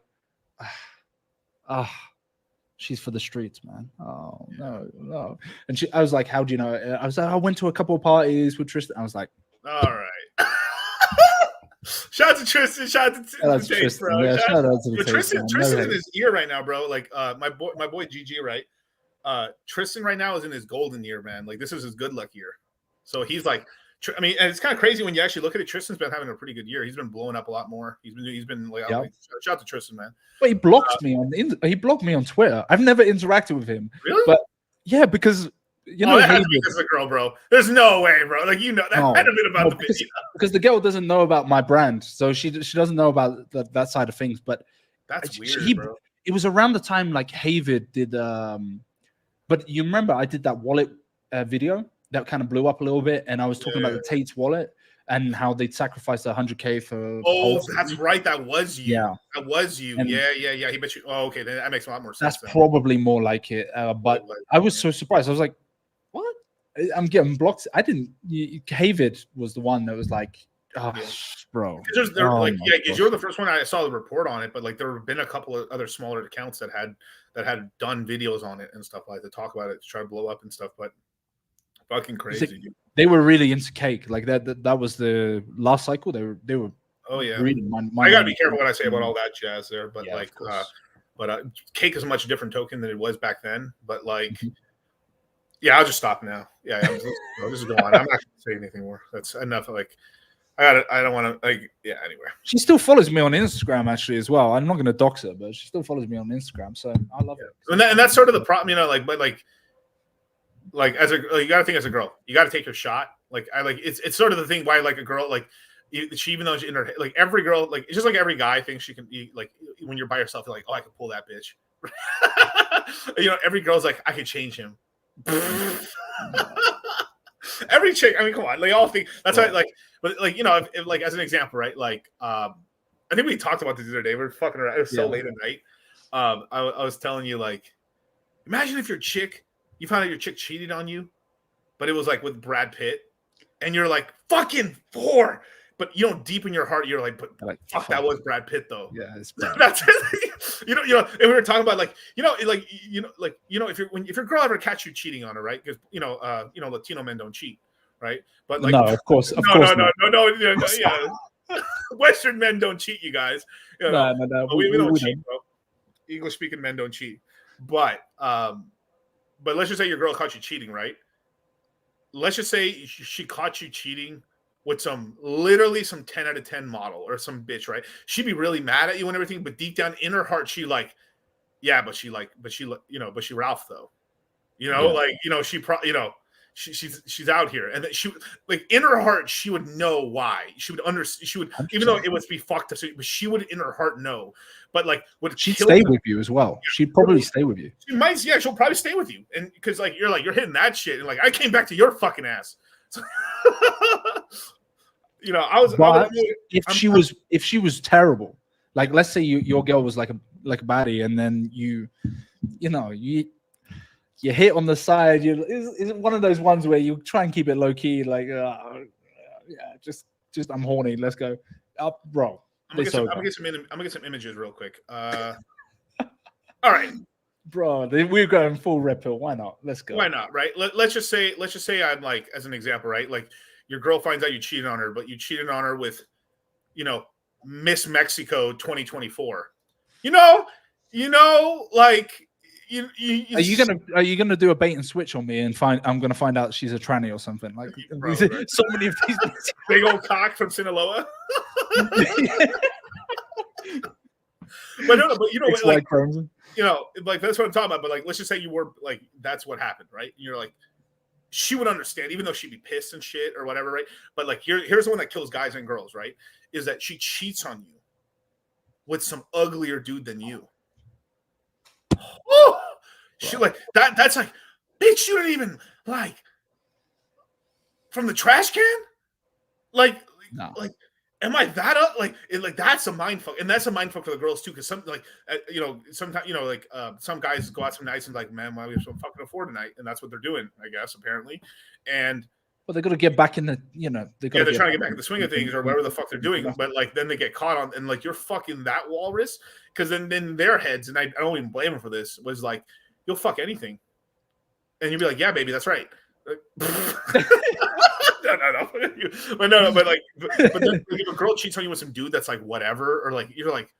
she's for the streets, man. Oh no. And I was like, how do you know? I was like, I went to a couple of parties with Tristan. I was like, all right. Shout out to Tristan. Shout out to Tate, Tristan, bro. yeah, shout out to the Yo, Tate, Tristan's man. in his ear right now, bro. Like my boy GG, right? Tristan right now is in his golden year, man. Like this is his good luck year. So he's like, I mean, and it's kind of crazy when you actually look at it. Tristan's been having a pretty good year. He's been blowing up a lot more. He's been like, Yep. shout out to Tristan, man. But he blocked me on Twitter. I've never interacted with him. Really? But yeah, because that has to be because of the girl, bro. There's no way, bro. Like that had to be about the video. because the girl doesn't know about my brand, so she doesn't know about that side of things. But that's weird, bro. It was around the time like Havid did. But you remember I did that wallet video that kind of blew up a little bit, and I was talking about the Tate's wallet and how they'd sacrificed 100K for. Oh, that's right. That was you. Yeah, that was you. And yeah. He bet you. Oh, okay. Then that makes a lot more sense. That's probably more like it. But I was so surprised. I was like, "What? I'm getting blocked." I didn't. Havid was the one that was like, "Oh, bro." Because you're the first one I saw the report on it, but like there have been a couple of other smaller accounts that had done videos on it and stuff like to talk about it to try to blow up and stuff. But fucking crazy. They were really into cake. Like that was the last cycle. They were. Oh yeah. Really I gotta be careful what I say about all that jazz there, but cake is a much different token than it was back then. But like, yeah, I'll just stop now. Yeah, this is going on. I'm not gonna say anything more. That's enough. Like, I don't want to. Like, yeah. Anyway, she still follows me on Instagram actually as well. I'm not gonna dox her, but she still follows me on Instagram. So I love it. And that's sort of the problem, like as you got to think as a girl, you got to take your shot. Like it's sort of the thing why like a girl like she, even though she's in her, like every girl, like it's just like every guy thinks she can be like, when you're by yourself, you're like, oh, I can pull that bitch. Every girl's like, I could change him. Every chick, I mean, come on, they all think that's why, but if like as an example, right? Like, I think we talked about this the other day. We were fucking around. It was so late at night. I was telling you, like, imagine if you found out your chick cheated on you, but it was like with Brad Pitt, and you're like, fucking 4. But deep in your heart, you're like, but fuck, that was Brad Pitt though. Yeah, it's Brad. That's and we were talking about like, if your girl ever catch you cheating on her, right? Because Latino men don't cheat, right? But like, no, of course, no, yeah. Western men don't cheat, you guys. No, we don't cheat, bro. English speaking men don't cheat, but let's just say your girl caught you cheating, right? Let's just say she caught you cheating with literally some 10 out of 10 model or some bitch, right? She'd be really mad at you and everything, but deep down in her heart, she like, yeah, but she Ralph though, she probably, she's out here, and that she, like, in her heart, she would know why. She would understand. She would, 100%. Even though it would be fucked up, but she would in her heart know. But like, she'd stay with you as well. She'd probably stay with you. She might, yeah, she'll probably stay with you, and because like you're hitting that shit, and like I came back to your fucking ass. So, if she was terrible, like let's say your girl was like a baddie, and then you hit on the side. Is it one of those ones where you try and keep it low key, like just I'm horny, let's go up, bro. I'm gonna get some images real quick. All right, Bro, we're going full red pill. Why not? Let's go. Why not, right? Let's just say I'm like, as an example, right? Like your girl finds out you cheated on her, but you cheated on her with, Miss Mexico 2024. Like Are you gonna do a bait and switch on me and I'm gonna find out she's a tranny or something? Like Bro, so right? many of these Big old cock from Sinaloa. But no, but like that's what I'm talking about. But like, let's just say you were like, that's what happened, right? You're like, she would understand, even though she'd be pissed and shit or whatever, right? But like, here's the one that kills guys and girls, right? Is that she cheats on you with some uglier dude than you. Oh, she like that. That's like, bitch, you didn't even like from the trash can. Like, am I that up? Like, that's a mind fuck, and that's a mind fuck for the girls too. Because some sometimes some guys go out some nights and like, man, why we have so fucking afford tonight, and that's what they're doing, I guess, apparently. And well, they got to get back in the, they're trying to get back in the swing of things or whatever the fuck they're doing. But like, then they get caught on, and like, you're fucking that walrus. Because then their heads, and I don't even blame them for this, was like, you'll fuck anything, and you'll be like, yeah, baby, that's right. No, but then if a girl cheats on you with some dude that's like whatever, or like you're like,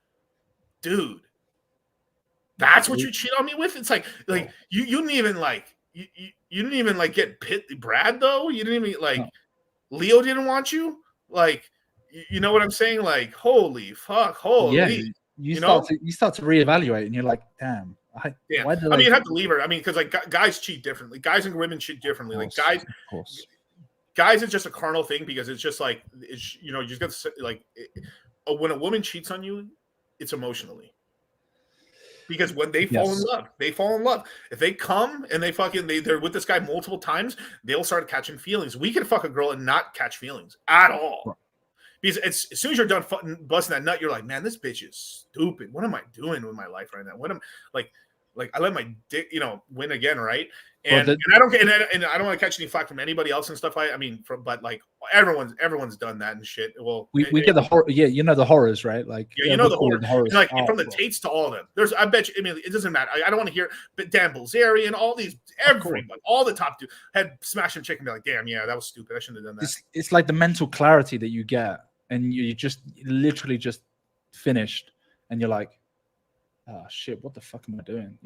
dude, that's what you cheat on me with. It's like you didn't even like you didn't even like get Brad though. You didn't even like Leo didn't want you. Like you know what I'm saying? Like holy fuck, holy. Yeah, you start to reevaluate, and you're like, damn. You have to leave her. I mean, because like guys cheat differently. Guys and women cheat differently. Like guys, it's just a carnal thing because it's just like you just got to, like when a woman cheats on you, it's emotionally. Because when they fall in love, they fall in love. If they come and they're with this guy multiple times, they'll start catching feelings. We can fuck a girl and not catch feelings at all. Because as soon as you're done busting that nut, you're like, man, this bitch is stupid. What am I doing with my life right now? What am like I let my dick, win again, right? And, and I don't want to catch any flack from anybody else and stuff. But like everyone's done that and shit. Well, we get the horror. Yeah, the horrors, right? Like the horrors. Like from the Tates to all of them. I bet you. I mean, it doesn't matter. I don't want to hear. But Dan Bilzerian, all these, everybody, all the top dudes had smashing chicken. Be like, damn, yeah, that was stupid. I shouldn't have done that. It's like the mental clarity that you get, and you just literally just finished, and you're like, oh shit, what the fuck am I doing?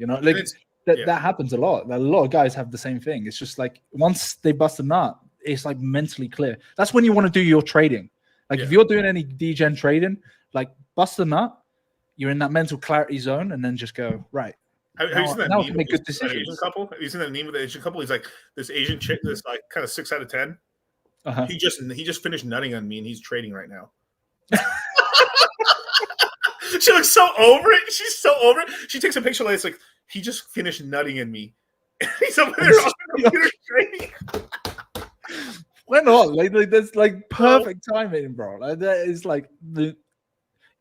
That happens a lot. A lot of guys have the same thing. It's just like once they bust a nut, it's like mentally clear. That's when you want to do your trading. Like if you're doing any degen trading, like bust a nut, you're in that mental clarity zone, and then just go right. Have you seen that now meme I can make good Asian decisions. couple? Have you seen that meme with the Asian couple? He's like this Asian chick, this like kind of 6 out of 10. He just finished nutting on me, and he's trading right now. She looks so over it. She's so over it. She takes a picture like it's like he just finished nutting in me. He's over there on the computer trading. Why not? Like that's like perfect timing, bro. Like, that is like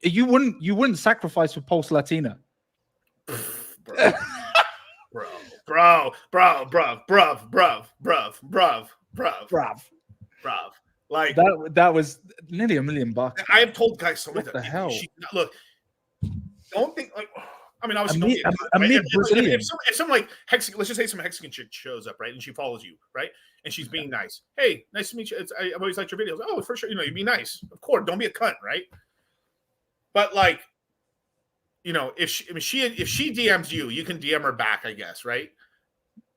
you wouldn't sacrifice for Pulse Latina. Bro. Like that was nearly $1 million. I have told guys so many times. What the hell? Look, don't think like. I mean, obviously, if some like let's just say some Mexican chick shows up, right, and she follows you, right, and she's being nice. Hey, nice to meet you. I've always liked your videos. Oh, for sure, you be nice. Of course, don't be a cunt, right? But like, if she DMs you, you can DM her back, I guess, right?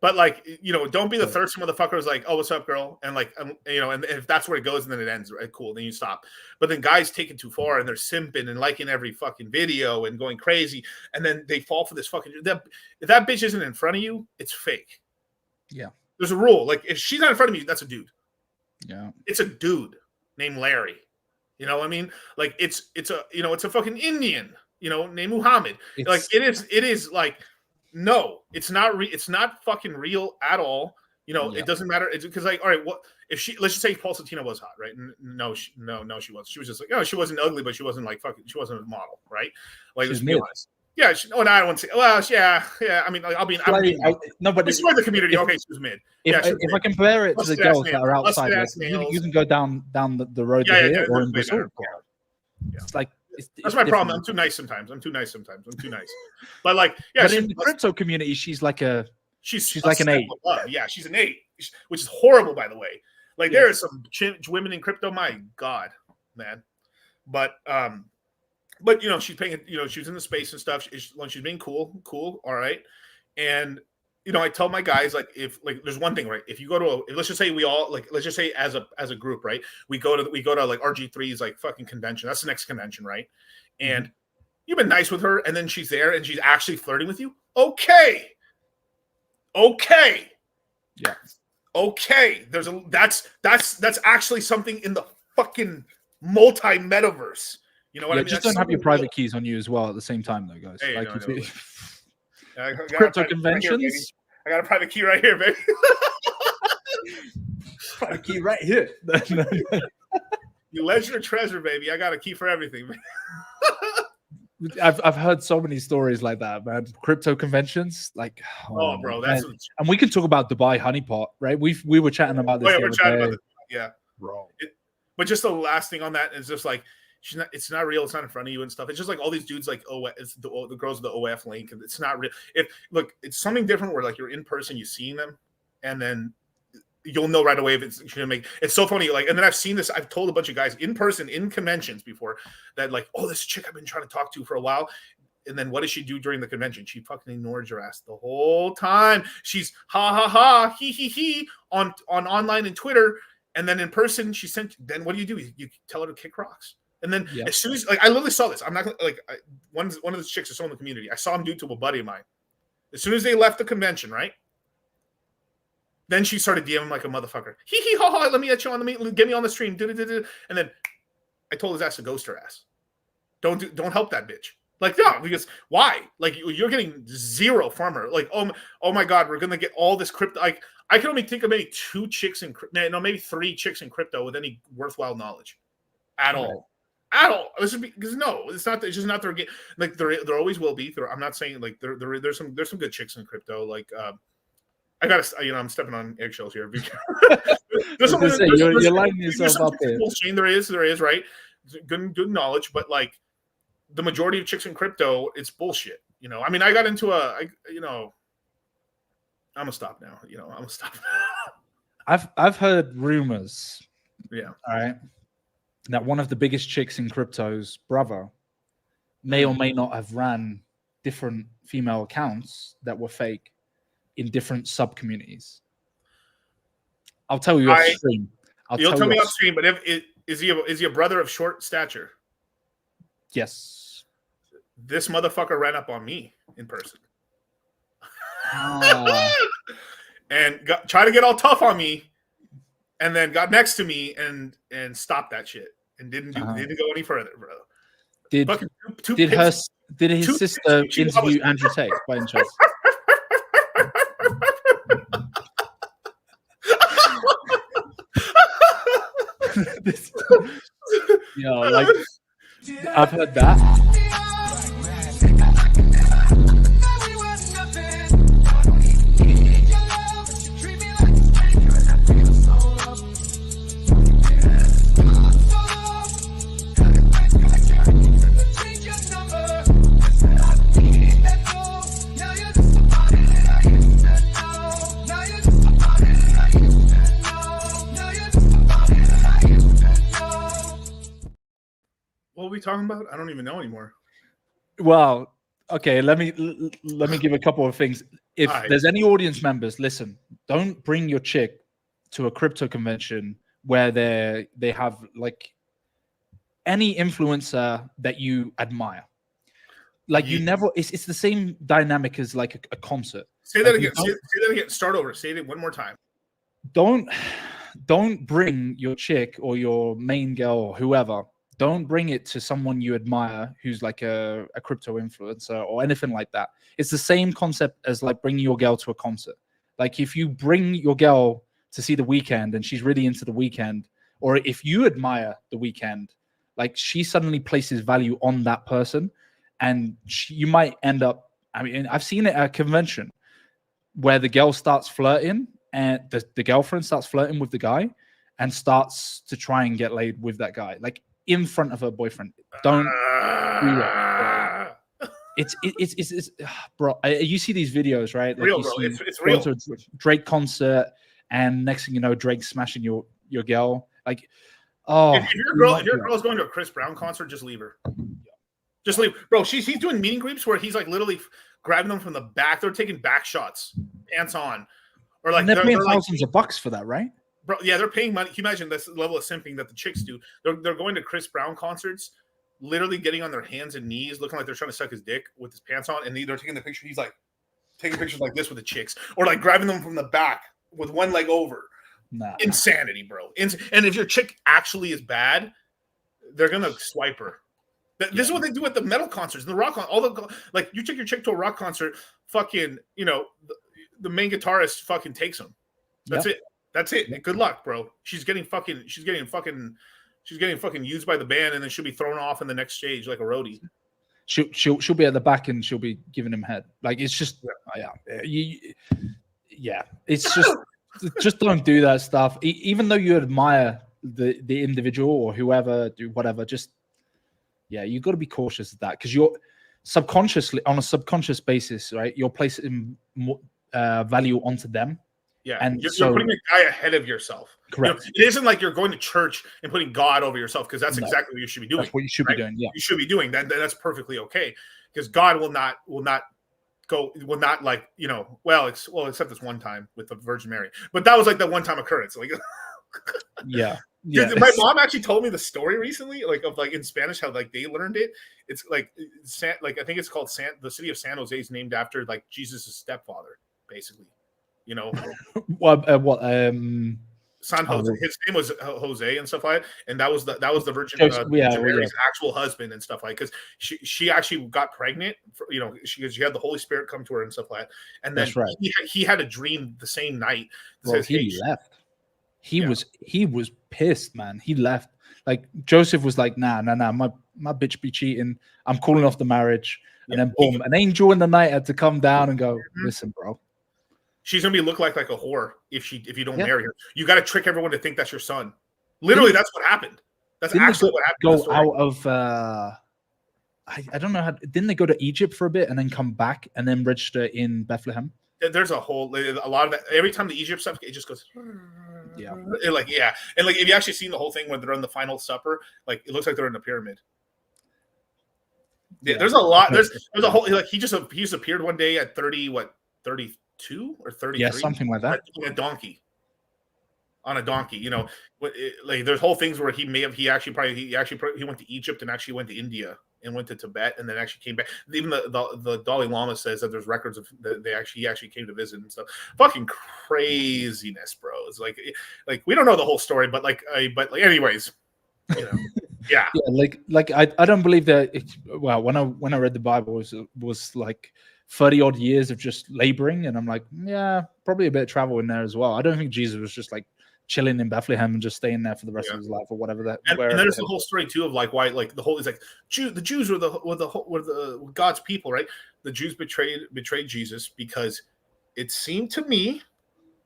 But like, don't be the thirsty motherfucker who's like, oh, what's up, girl? And like, and if that's where it goes and then it ends, right? Cool. Then you stop. But then guys take it too far and they're simping and liking every fucking video and going crazy. And then they fall for this fucking, if that bitch isn't in front of you, it's fake. Yeah. There's a rule. Like if she's not in front of me, that's a dude. Yeah. It's a dude named Larry. You know what I mean? Like it's a fucking Indian, named Muhammad. Like it is like, no, it's not fucking real at all. It doesn't matter. It's because like, all right, what if let's just say Pulse Latina was hot, right? No, she wasn't. She was just like, she wasn't ugly, but she wasn't like fucking, she wasn't a model, right? Like, let's be honest. Yeah, I don't want to say. Well, yeah. I mean, like, no, but it's for the community. Okay, she was mid. If I compare it to the girls that are outside, like, you can go down the road to here or in Brazil. It's like That's my problem. I'm too nice sometimes. I'm too nice. But like, yeah, but in the crypto community, she's like an step 8. above. Yeah, she's an 8, which is horrible, by the way. Like there are some women in crypto. My God, man. But you know, she's paying. You know, she was in the space and stuff. She's being cool. All right, and. You know, I tell my guys, like, if like there's one thing, right? If you go to let's just say we all like, let's just say as a group, right? We go to like RG3's like fucking convention. That's the next convention, right? And you've been nice with her, and then she's there and she's actually flirting with you. Okay. Yeah. Okay. That's actually something in the fucking multi-metaverse. You know what I mean? Just don't have your private keys on you as well at the same time, though, guys. Hey, like no. crypto conventions. I got a private key right here, baby. Private key right here. You legend or treasure, baby. I got a key for everything. I've heard so many stories like that, man. Crypto conventions, like bro, and we can talk about Dubai honeypot, right? We were chatting about this. We're chatting about this. Yeah, bro. But just the last thing on that is just like it's not real. It's not in front of you and stuff. It's just like all these dudes like it's the girls with the OF link, and it's not real. It's something different where like you're in person, you're seeing them, and then you'll know right away if it's gonna make. It's so funny. Like, and then I've seen this. I've told a bunch of guys in person in conventions before that like, oh, this chick I've been trying to talk to for a while. And then what does she do during the convention? She fucking ignores your ass the whole time. She's ha he on online and Twitter, and then in person she sent. Then what do? You tell her to kick rocks. And then as soon as like I literally saw this, I'm not gonna like one of the chicks is still in the community. I saw him do it to a buddy of mine. As soon as they left the convention, right? Then she started DMing like a motherfucker. Hee ha ha. Let me at you on get me on the stream. And then I told his ass to ghost her ass. Don't help that bitch. Like no, because why? Like you're getting zero from her. Like oh my God, we're gonna get all this crypto. Like I can only think of maybe 2 chicks in maybe 3 chicks in crypto with any worthwhile knowledge at all. At all, because no, it's not. It's just not their game. Like there always will be. I'm not saying like there's some good chicks in crypto. Like I gotta, I'm stepping on eggshells here. You're lining yourself up here. There is right. Good knowledge, but like the majority of chicks in crypto, it's bullshit. You know, I mean, I got into I'm gonna stop now. I'm gonna stop. I've heard rumors. Yeah. All right. That one of the biggest chicks in crypto's brother may or may not have ran different female accounts that were fake in different sub communities. I'll tell you off stream. You'll tell me off stream, but is he a brother of short stature? Yes. This motherfucker ran up on me in person. And tried to get all tough on me, and then got next to me and stopped that shit and didn't go any further, bro. Did his sister interview Andrew Tate by any chance? Like I've heard that. What are we talking about? I don't even know anymore. Well, okay, let me give a couple of things. If there's any audience members, listen, don't bring your chick to a crypto convention where they have like any influencer that you admire. Like you never, it's the same dynamic as like a concert. Say that again. Say that again. Start over. Say it one more time. Don't bring your chick or your main girl or whoever. Don't bring it to someone you admire who's like a crypto influencer or anything like that. It's the same concept as like bringing your girl to a concert. Like if you bring your girl to see The Weeknd and she's really into The Weeknd, or if you admire The Weeknd, like she suddenly places value on that person, and you might end up. I mean, I've seen it at a convention where the girl starts flirting and the girlfriend starts flirting with the guy and starts to try and get laid with that guy. Like in front of her boyfriend. Don't do that. It's bro. You see these videos, right? Like real, you bro. see It's going real. to a Drake concert, and next thing you know, Drake smashing your girl. Like, oh, If your girl's going to a Chris Brown concert, just leave her. Just leave, bro. He's doing meeting groups where he's like literally grabbing them from the back. They're taking back shots, pants on, or like and they're paying like, thousands of bucks for that, right? bro. Yeah, they're paying money. Can you imagine this level of simping that the chicks do? They're going to Chris Brown concerts, literally getting on their hands and knees, looking like they're trying to suck his dick with his pants on, and they're taking the picture. He's like taking pictures like this with the chicks, or like grabbing them from the back with one leg over. Nah. Insanity, bro. And if your chick actually is bad, they're gonna swipe her. This is what they do at the metal concerts, the rock all the like. You take your chick to a rock concert, fucking, the main guitarist fucking takes them. That's it. That's it. Good luck, bro. She's getting fucking used by the band, and then she'll be thrown off in the next stage like a roadie. She'll be at the back and she'll be giving him head. Like it's just it's just don't do that stuff. Even though you admire the individual or whoever, do whatever, just you got to be cautious of that, because you're subconsciously, on a subconscious basis, right? You're placing value onto them. Yeah, and you're putting a guy ahead of yourself. Correct. It isn't like you're going to church and putting God over yourself, because that's exactly what you should be doing. That's what you should be doing. Yeah, you should be doing that. That's perfectly okay, because God will not like, except this one time with the Virgin Mary, but that was like the one time occurrence. Like, yeah. Dude, my mom actually told me the story recently, of in Spanish how like they learned it. It's like I think it's called the city of San Jose is named after like Jesus' stepfather, basically. What? San Jose. His name was Jose and stuff like that, and that was the Virgin Mary's actual husband and stuff like, because she actually got pregnant. She had the Holy Spirit come to her and stuff like that, and then he had a dream the same night. He left. He was pissed, man. He left. Like Joseph was like, nah, my bitch be cheating. I'm calling off the marriage. And then boom, an angel in the night had to come down and go, listen, bro. She's gonna be look like a whore if you don't marry her. You got to trick everyone to think that's your son. Literally, that's what happened. That's actually what happened. Go out of I don't know how. Didn't they go to Egypt for a bit and then come back and then register in Bethlehem? There's a lot of that. Every time the Egypt stuff, it just goes. Yeah. And like if you actually seen the whole thing when they're on the final supper, like it looks like they're in a pyramid. Yeah, there's a lot. There's a whole he just appeared one day at 32 or 33. Yeah, something like that. On a donkey, like there's whole things where he went to Egypt and actually went to India and went to Tibet and then actually came back. Even the Dalai Lama says that there's records of he actually came to visit and stuff. Fucking craziness, bro. It's like we don't know the whole story, but anyways, yeah. Like I don't believe that. When I read the Bible, was like 30 odd years of just laboring, and I'm like, yeah, probably a bit of travel in there as well. I don't think Jesus was just like chilling in Bethlehem and just staying there for the rest of his life or whatever that. And there's the whole story too of like why like the whole is like the Jews were the God's people, right? The Jews betrayed Jesus because it seemed to me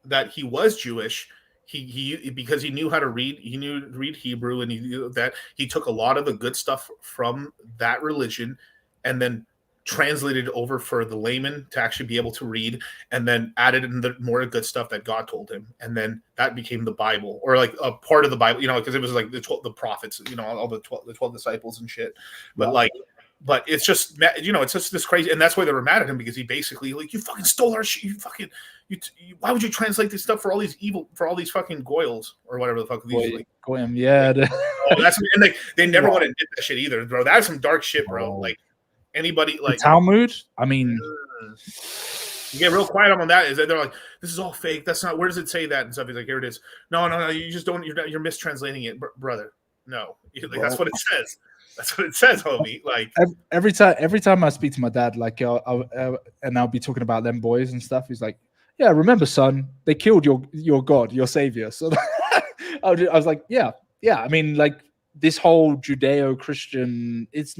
that he was Jewish. He because he knew how to read, he knew to read Hebrew, and he knew that he took a lot of the good stuff from that religion and then translated over for the layman to actually be able to read, and then added in the more good stuff that God told him, and then that became the Bible, or like a part of the Bible, because it was like the prophets, all the 12 disciples and shit. But it's just it's just this crazy, and that's why they were mad at him, because he basically like, you fucking stole our shit, why would you translate this stuff for all these fucking goyles or whatever the fuck these like goyim, yeah. And they never want to admit that shit either, bro. That's some dark shit, bro. Like anybody like the Talmud, I mean, you get real quiet on that. Is that they're like, this is all fake. That's not. Where does it say that and stuff? He's like, here it is. No. You just don't. You're mistranslating it, brother. No, that's what it says. That's what it says, homie. Like every time I speak to my dad, like I'll be talking about them boys and stuff. He's like, yeah, remember, son, they killed your God, your savior. So I was like, yeah. I mean, like this whole Judeo-Christian, it's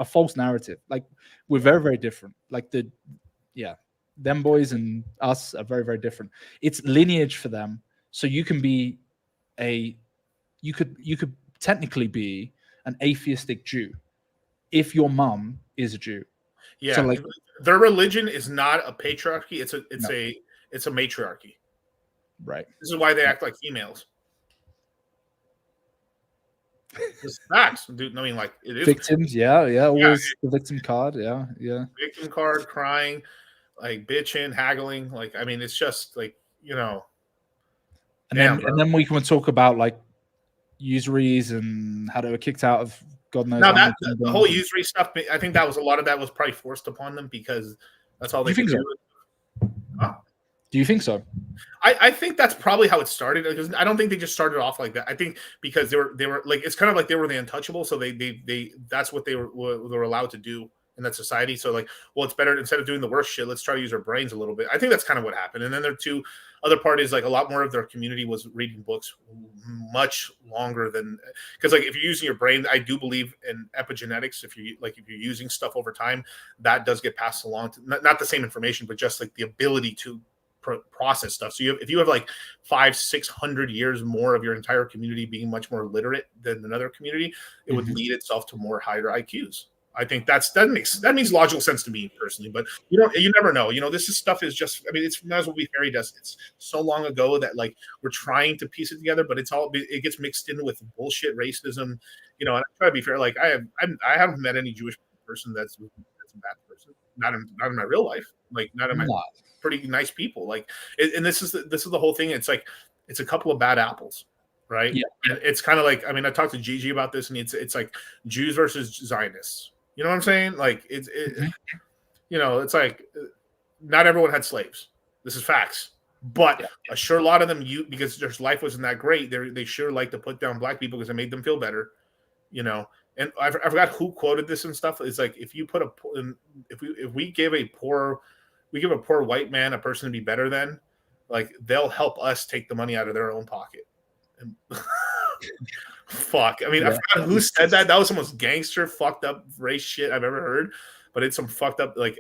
a false narrative. Like we're very, very different. Like them boys and us are very, very different. It's lineage for them. So you can be you could technically be an atheistic Jew if your mom is a Jew. Yeah, So like their religion is not a patriarchy; it's a matriarchy. Right. This is why they act like females. It's facts, dude. I mean, like it is victims, always the victim card, yeah. victim card, crying, like bitching, haggling. Like I mean, it's just like And then we can talk about like usuries and how they were kicked out of God knows. Now how that many the whole usury stuff, I think that was a lot of that was probably forced upon them because that's all they could do. Do you think so? I think that's probably how it started because I don't think they just started off like that. I think because they were like it's kind of like they were the untouchable, so they that's what they were allowed to do in that society. So like, well, it's better instead of doing the worst shit, let's try to use our brains a little bit. I think that's kind of what happened. And then there are two other parties, like a lot more of their community was reading books much longer than because like if you're using your brain, I do believe in epigenetics. If you're using stuff over time, that does get passed along to not the same information, but just like the ability to process stuff. So if you have like 500-600 years more of your entire community being much more literate than another community, it would lead itself to more higher IQs. I think that makes logical sense to me personally, but you never know. This stuff is just, I mean, it's might as well be fairy dust. It's so long ago that like we're trying to piece it together, but it gets mixed in with bullshit racism. And I try to be fair. Like I haven't met any Jewish person that's a bad person. Not in my real life. Like not in my pretty nice people. Like, and this is the whole thing. It's like it's a couple of bad apples, right? Yeah. And it's kind of like, I mean, I talked to Gigi about this, and it's like Jews versus Zionists. You know what I'm saying? Like it's like not everyone had slaves. This is facts. But a sure lot of them, because their life wasn't that great, they sure like to put down black people because it made them feel better. And I forgot who quoted this and stuff. It's like if we give a poor white man a person to be better than, like they'll help us take the money out of their own pocket. And fuck. I mean, I forgot who said that. That was the most gangster, fucked up race shit I've ever heard. But it's some fucked up, like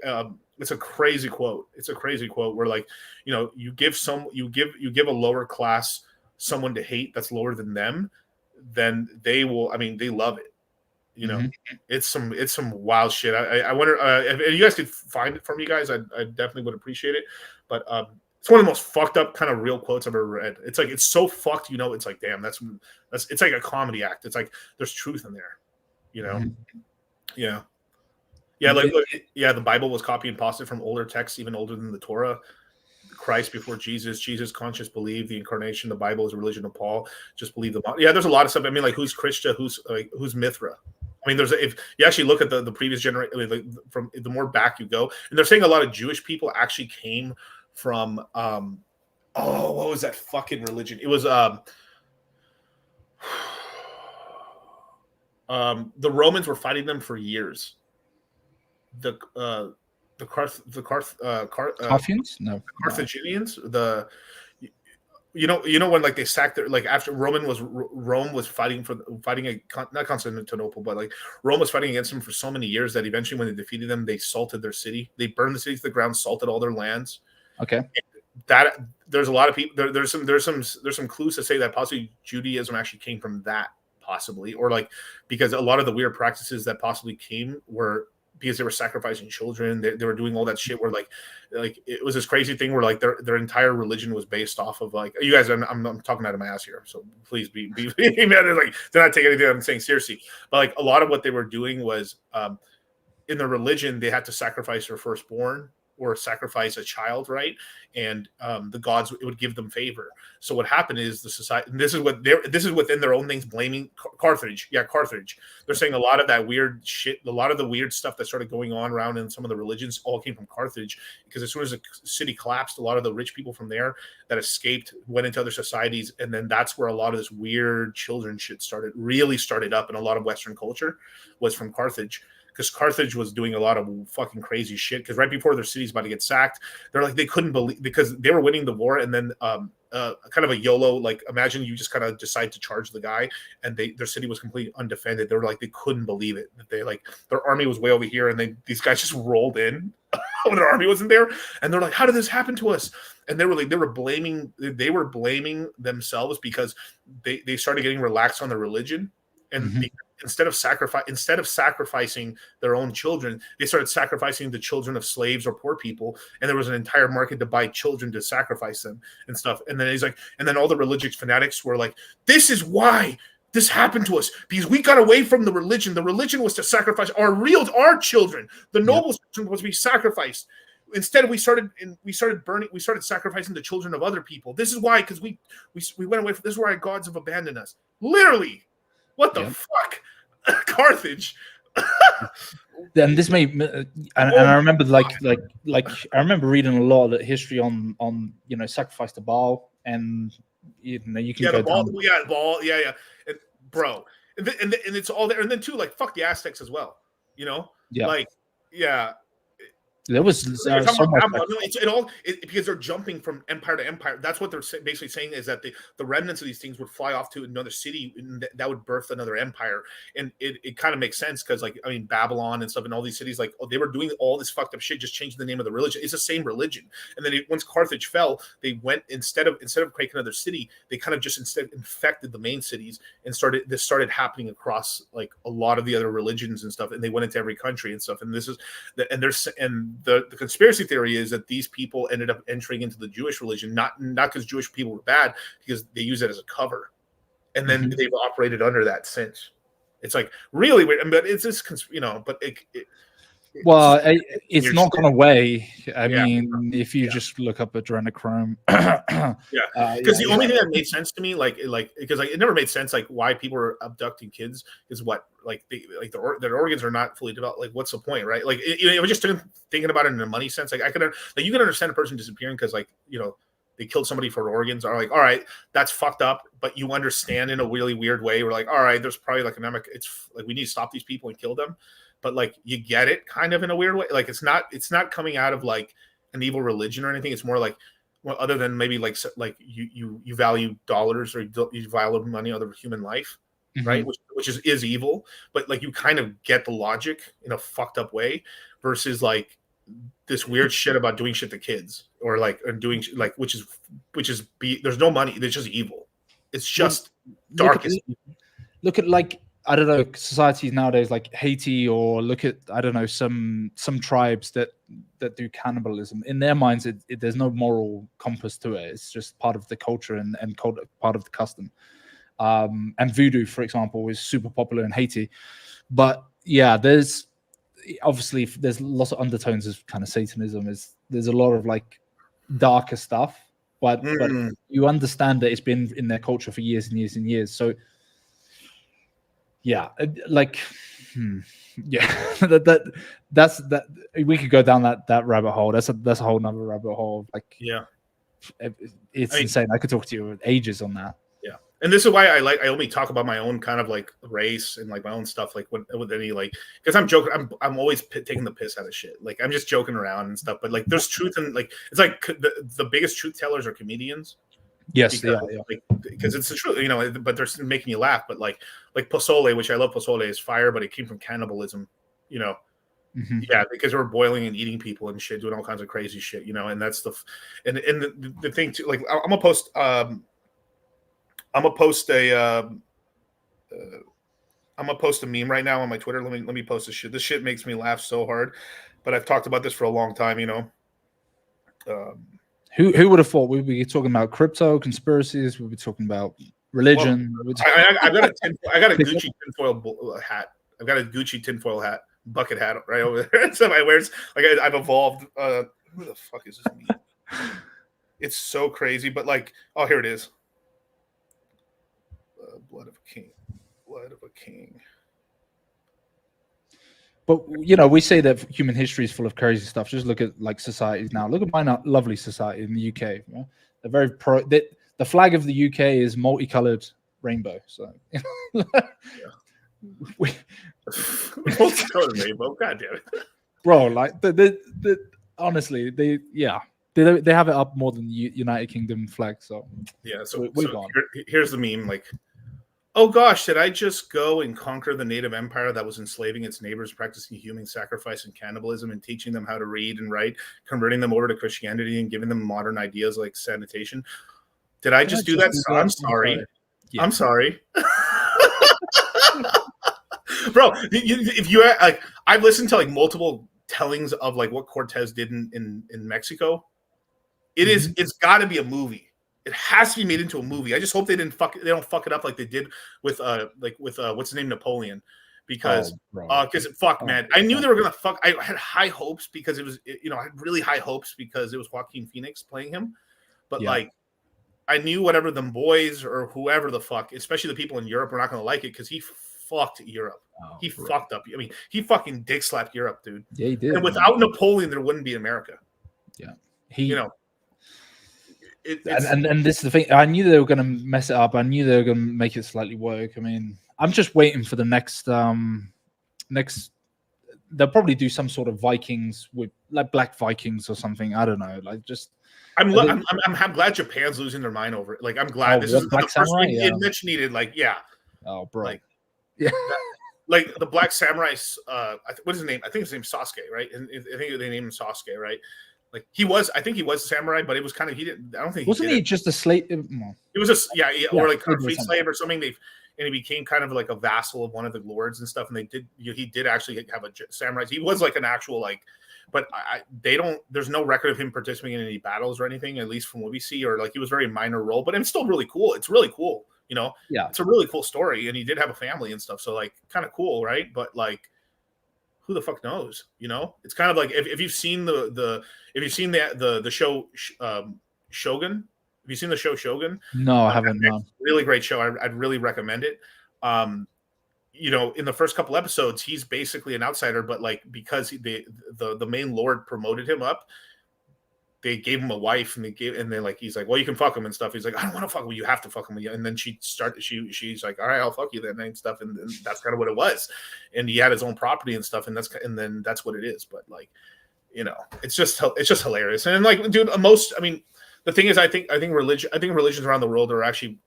it's a crazy quote. It's a crazy quote where like, you give a lower class someone to hate that's lower than them, then they will. I mean, they love it. It's some wild shit. I wonder if you guys could find it from you guys. I definitely would appreciate it. But it's one of the most fucked up kind of real quotes I've ever read. It's like it's so fucked. It's like damn. That's it's like a comedy act. It's like there's truth in there. Yeah. Like the Bible was copy and pasted from older texts, even older than the Torah. Christ before Jesus conscious believe the incarnation, the Bible is a religion of Paul. Just believe the there's a lot of stuff. I mean, like who's Krishna, who's Mithra. I mean, if you actually look at the previous generation, like from the more back you go, and they're saying a lot of Jewish people actually came from what was that fucking religion? It was the Romans were fighting them for years. Carthaginians? No. Carthaginians, when like they sacked their, like after Rome was fighting not Constantinople, but like Rome was fighting against them for so many years that eventually when they defeated them, they salted their city. They burned the city to the ground, salted all their lands. Okay. That there's a lot of people. There's some clues to say that possibly Judaism actually came from that, possibly, or like because a lot of the weird practices that possibly came were because they were sacrificing children. They were doing all that shit where like it was this crazy thing where like their entire religion was based off of like you guys. I'm talking out of my ass here, so please be mad. Like do not take anything I'm saying seriously. But like a lot of what they were doing was in their religion they had to sacrifice their firstborn or sacrifice a child, right? And the gods, it would give them favor. So what happened is the society, and this is within their own things, blaming Carthage. Yeah, Carthage. They're saying a lot of that weird shit, a lot of the weird stuff that started going on around in some of the religions all came from Carthage, because as soon as the city collapsed, a lot of the rich people from there that escaped went into other societies, and then that's where a lot of this weird children shit really started up, and a lot of Western culture was from Carthage. Because Carthage was doing a lot of fucking crazy shit. Because right before their city's about to get sacked, they're like, they couldn't believe, because they were winning the war, and then kind of a YOLO, like imagine you just kind of decide to charge the guy, and their city was completely undefended. They were like, they couldn't believe it. That they like their army was way over here, and these guys just rolled in when their army wasn't there, and they're like, how did this happen to us? And they were blaming themselves because they started getting relaxed on their religion. and instead of sacrificing their own children, they started sacrificing the children of slaves or poor people, and there was an entire market to buy children to sacrifice them and stuff. And then he's like, and then all the religious fanatics were like, this is why this happened to us, because we got away from the religion. The religion was to sacrifice our children. The noble children was to be sacrificed. Instead, we started sacrificing the children of other people. This is why, because we went away from. This is why our gods have abandoned us. Literally, what the fuck, Carthage. And this made, and I remember like I remember reading a lot of the history on sacrifice to Baal, and you can go the ball, down. and, bro, and it's all there, and then too, like, fuck the Aztecs as well, There was so much because they're jumping from empire to empire. That's what they're basically saying, is that the remnants of these things would fly off to another city, and that would birth another empire. And it kind of makes sense, because, like, I mean, Babylon and stuff, and all these cities, like, they were doing all this fucked up shit, just changing the name of the religion. It's the same religion. And then once Carthage fell, they went, instead of creating another city, they kind of just instead infected the main cities, and this started happening across, like, a lot of the other religions and stuff. And they went into every country and stuff. And this is the conspiracy theory is that these people ended up entering into the Jewish religion, not because Jewish people were bad, because they use it as a cover, and then they've operated under that since. It's like really weird, but it's just but it's not gone away. I mean, if you just look up adrenochrome, because the only thing that made sense to me, because it never made sense, like, why people were abducting kids is what, like, their organs are not fully developed. Like, what's the point, right? Like, it was just thinking about it in a money sense. Like, you can understand a person disappearing because, like, they killed somebody for organs. Are like, all right, that's fucked up, but you understand in a really weird way. We're like, all right, there's probably like it's like we need to stop these people and kill them. But, like, you get it kind of in a weird way. Like, it's not coming out of, like, an evil religion or anything. It's more like, well, other than maybe like you value dollars, or you value money over human life, right? Which is evil. But, like, you kind of get the logic in a fucked up way, versus, like, this weird shit about doing shit to kids, or doing, like, which is there's no money. It's just evil. It's just darkest. Look at, like, I don't know, societies nowadays like Haiti, or look at, I don't know, some tribes that do cannibalism. In their minds, there's no moral compass to it. It's just part of the culture and part of the custom. And voodoo, for example, is super popular in Haiti. But yeah, there's lots of undertones of kind of Satanism. There's a lot of, like, darker stuff, but you understand that it's been in their culture for years and years and years. So yeah, like, that's we could go down that rabbit hole. That's a whole nother rabbit hole. Like, it's insane. I could talk to you ages on that. Yeah, and this is why I only talk about my own kind of, like, race and, like, my own stuff, like, with any, like, because I'm joking. I'm always taking the piss out of shit. Like, I'm just joking around and stuff. But, like, there's truth, and, like, it's like the biggest truth tellers are comedians. Yes, because it's the truth, but they're making you laugh. But like pozole, which I love, pozole is fire, but it came from cannibalism, Yeah, because we're boiling and eating people and shit, doing all kinds of crazy shit, and that's and the thing too. Like, I'm gonna post a meme right now on my Twitter. Let me post this shit. This shit makes me laugh so hard, but I've talked about this for a long time, Who would have thought we'd be talking about crypto conspiracies? We'd be talking about religion. Well, I got a Gucci tinfoil hat. I've got a Gucci tinfoil hat, bucket hat right over there. So I wear, like, I've evolved. Who the fuck is this meme? It's so crazy, but, like, oh, here it is. Blood of a king. Blood of a king. But, we say that human history is full of crazy stuff. Just look at, like, societies now. Look at my lovely society in the UK. They're very the flag of the UK is multicolored rainbow. So, multicolored rainbow. God damn it, bro! Like, honestly, they have it up more than the United Kingdom flag. So yeah, so we're gone. Here's the meme, like, oh gosh, did I just go and conquer the native empire that was enslaving its neighbors, practicing human sacrifice and cannibalism, and teaching them how to read and write, converting them over to Christianity, and giving them modern ideas like sanitation? Did I just do that? I'm sorry. Yeah. I'm sorry. Bro, if you like, I've listened to like multiple tellings of like what Cortez did in Mexico. It's got to be a movie. It has to be made into a movie. I just hope they don't fuck it up like they did with what's his name, Napoleon, because man, I knew they were gonna fuck. I had high hopes because it was I had really high hopes because it was Joaquin Phoenix playing him, but like I knew whatever them boys or whoever the fuck, especially the people in Europe, were not gonna like it because he fucked Europe. He fucked up. I mean, he fucking dick slapped Europe, dude. Yeah, he did. And without Napoleon, there wouldn't be America. Yeah, and this is the thing. I knew they were going to mess it up. I knew they were going to make it slightly work. I mean, I'm just waiting for the next. They'll probably do some sort of Vikings with like Black Vikings or something. I don't know. Like just. I'm glad Japan's losing their mind over it. Like I'm glad this is the first thing Mitch needed. Like Oh, bro. Like like the Black Samurai. What is his name? I think his name's Sasuke, right? And I think they named him Sasuke, right? Like I think he was a samurai, but it was kind of I don't think wasn't he just a slave? It was just or like a free slave or something. And he became kind of like a vassal of one of the lords and stuff. And he did actually have a samurai. He was like an actual like, but there's no record of him participating in any battles or anything, at least from what we see, or like he was very minor role. But it's still really cool. It's really cool, It's a really cool story, and he did have a family and stuff, so like kind of cool, right? But like, who the fuck knows? It's kind of like if you've seen the show Shogun. Have you seen the show Shogun? No, I haven't. No. Really great show. I'd really recommend it. In the first couple episodes, he's basically an outsider, but like because the main lord promoted him up, they gave him a wife, and then like he's like, well, you can fuck him and stuff. He's like, I don't want to fuck him. You have to fuck him. And then she's like, all right, I'll fuck you then and stuff. And that's kind of what it was. And he had his own property and stuff. And then that's what it is. But like, it's just hilarious. And like, dude, the thing is, I think religions around the world are actually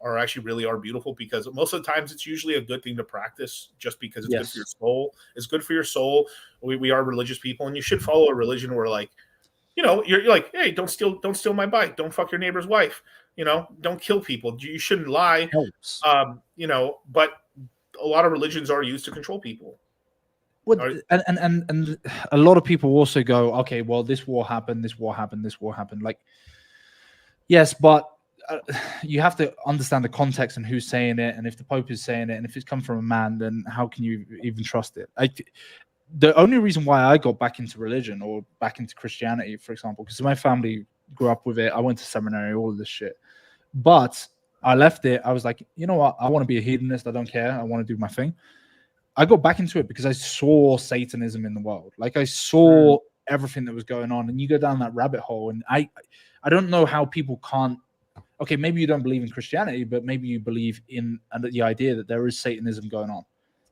really beautiful, because most of the times it's usually a good thing to practice just because it's good for your soul. It's good for your soul. We are religious people, and you should follow a religion where like, you're like, hey, don't steal my bike. Don't fuck your neighbor's wife. Don't kill people. You shouldn't lie. But a lot of religions are used to control people. Well, and a lot of people also go, okay, well, this war happened. Like, yes, but you have to understand the context and who's saying it, and if the Pope is saying it, and if it's come from a man, then how can you even trust it? The only reason why I got back into religion or back into Christianity, for example, because my family grew up with it. I went to seminary, all of this shit. But I left it. I was like, you know what? I want to be a hedonist. I don't care. I want to do my thing. I got back into it because I saw Satanism in the world. Like I saw everything that was going on. And you go down that rabbit hole. And I don't know how people can't. Okay, maybe you don't believe in Christianity, but maybe you believe in the idea that there is Satanism going on.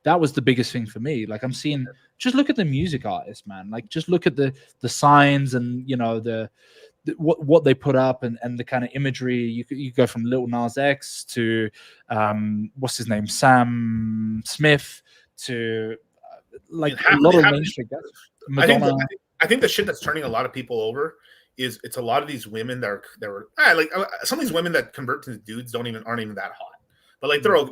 That was the biggest thing for me. Like I'm seeing, just look at the music artists, man. Like just look at the signs and what they put up and the kind of imagery. You go from Lil Nas X to what's his name, Sam Smith, to like a lot of mainstream guys. Madonna. I think the shit that's turning a lot of people over is it's a lot of these women that were like some of these women that convert to dudes aren't even that hot. But like they're I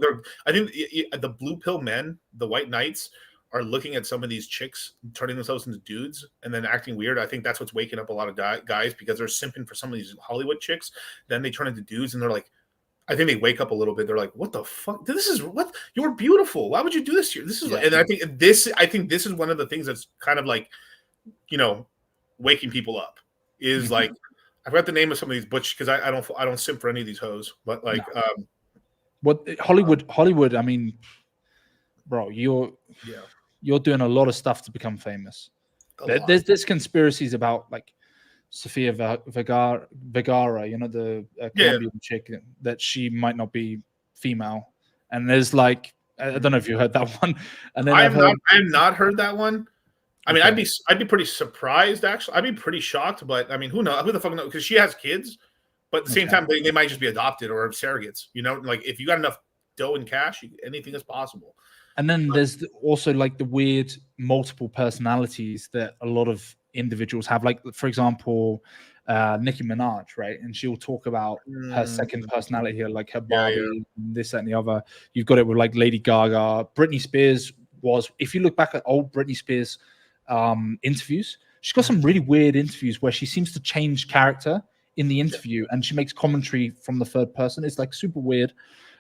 think the blue pill men, the white knights, are looking at some of these chicks turning themselves into dudes and then acting weird. I think that's what's waking up a lot of guys because they're simping for some of these Hollywood chicks. Then they turn into dudes and they're like, I think they wake up a little bit. They're like, what the fuck? This is what you're beautiful. Why would you do this here? This is and I think this is one of the things that's kind of like, waking people up is like, I forgot the name of some of these butch because I don't simp for any of these hoes, but like, what Hollywood, I mean, bro, you're doing a lot of stuff to become famous. There's conspiracies about like Sofia Vergara, the Colombian chick, that she might not be female. And there's like, I don't know if you heard that one. And then I have not heard that one. I mean, okay. I'd be pretty surprised actually. I'd be pretty shocked, but I mean, who knows? Who the fuck knows? Because she has kids. But at the same time, they might just be adopted or surrogates. Like if you got enough dough and cash, anything is possible. And then there's also like the weird multiple personalities that a lot of individuals have. Like, for example, Nicki Minaj, right? And she'll talk about her second personality here, like her Barbie, this, that, and the other. You've got it with like Lady Gaga. Britney Spears was, if you look back at old Britney Spears interviews, she's got some really weird interviews where she seems to change character in the interview and she makes commentary from the third person. It's like super weird.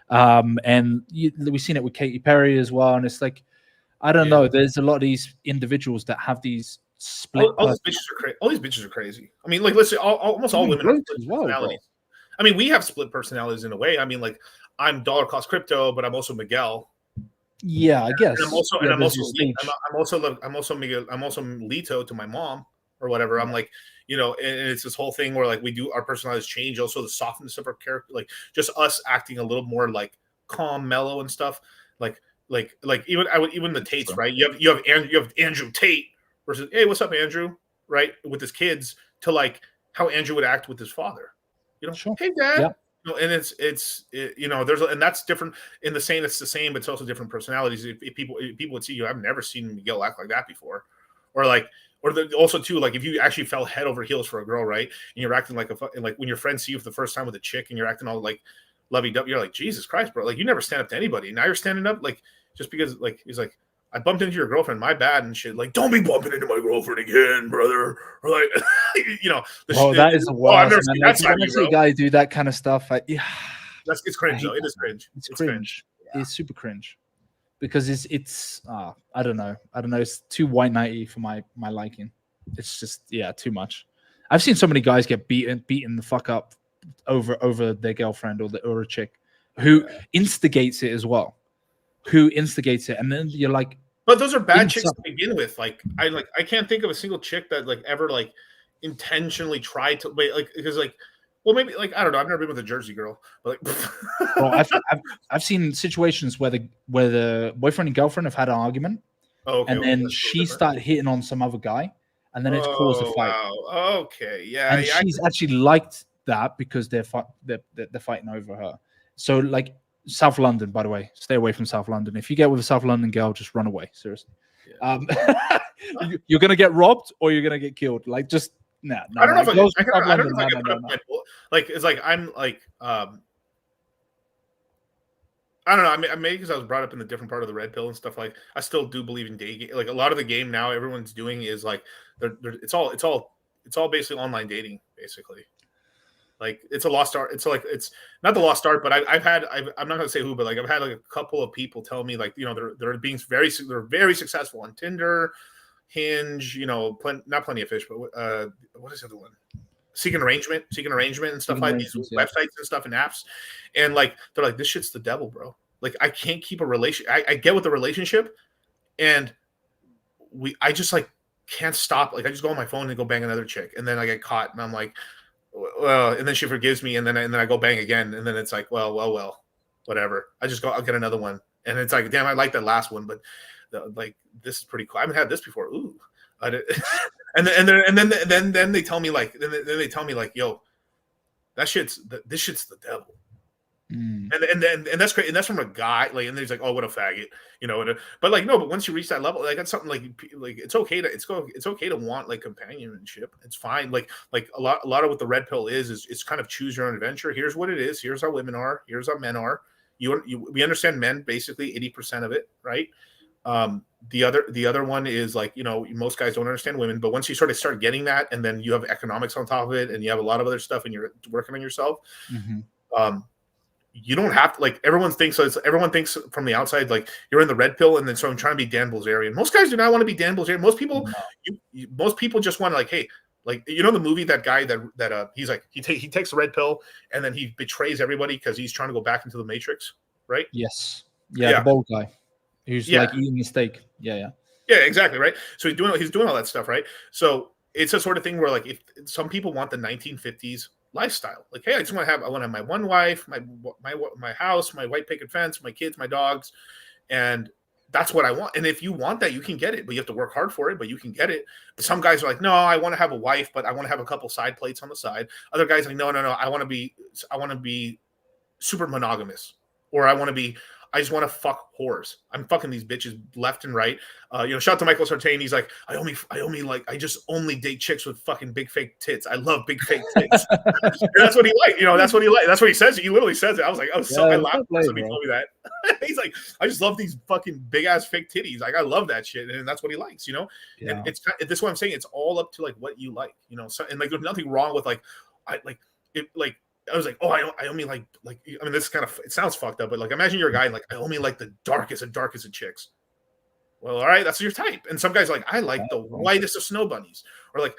And we've seen it with Katy Perry as well. And it's like, I don't know. There's a lot of these individuals that have these split. All these bitches are crazy. All these bitches are crazy. I mean, like, let's say almost all women have split personalities. I mean, we have split personalities in a way. I mean, like, I'm dollar cost crypto, but I'm also Miguel. Yeah, I guess. And I'm also Lito to my mom or whatever. I'm like, you know, and it's this whole thing where like we do our personalities change. Also, the softness of our character, like just us acting a little more like calm, mellow, and stuff. Like even the Tates, right? You have Andrew Tate versus, hey, what's up, Andrew? Right, with his kids, to like how Andrew would act with his father. You know, hey, Dad. Yeah. You know, and it's you know, and that's different in the same. It's the same, but it's also different personalities. If people would see you, I've never seen Miguel act like that before, or also too, like if you actually fell head over heels for a girl, right, and you're acting like like when your friends see you for the first time with a chick, and you're acting all like lovey-dovey, you're like, Jesus Christ, bro, like you never stand up to anybody. Now you're standing up, like just because like he's like, I bumped into your girlfriend, my bad, and shit. Like, don't be bumping into my girlfriend again, brother. Or like, you know, that is the worst. I've never seen that side of you, bro. Guy do that kind of stuff. Yeah, it's cringe though. It is cringe. It's cringe. Yeah. It's super cringe because it's I don't know. It's too white knighty for my liking. It's just too much. I've seen so many guys get beaten the fuck up over their girlfriend or a chick who instigates it as well. Who instigates it, and then you're like, but those are bad chicks to begin with. I can't think of a single chick that like ever like intentionally tried to wait, like, because like, well, maybe like, I don't know, I've never been with a Jersey girl, but like well, I've seen situations where the boyfriend and girlfriend have had an argument, and then she started hitting on some other guy, and then it's caused a fight. Wow. Okay, yeah, and she's actually liked that because they're fighting over her. So like, South London, by the way, stay away from South London. If you get with a South London girl, just run away. Seriously, you're gonna get robbed or you're gonna get killed. Like, just no. I don't know if I can put up like it's like I'm like I don't know. I mean, maybe because I was brought up in the different part of the red pill and stuff. Like, I still do believe in dating. Like, a lot of the game now, everyone's doing is like it's all basically online dating, basically. Like, it's a lost art. It's like, it's not the lost art, but I'm not gonna say who, but like I've had like a couple of people tell me like, you know, they're very successful on Tinder, Hinge, you know, not Plenty of Fish, but what is the other one? Seeking arrangement and stuff like these websites and stuff and apps, and like they're like, this shit's the devil, bro. Like, I can't keep a relation. I get with the relationship, and I just like can't stop. Like, I just go on my phone and go bang another chick, and then I get caught, and I'm like, well, and then she forgives me, and then I go bang again, and then it's like, well, whatever. I'll get another one, and it's like, damn, I like that last one, but like, this is pretty cool. I haven't had this before. Ooh, and then they tell me like, yo, this shit's the devil. And that's great, and that's from a guy, like, and he's like, oh, what a faggot, you know. But like, no, but once you reach that level, like, that's something like it's okay to want like companionship. It's fine. Like a lot of what the red pill is it's kind of choose your own adventure. Here's what it is. Here's how women are. Here's how men are. We understand men basically 80% of it, right? The other one is like, you know, most guys don't understand women, but once you sort of start getting that, and then you have economics on top of it, and you have a lot of other stuff, and you're working on yourself. You don't have to, like, everyone thinks from the outside like you're in the red pill, and then so I'm trying to be Dan Bilzerian. Most guys do not want to be Dan Bilzerian. Most people, most people just want to, like, hey, like, you know, the movie, that guy that he's like, he takes the red pill and then he betrays everybody because he's trying to go back into the Matrix, right? Yes, the bald guy who's like eating a steak. Yeah, exactly, right. So he's doing all that stuff, right? So it's a sort of thing where, like, if some people want the 1950s lifestyle, like, hey, I want to have my one wife, my house, my white picket fence, my kids, my dogs, and that's what I want. And if you want that, you can get it, but you have to work hard for it, but you can get it. But some guys are like, no, I want to have a wife, but I want to have a couple side plates on the side. Other guys are like, no, I want to be super monogamous, or I want to be I just want to fuck whores. I'm fucking these bitches left and right. Shout out to Michael Sartain. He's like, I just only date chicks with fucking big fake tits. I love big fake tits. That's what he liked. That's what he liked. That's what he says. He literally says it. I was like, I laughed when somebody told me that. He's like, I just love these fucking big ass fake titties. Like, I love that shit, and that's what he likes. And it's this is what I'm saying. It's all up to like what you like. So, and like, there's nothing wrong with like, I was like, oh, I only like I mean, this kind of, it sounds fucked up, but like, imagine you're a guy and like, I only like the darkest of chicks. Well, all right, that's your type. And some guys are like, I like the whitest of snow bunnies, or like,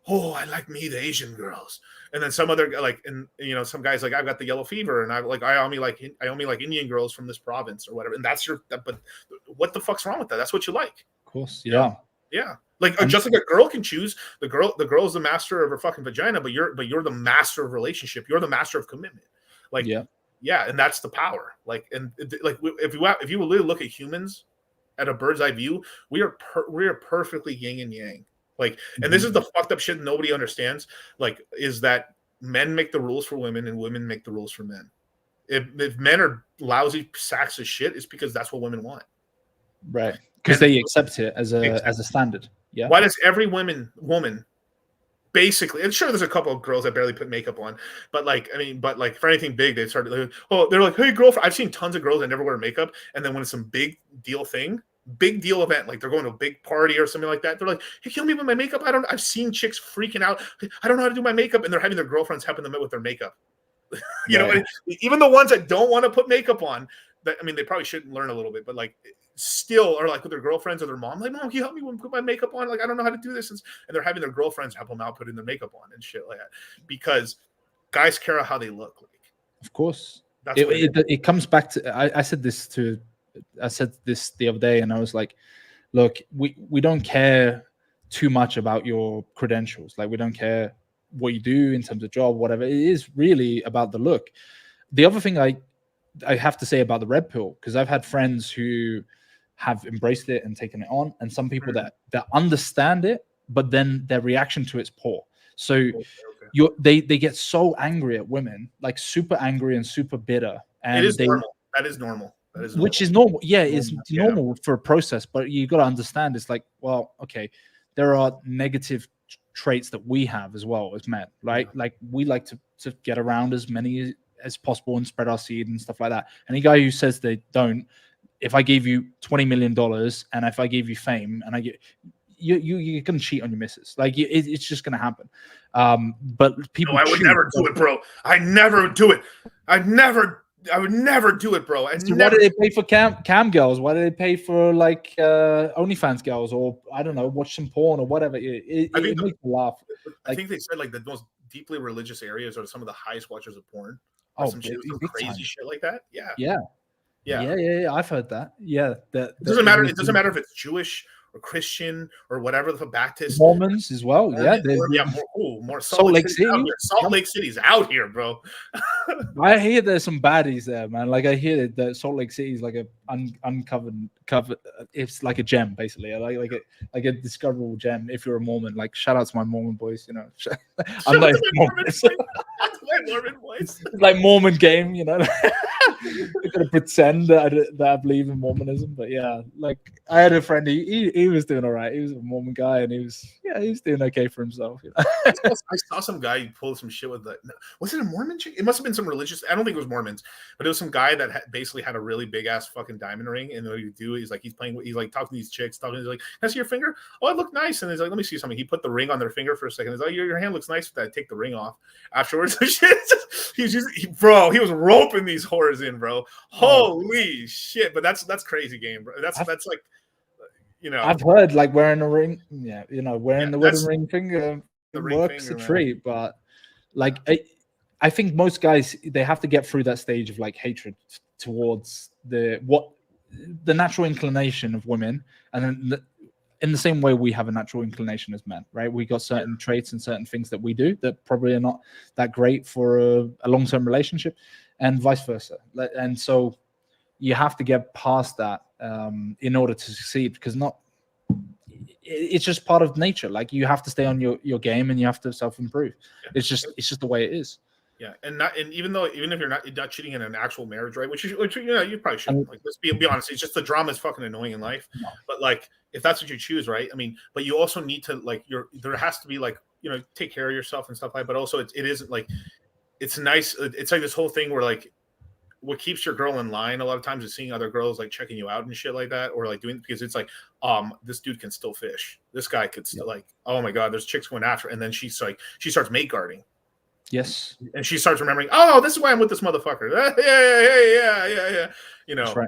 oh, I like me the Asian girls. And then some other like, and some guys like, I've got the yellow fever, and I only like Indian girls from this province or whatever. And that's but what the fuck's wrong with that? That's what you like. Of course, yeah. Yeah. Like, just like a girl can choose, the girl's the master of her fucking vagina, but you're the master of relationship. You're the master of commitment. Like, yeah, and that's the power. Like, and like, if you really look at humans at a bird's eye view, we are perfectly yin and yang. Like, and this is the fucked up shit nobody understands. Like, is that men make the rules for women and women make the rules for men. If men are lousy sacks of shit, it's because that's what women want. Right. Because they accept it as a standard. Yeah. Why does every woman basically, and sure, there's a couple of girls that barely put makeup on, but like, I mean, but like for anything big, they started like, oh, they're like, hey, girlfriend. I've seen tons of girls that never wear makeup, and then when it's some big deal event, like they're going to a big party or something like that, they're like, hey, kill me with my makeup. I've seen chicks freaking out. I don't know how to do my makeup, and they're having their girlfriends helping them with their makeup. Even the ones that don't want to put makeup on, that, I mean, they probably should learn a little bit, but like, still are like with their girlfriends or their mom, like, Mom, can you help me put my makeup on? Like, I don't know how to do this. And they're having their girlfriends help them out putting their makeup on and shit like that, because guys care how they look like. Of course. It comes back to, I said this the other day, and I was like, look, we don't care too much about your credentials. Like, we don't care what you do in terms of job, whatever. It is really about the look. The other thing I have to say about the red pill, because I've had friends who have embraced it and taken it on, and some people that understand it, but then their reaction to it's poor. So they get so angry at women, like super angry and super bitter. And it is normal. That is normal. Which is normal. Yeah, it's normal for a process, but you got to understand, it's like, well, okay, there are negative traits that we have as well as men, right? Like, we like to get around as many as possible and spread our seed and stuff like that. Any guy who says they don't, if I gave you $20 million and if I gave you fame and I get you're gonna cheat on your missus, like it's just gonna happen. But people, I would never do it, bro. I never do it. I would never do it, bro. Why do they pay for cam girls? Why do they pay for like OnlyFans girls, or I don't know, watch some porn or whatever? It makes me laugh. I think they said like the most deeply religious areas are some of the highest watchers of porn. Some crazy shit like that. Yeah. I've heard that. Yeah, it doesn't matter. It doesn't matter if it's Jewish or Christian or whatever, the Baptist, Mormons as well. More Salt Lake City. Salt Lake City's out here, bro. I hear there's some baddies there, man. Like, I hear that Salt Lake City is like a uncovered. It's like a gem, basically. Like a discoverable gem. If you're a Mormon, like, shout out to my Mormon boys. I'm like Mormon boys. It's like Mormon game, You're gonna pretend that I believe in Mormonism, but yeah, like, I had a friend. He was doing all right. He was a Mormon guy, and he was doing okay for himself. I saw some guy pull some shit with was it a Mormon chick? It must have been some religious. I don't think it was Mormons, but it was some guy that basically had a really big ass fucking diamond ring. And what he do? He's like talking to these chicks, he's like, "Can I see your finger? Oh, it looked nice." And he's like, "Let me see something." He put the ring on their finger for a second. He's like, "Your hand looks nice with that." Take the ring off afterwards. He was roping these whores in, bro. Holy shit! But that's crazy game, bro. That's like, I've heard like wearing a ring, wearing the wedding ring finger works a treat, but like I think most guys, they have to get through that stage of like hatred towards the natural inclination of women, and then in the same way we have a natural inclination as men, right? We got certain traits and certain things that we do that probably are not that great for a long-term relationship, and vice versa. And so you have to get past that in order to succeed, because it's just part of nature. Like, you have to stay on your game, and you have to self-improve. It's just the way it is. Yeah, and even if you're not cheating in an actual marriage, right? Which you probably shouldn't. Like, let's be honest. It's just the drama is fucking annoying in life. No. But like, if that's what you choose, right? I mean, but you also need to like there has to be like take care of yourself and stuff like. But also, it isn't like it's nice. It's like this whole thing where like what keeps your girl in line a lot of times is seeing other girls like checking you out and shit like that, or like doing because it's like this dude can still fish. This guy could still like, oh my god, there's chicks going after, and then she starts mate guarding. Yes. And she starts remembering, oh, this is why I'm with this motherfucker. Yeah. That's right.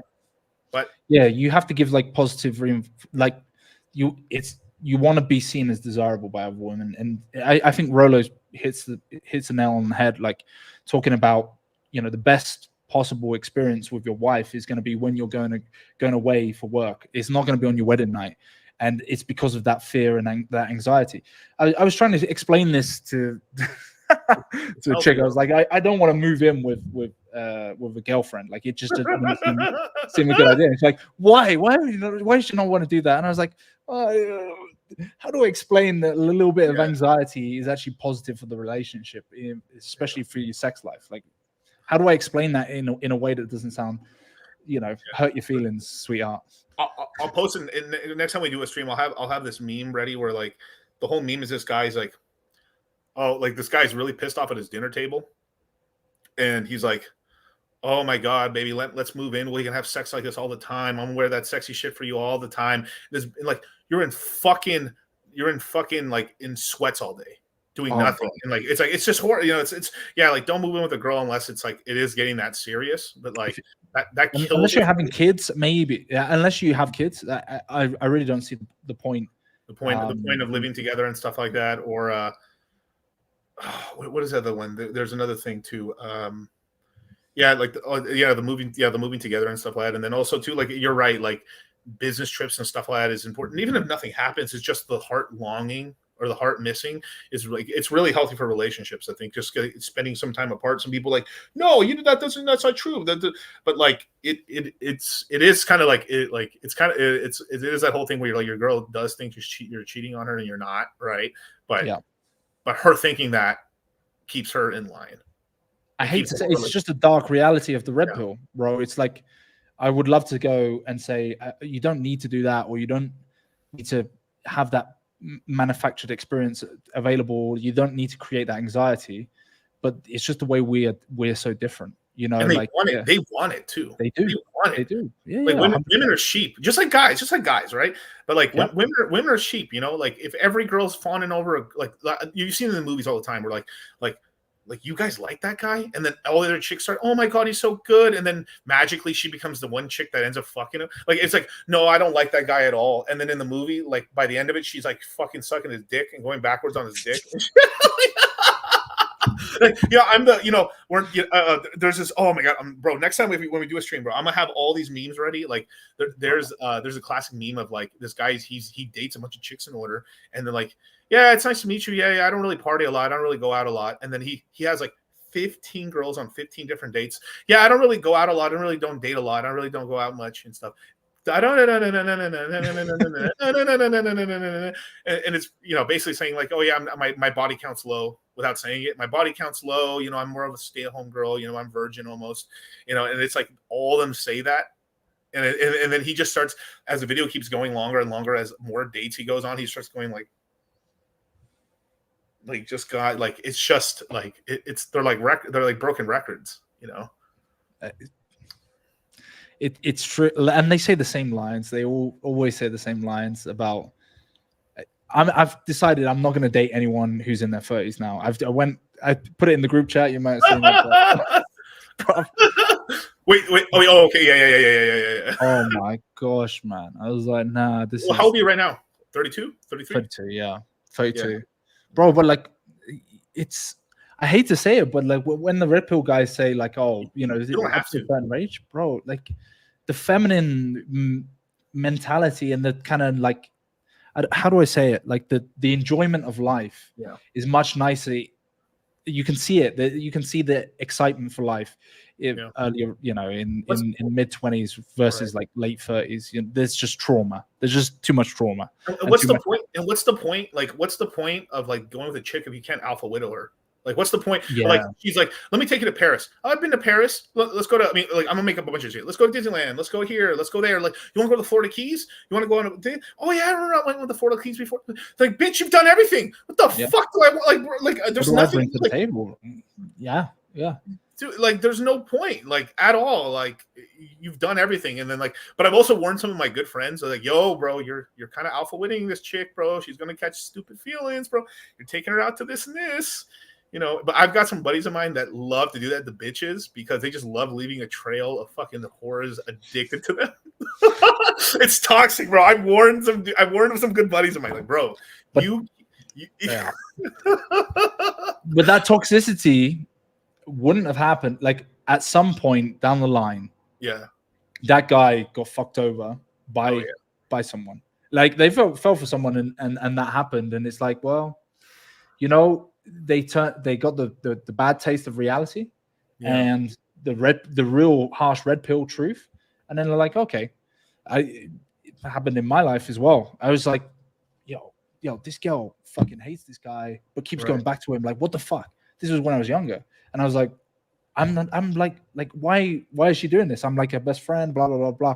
But yeah, you have to give like positive, you want to be seen as desirable by other women, and I think Rolo hits the nail on the head. Like talking about the best possible experience with your wife is going to be when you're going away for work. It's not going to be on your wedding night, and it's because of that fear and that anxiety. I was trying to explain this to. To a chick, I was like, I don't want to move in with a girlfriend. Like it just doesn't seem a good idea. It's like, why should you not want to do that? And I was like, how do I explain that a little bit of anxiety is actually positive for the relationship, especially for your sex life? Like, how do I explain that in a way that doesn't sound, hurt your feelings, sweetheart? I'll post it next time we do a stream. I'll have this meme ready where like the whole meme is this guy's like, oh, like this guy's really pissed off at his dinner table, and he's like, "Oh my god, baby, let's move in. We can have sex like this all the time. I'm gonna wear that sexy shit for you all the time." This like you're in fucking like in sweats all day doing nothing, and like it's just horrible. It's like don't move in with a girl unless it's like it is getting that serious. But like that kills unless you're having kids, maybe. Yeah, unless you have kids, I really don't see the point. The point of living together and stuff like that, or what is the other one? There's another thing too. The moving together and stuff like that, and then also too, like you're right, like business trips and stuff like that is important. Even if nothing happens, it's just the heart longing or the heart missing is like it's really healthy for relationships. I think just spending some time apart. Some people like, no, that's not true. But like it is kind of like it is that whole thing where you're like your girl does think you're cheating on her and you're not, right? But yeah. But her thinking that keeps her in line. I hate to say it's just a dark reality of the red pill, bro. It's like I would love to go and say you don't need to do that, or you don't need to have that manufactured experience available. You don't need to create that anxiety, but it's just the way we're so different. And they want it. They want it too. They do. They want it. They do. Yeah. Like women are sheep, just like guys, right? But like women are sheep. Like if every girl's fawning over, like you've seen in the movies all the time, where like you guys like that guy, and then all the other chicks start, oh my god, he's so good, and then magically she becomes the one chick that ends up fucking him. Like it's like, no, I don't like that guy at all. And then in the movie, like by the end of it, she's like fucking sucking his dick and going backwards on his dick. Like, I'm the, there's this, oh my god, bro, next time when we do a stream, bro, I'm gonna have all these memes ready. Like there's a classic meme of like this guy, he dates a bunch of chicks in order, and they're like, yeah, it's nice to meet you. Yeah, I don't really party a lot, I don't really go out a lot. And then he has like 15 girls on 15 different dates. Yeah, I don't really go out a lot, I don't date a lot, I really don't go out much and stuff. I don't and it's basically saying like, oh yeah, my body count's low, without saying it. My body count's low, I'm more of a stay-at-home girl, I'm virgin almost, and it's like all of them say that. And then he just starts, as the video keeps going longer and longer, as more dates he goes on, he starts going like just got like, it's just like they're like broken records, It's true, and they say the same lines. They always say the same lines about. I've decided I'm not going to date anyone who's in their 30s now. I put it in the group chat. You might have seen it. Wait. Oh, okay. Yeah. Oh my gosh, man! I was like, nah. How old are you right now? 32, 33. 32, yeah, 32, yeah. Bro. But like, it's. I hate to say it, but like when the red pill guys say like, oh, you don't have to certain rage, bro. Like the feminine mentality and the kind of like, how do I say it? Like the enjoyment of life is much nicer. You can see it. You can see the excitement for life earlier, in mid-20s versus like late 30s. There's just trauma. There's just too much trauma. And what's the point? And what's the point? Like, what's the point of like going with a chick if you can't alpha widow her? Like, what's the point? Yeah. Like, she's like, let me take you to Paris. Oh, I've been to Paris. Let's go to. I mean, like, I'm gonna make up a bunch of shit. Let's go to Disneyland. Let's go here. Let's go there. Like, you want to go to the Florida Keys? You want to go on? Oh yeah, I remember I went to the Florida Keys before. Like, bitch, you've done everything. What the fuck do I want? Like, there's What do I nothing bring to the table. Yeah. Dude, like, there's no point, like, at all. Like, you've done everything, and then like, but I've also warned some of my good friends. They're like, yo, bro, you're kind of alpha winning this chick, bro. She's gonna catch stupid feelings, bro. You're taking her out to this and this. But I've got some buddies of mine that love to do that to bitches because they just love leaving a trail of fucking whores addicted to them. It's toxic, bro. I've warned some good buddies of mine, like, bro, yeah. But that toxicity wouldn't have happened. Like, at some point down the line, yeah, that guy got fucked over by someone. Like, they fell for someone, and that happened, and it's like, well, they got the bad taste of reality and the real harsh red pill truth, and then they're like, okay, it happened in my life as well. I was like, yo, this girl fucking hates this guy but keeps going back to him. Like, what the fuck? This was when I was younger, and I was like, I'm like why is she doing this? I'm like her best friend, blah blah blah blah.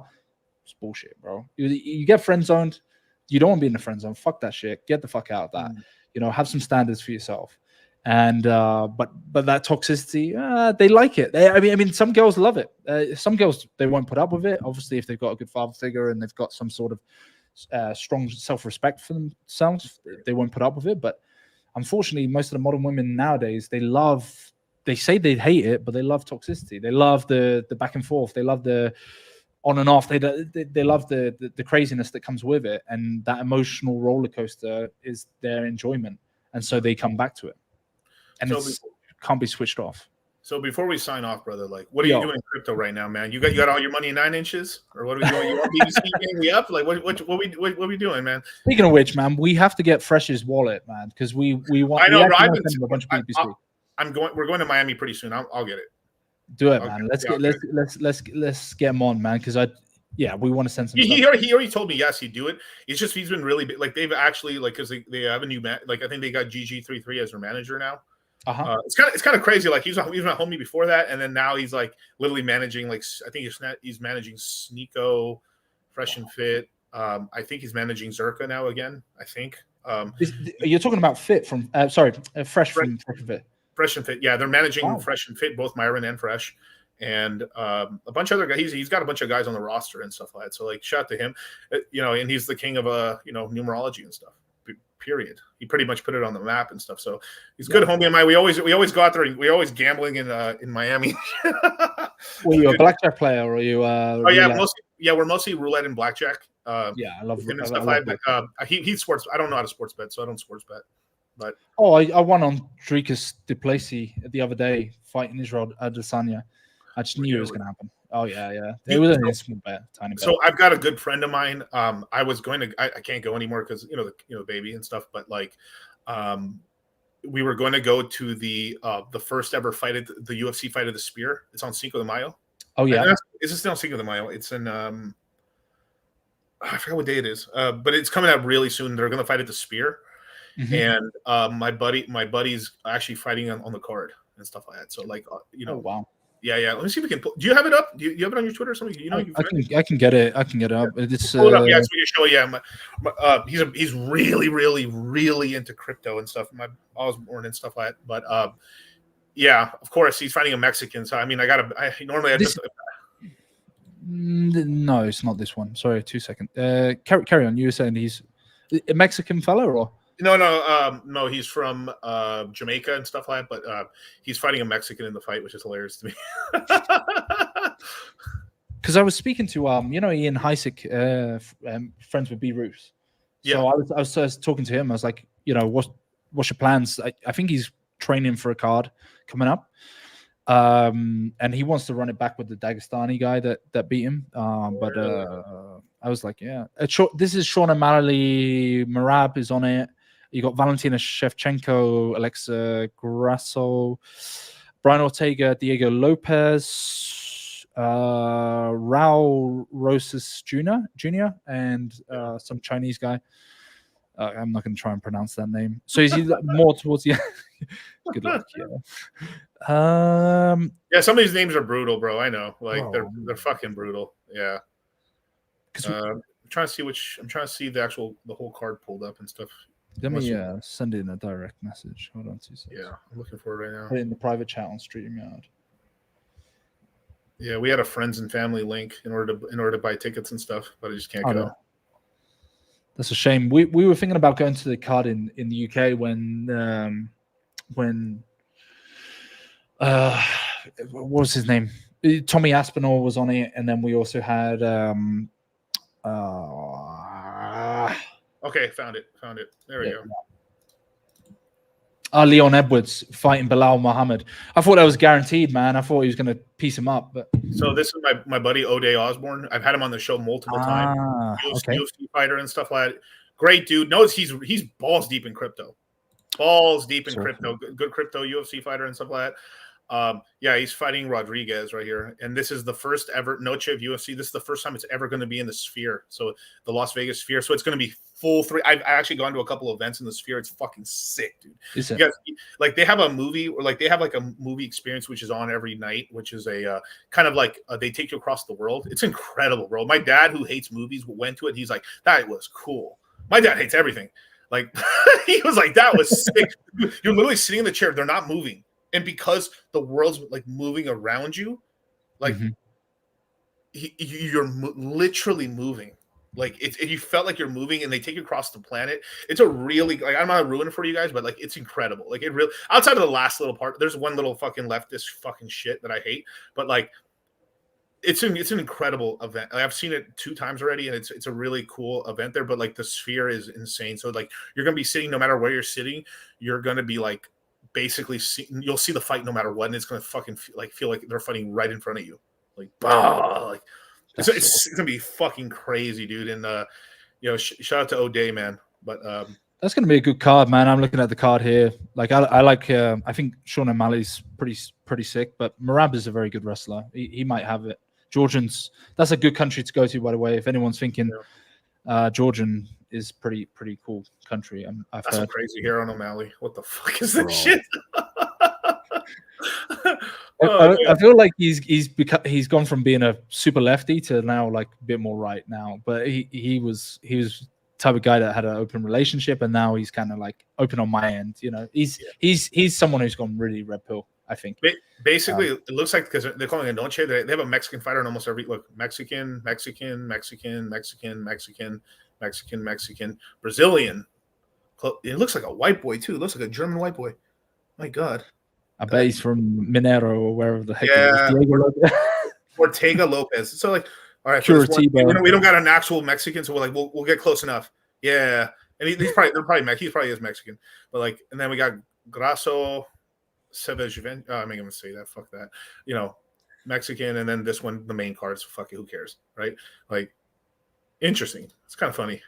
It's bullshit, bro. You get friend zoned. You don't want to be in the friend zone. Fuck that shit. Get the fuck out of that. Have some standards for yourself. And but that toxicity, they like it. I mean, some girls love it. Some girls, they won't put up with it. Obviously, if they've got a good father figure and they've got some sort of strong self-respect for themselves, they won't put up with it. But unfortunately, most of the modern women nowadays, they say they hate it, but they love toxicity. They love the back and forth. They love the on and off. They love the craziness that comes with it, and that emotional roller coaster is their enjoyment, and so they come back to it, and it can't be switched off. So before we sign off, brother, like, what are you doing in crypto right now, man? You got all your money in 9 inches, or what are we doing? You want BTC me up? Like, what we doing, man? Speaking of which, man, we have to get Fresh's wallet, man, because we want. I know, we bro. want to send him a bunch of BTC. We're going to Miami pretty soon. I'll get it. Do it, man. Let's get him on, man. Because we want to send some. He already told me yes, he'd do it. It's just he's been really big. Like, they've actually, like, because they have a new like, I think they got GG33 as their manager now. It's kind of crazy. Like, he was my homie before that, and then now he's like literally managing, like, I think he's managing Sneeko, Fresh and Fit. I think he's managing Zerka now again. I think. You're talking about Fit from Fresh from Fresh and Fit. Fresh and Fit, yeah, they're managing Fresh and Fit, both Myron and Fresh, and a bunch of other guys. He's got a bunch of guys on the roster and stuff like that. So, like, shout out to him, and he's the king of numerology and stuff. Period. He pretty much put it on the map and stuff. So he's good, homie of mine. We always go out there. And we always gambling in Miami. Were you a blackjack player, or are you? We're mostly roulette and blackjack. I love him and stuff like that. But he sports. I don't know how to sports bet, so I don't sports bet. But I won on Dricus Duplessis the other day fighting Israel Adesanya. I just knew it was going to happen. Oh yeah. It was a small bet, tiny bet. So I've got a good friend of mine. I was going to. I can't go anymore because the baby and stuff. But like, we were going to go to the first ever fight at the UFC fight of the Spear. It's on Cinco de Mayo. Oh yeah. Is it still on Cinco de Mayo? It's in I forgot what day it is. But it's coming out really soon. They're going to fight at the Spear. Mm-hmm. And my buddy's actually fighting on the card and stuff like that. So, like, Oh wow. Yeah. Let me see if we can pull. Do you have it up? Do you have it on your Twitter or something? I can get it. I can get it up. It's pull it up. Yeah, so we can show. Yeah, he's really, really, really into crypto and stuff. I was born and stuff like that. But yeah, of course he's fighting a Mexican. So I mean, No, it's not this one. Sorry, 2 seconds. Carry on. You were saying he's a Mexican fella, or? No, he's from Jamaica and stuff like that, but he's fighting a Mexican in the fight, which is hilarious to me. Because I was speaking to Ian Heisick, friends with B Roofs. So I was talking to him. I was like, what's your plans? I think he's training for a card coming up. And he wants to run it back with the Dagestani guy that beat him. But I was like, yeah. This is Sean O'Malley. Marab is on it. You got Valentina Shevchenko, Alexa Grasso, Brian Ortega, Diego Lopez, Raul Rosas Jr., and some Chinese guy. I'm not going to try and pronounce that name. So is he more towards the? Good luck. Yeah. Yeah, some of these names are brutal, bro. I know, like Bro. they're fucking brutal. Yeah. I'm trying to see the whole card pulled up and stuff. Let me send in a direct message. Hold on 2 seconds. Yeah, I'm looking for it right now. Put it in the private chat on StreamYard. Yeah, we had a friends and family link in order to buy tickets and stuff, but I just can't go. No. That's a shame. We were thinking about going to the card in the UK when what was his name? Tommy Aspinall was on it, and then we also had Okay, found it. There we go. Leon Edwards fighting Bilal Muhammad. I thought that was guaranteed, man. I thought he was going to piece him up. But so this is my buddy O'Day Osborne. I've had him on the show multiple times. UFC fighter and stuff like that. Great dude. Knows he's balls deep in crypto. Crypto. Good crypto UFC fighter and stuff like that. Yeah, he's fighting Rodriguez right here, and this is the first ever Noche of UFC. This is the first time it's ever going to be in the Sphere, so the Las Vegas Sphere. So it's going to be full three. I've actually gone to a couple of events in the Sphere. It's fucking sick, dude. Is it? Like they have a movie, or like they have like a movie experience which is on every night, which is a kind of like they take you across the world. It's incredible, bro. My dad, who hates movies, went to it. He's like, that was cool. My dad hates everything. Like he was like, that was sick. You're literally sitting in the chair. They're not moving. And because the world's like moving around you, like you're literally moving. Like you felt like you're moving, and they take you across the planet. It's a really like I'm not ruining it for you guys, but like it's incredible. Like it really outside of the last little part, there's one little fucking leftist fucking shit that I hate, but like it's an incredible event. I've seen it 2 times already, and it's a really cool event there. But like the Sphere is insane. So like you're gonna be sitting no matter where you're sitting, you're gonna be like. Basically, you'll see the fight no matter what, and it's gonna fucking feel like they're fighting right in front of you, like bah, like it's gonna be fucking crazy, dude. And shout out to O'Day, man. But that's gonna be a good card, man. I'm looking at the card here. Like I like. I think Sean O'Malley's pretty sick, but Merab is a very good wrestler. He might have it. Georgians. That's a good country to go to, by the way. If anyone's thinking, Georgian is pretty cool country. That's a crazy hair on O'Malley. What the fuck is that shit? I feel like he's gone from being a super lefty to now like a bit more right now. But he was type of guy that had an open relationship, and now he's kind of like open on my end. You know, he's someone who's gone really red pill. I think basically it looks like because they're calling it Noche, they have a Mexican fighter in almost every Mexican, Brazilian. It looks like a white boy too. It looks like a German white boy. My God. I bet he's from Minero or wherever the heck it is. Ortega Lopez. So like, all right, we don't got an actual Mexican, so we're like, we'll get close enough. Yeah, and he's probably is Mexican, but like, and then we got Grasso Sevejiven. I'm gonna say that. Fuck that. Mexican, and then this one, the main card. So fuck it, who cares, right? Like, interesting. It's kind of funny.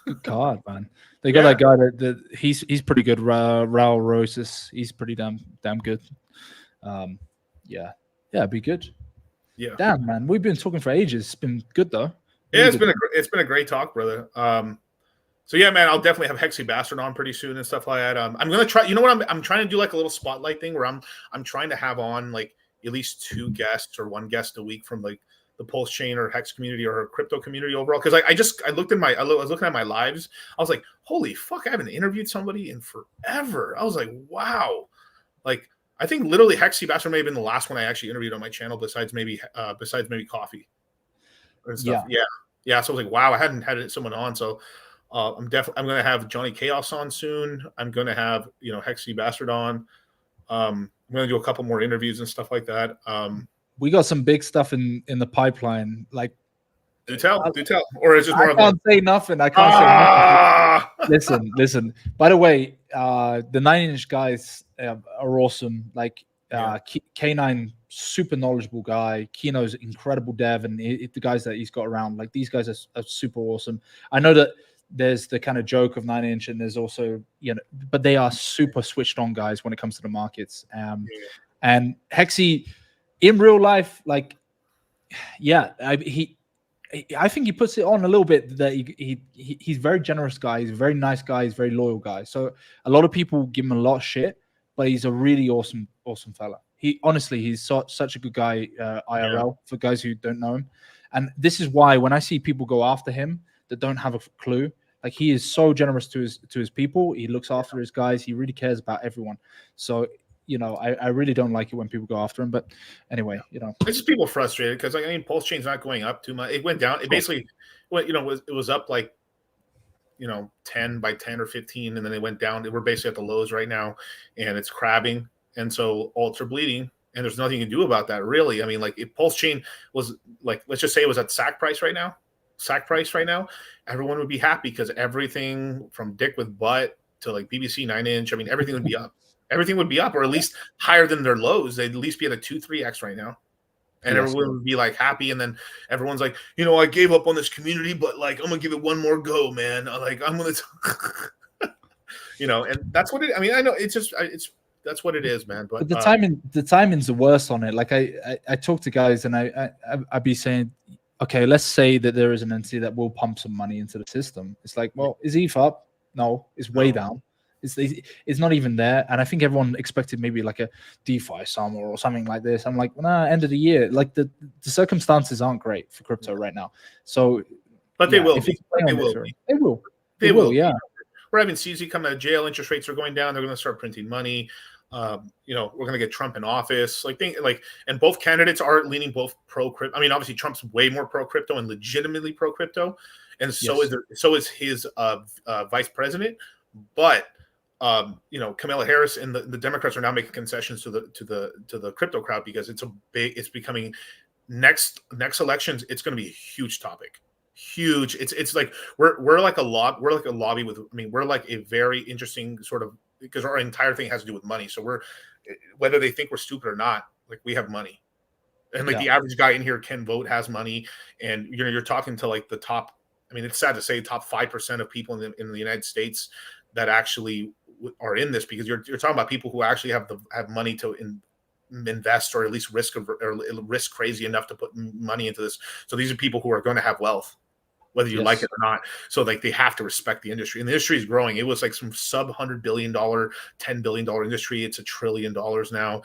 Good card, man. They got that guy that he's pretty good. Raul Rosas. He's pretty damn good. Yeah, it'd be good. Yeah. Damn, man. We've been talking for ages. It's been good though. Yeah, it's been a great talk, brother. So yeah, man, I'll definitely have Hexy Bastard on pretty soon and stuff like that. I'm gonna try. You know what? I'm trying to do like a little spotlight thing where I'm trying to have on like at least 2 guests or 1 guest a week from like the Pulse Chain or Hex community or crypto community overall. Because I was looking at my lives. I was like, holy fuck, I haven't interviewed somebody in forever. I was like, wow, like. I think literally Hexy Bastard may have been the last one I actually interviewed on my channel besides maybe Coffee and stuff. Yeah. So I was like, wow, I hadn't had someone on. So I'm going to have Johnny Chaos on soon. I'm going to have, Hexy Bastard on. I'm going to do a couple more interviews and stuff like that. We got some big stuff in the pipeline. Like, do tell. Or is it more? I can't say nothing. I can't say nothing. Listen. By the way, the 9-inch guys are awesome. Like K9, super knowledgeable guy. Kino's incredible dev, and the guys that he's got around, like these guys are super awesome. I know that there's the kind of joke of 9-inch, and there's also but they are super switched on guys when it comes to the markets. And Hexy in real life, like, I think he puts it on a little bit that he's a very generous guy. He's a very nice guy. He's a very loyal guy. So a lot of people give him a lot of shit, but he's a really awesome fella. He's such a good guy IRL for guys who don't know him. And this is why when I see people go after him that don't have a clue, like he is so generous to his people. He looks after his guys. He really cares about everyone. So, I really don't like it when people go after him. But anyway, it's just people frustrated because pulse chain's not going up too much. It went down. It basically went, it was up like 10 by 10 or 15, and then it went down. We're basically at the lows right now, and it's crabbing, and so alts are bleeding, and there's nothing you can do about that, really. If pulse chain was let's just say it was at SAC price right now, everyone would be happy because everything from dick with butt to like BBC 9-inch, everything would be up. Everything would be up, or at least higher than their lows. They'd at least be at a 2-3x right now. And everyone would be like happy, and then everyone's like, I gave up on this community, but like I'm gonna give it one more go, man. I'm gonna, and that's what it. I know that's what it is, man. But the timing's the worst on it. Like I talk to guys, and I'd be saying, okay, let's say that there is an entity that will pump some money into the system. It's like, well, is ETH up? No, it's way down. It's not even there, and I think everyone expected maybe like a DeFi summer or something like this. I'm like, nah, end of the year. Like the circumstances aren't great for crypto right now. So, but they will. They will. Yeah. We're having CZ come out of jail. Interest rates are going down. They're going to start printing money. We're going to get Trump in office. And both candidates are leaning both pro crypto. Obviously Trump's way more pro crypto and legitimately pro crypto, and so is his vice president. But Kamala Harris and the Democrats are now making concessions to the crypto crowd because it's becoming next elections. It's going to be a huge topic. Huge. It's like we're like a lobby with. We're like a very interesting sort of, because our entire thing has to do with money. So we're, whether they think we're stupid or not, like we have money, and the average guy in here can vote, has money, and you're talking to like the top. It's sad to say top 5% of people in the United States that actually are in this, because you're talking about people who actually have money to invest, or at least risk crazy enough to put money into this. So these are people who are going to have wealth, whether you like it or not. So they have to respect the industry, and the industry is growing. It was like some sub $100 billion, $10 billion industry. It's $1 trillion now.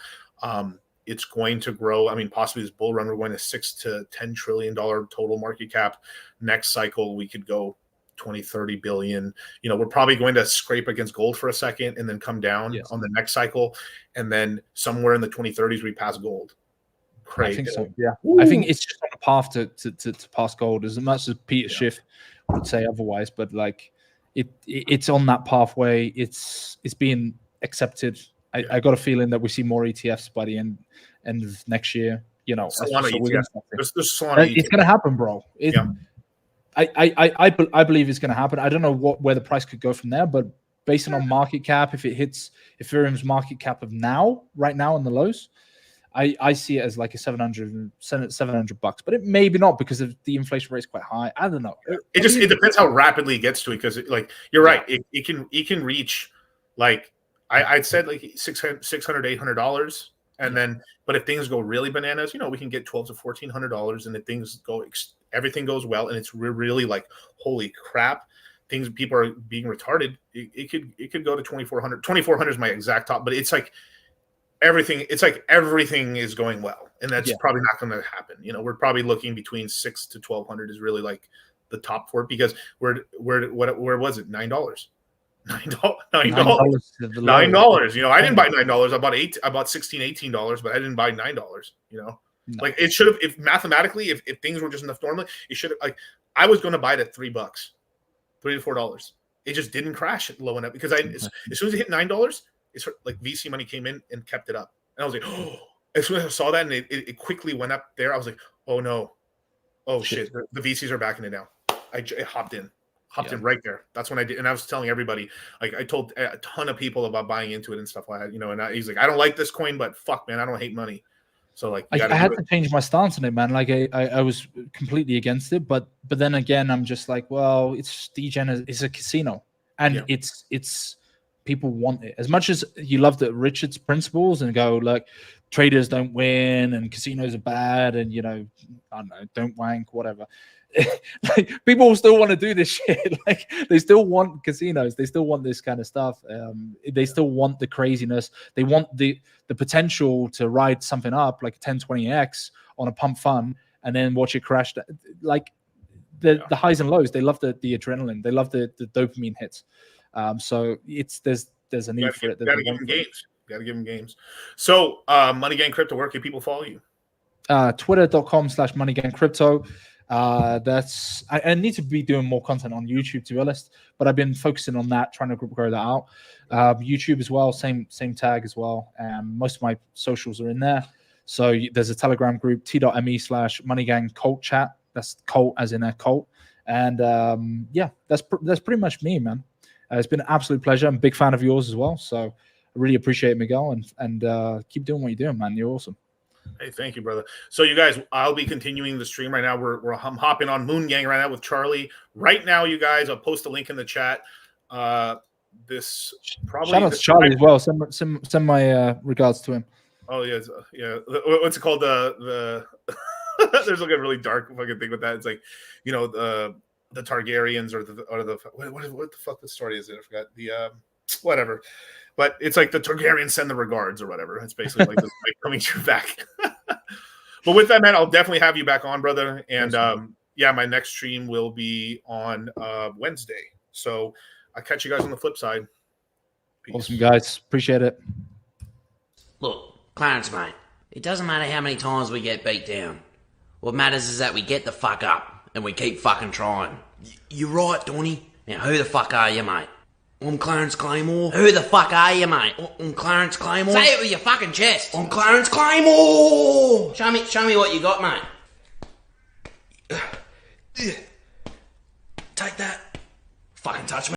It's going to grow. Possibly this bull run, we're going to $6 to $10 trillion total market cap. Next cycle, we could go 20-30 billion. We're probably going to scrape against gold for a second and then come down on the next cycle, and then somewhere in the 2030s we pass gold. Crazy. I think so. Yeah. Ooh. I think it's just on a path to pass gold, as much as Peter Schiff would say otherwise. But like it's on that pathway. It's being accepted. I got a feeling that we see more ETFs by the end of next year. There's it's going to happen, bro. I believe it's going to happen. I don't know where the price could go from there, but based on market cap, if it hits Ethereum's market cap of right now on the lows, I see it as like a $700, but it maybe not, because of the inflation rate is quite high. I don't know. It depends how rapidly it gets to it, because you're right. It can reach like I'd said like $600, $800, and then but if things go really bananas, we can get $1,200 to $1,400, and if things everything goes well, and it's really like holy crap, people are being retarded. It could go to 2,400. 2,400 is my exact top, but it's like everything. It's like everything is going well, and that's probably not going to happen. We're probably looking between $600 to $1,200 is really like the top for it, because where was it? $9. $9. I didn't buy $9. I bought $16, $18, but I didn't buy $9. No. Like it should have, if mathematically, if things were just enough normally, it should have, like I was going to buy it at $3, $3 to $4. It just didn't crash low enough, because as soon as it hit $9, it's like VC money came in and kept it up, and I was like, oh, as soon as I saw that and it quickly went up there, I was like, oh no, oh shit, the VCs are backing it now. I hopped in right there. That's when I did, and I was telling everybody, like I told a ton of people about buying into it and stuff like that, and he's like, I don't like this coin, but fuck, man, I don't hate money. So like I had to change my stance on it, man. Like I was completely against it, but then again, I'm just like, well, it's a casino, and it's people want it as much as you love the Richard's principles and go like traders don't win and casinos are bad and I don't know, don't wank, whatever. Like people still want to do this shit. Like they still want casinos, they still want this kind of stuff. They still want the craziness. They want the potential to ride something up like a 1020x on a pump fund and then watch it crash. Like the highs and lows. They love the adrenaline. They love the dopamine hits. So there's a need for it. Gotta give them games. Gotta give them games. So Money Gang Crypto, where can people follow you? Twitter.com/MoneyGangCrypto. I need to be doing more content on YouTube, to be honest, but I've been focusing on that, trying to grow that out. YouTube as well, same tag as well. Most of my socials are in there. So there's a Telegram group, t.me/MoneyGangCultChat. That's cult as in a cult. And that's pretty much me, man. It's been an absolute pleasure. I'm a big fan of yours as well. So I really appreciate it, Miguel, and keep doing what you're doing, man. You're awesome. Hey, thank you, brother. So you guys, I'll be continuing the stream right now. I'm hopping on Moon Gang right now with Charlie. Right now, you guys, I'll post a link in the chat. This probably shout out to Charlie as well. Send my regards to him. Oh yeah. What's it called? The there's like a really dark fucking thing with that. It's like, the Targaryens or the what the fuck the story is? I forgot the whatever. But it's like the Targaryens send the regards or whatever. It's basically like this like coming to you back. But with that, man, I'll definitely have you back on, brother. And my next stream will be on Wednesday. So I'll catch you guys on the flip side. Peace. Awesome, guys. Appreciate it. Look, Clarence, mate, it doesn't matter how many times we get beat down. What matters is that we get the fuck up and we keep fucking trying. You're right, Donny. Now, who the fuck are you, mate? I'm Clarence Claymore. Who the fuck are you, mate? I'm Clarence Claymore. Say it with your fucking chest. I'm Clarence Claymore. Show me what you got, mate. Take that. Fucking touch me.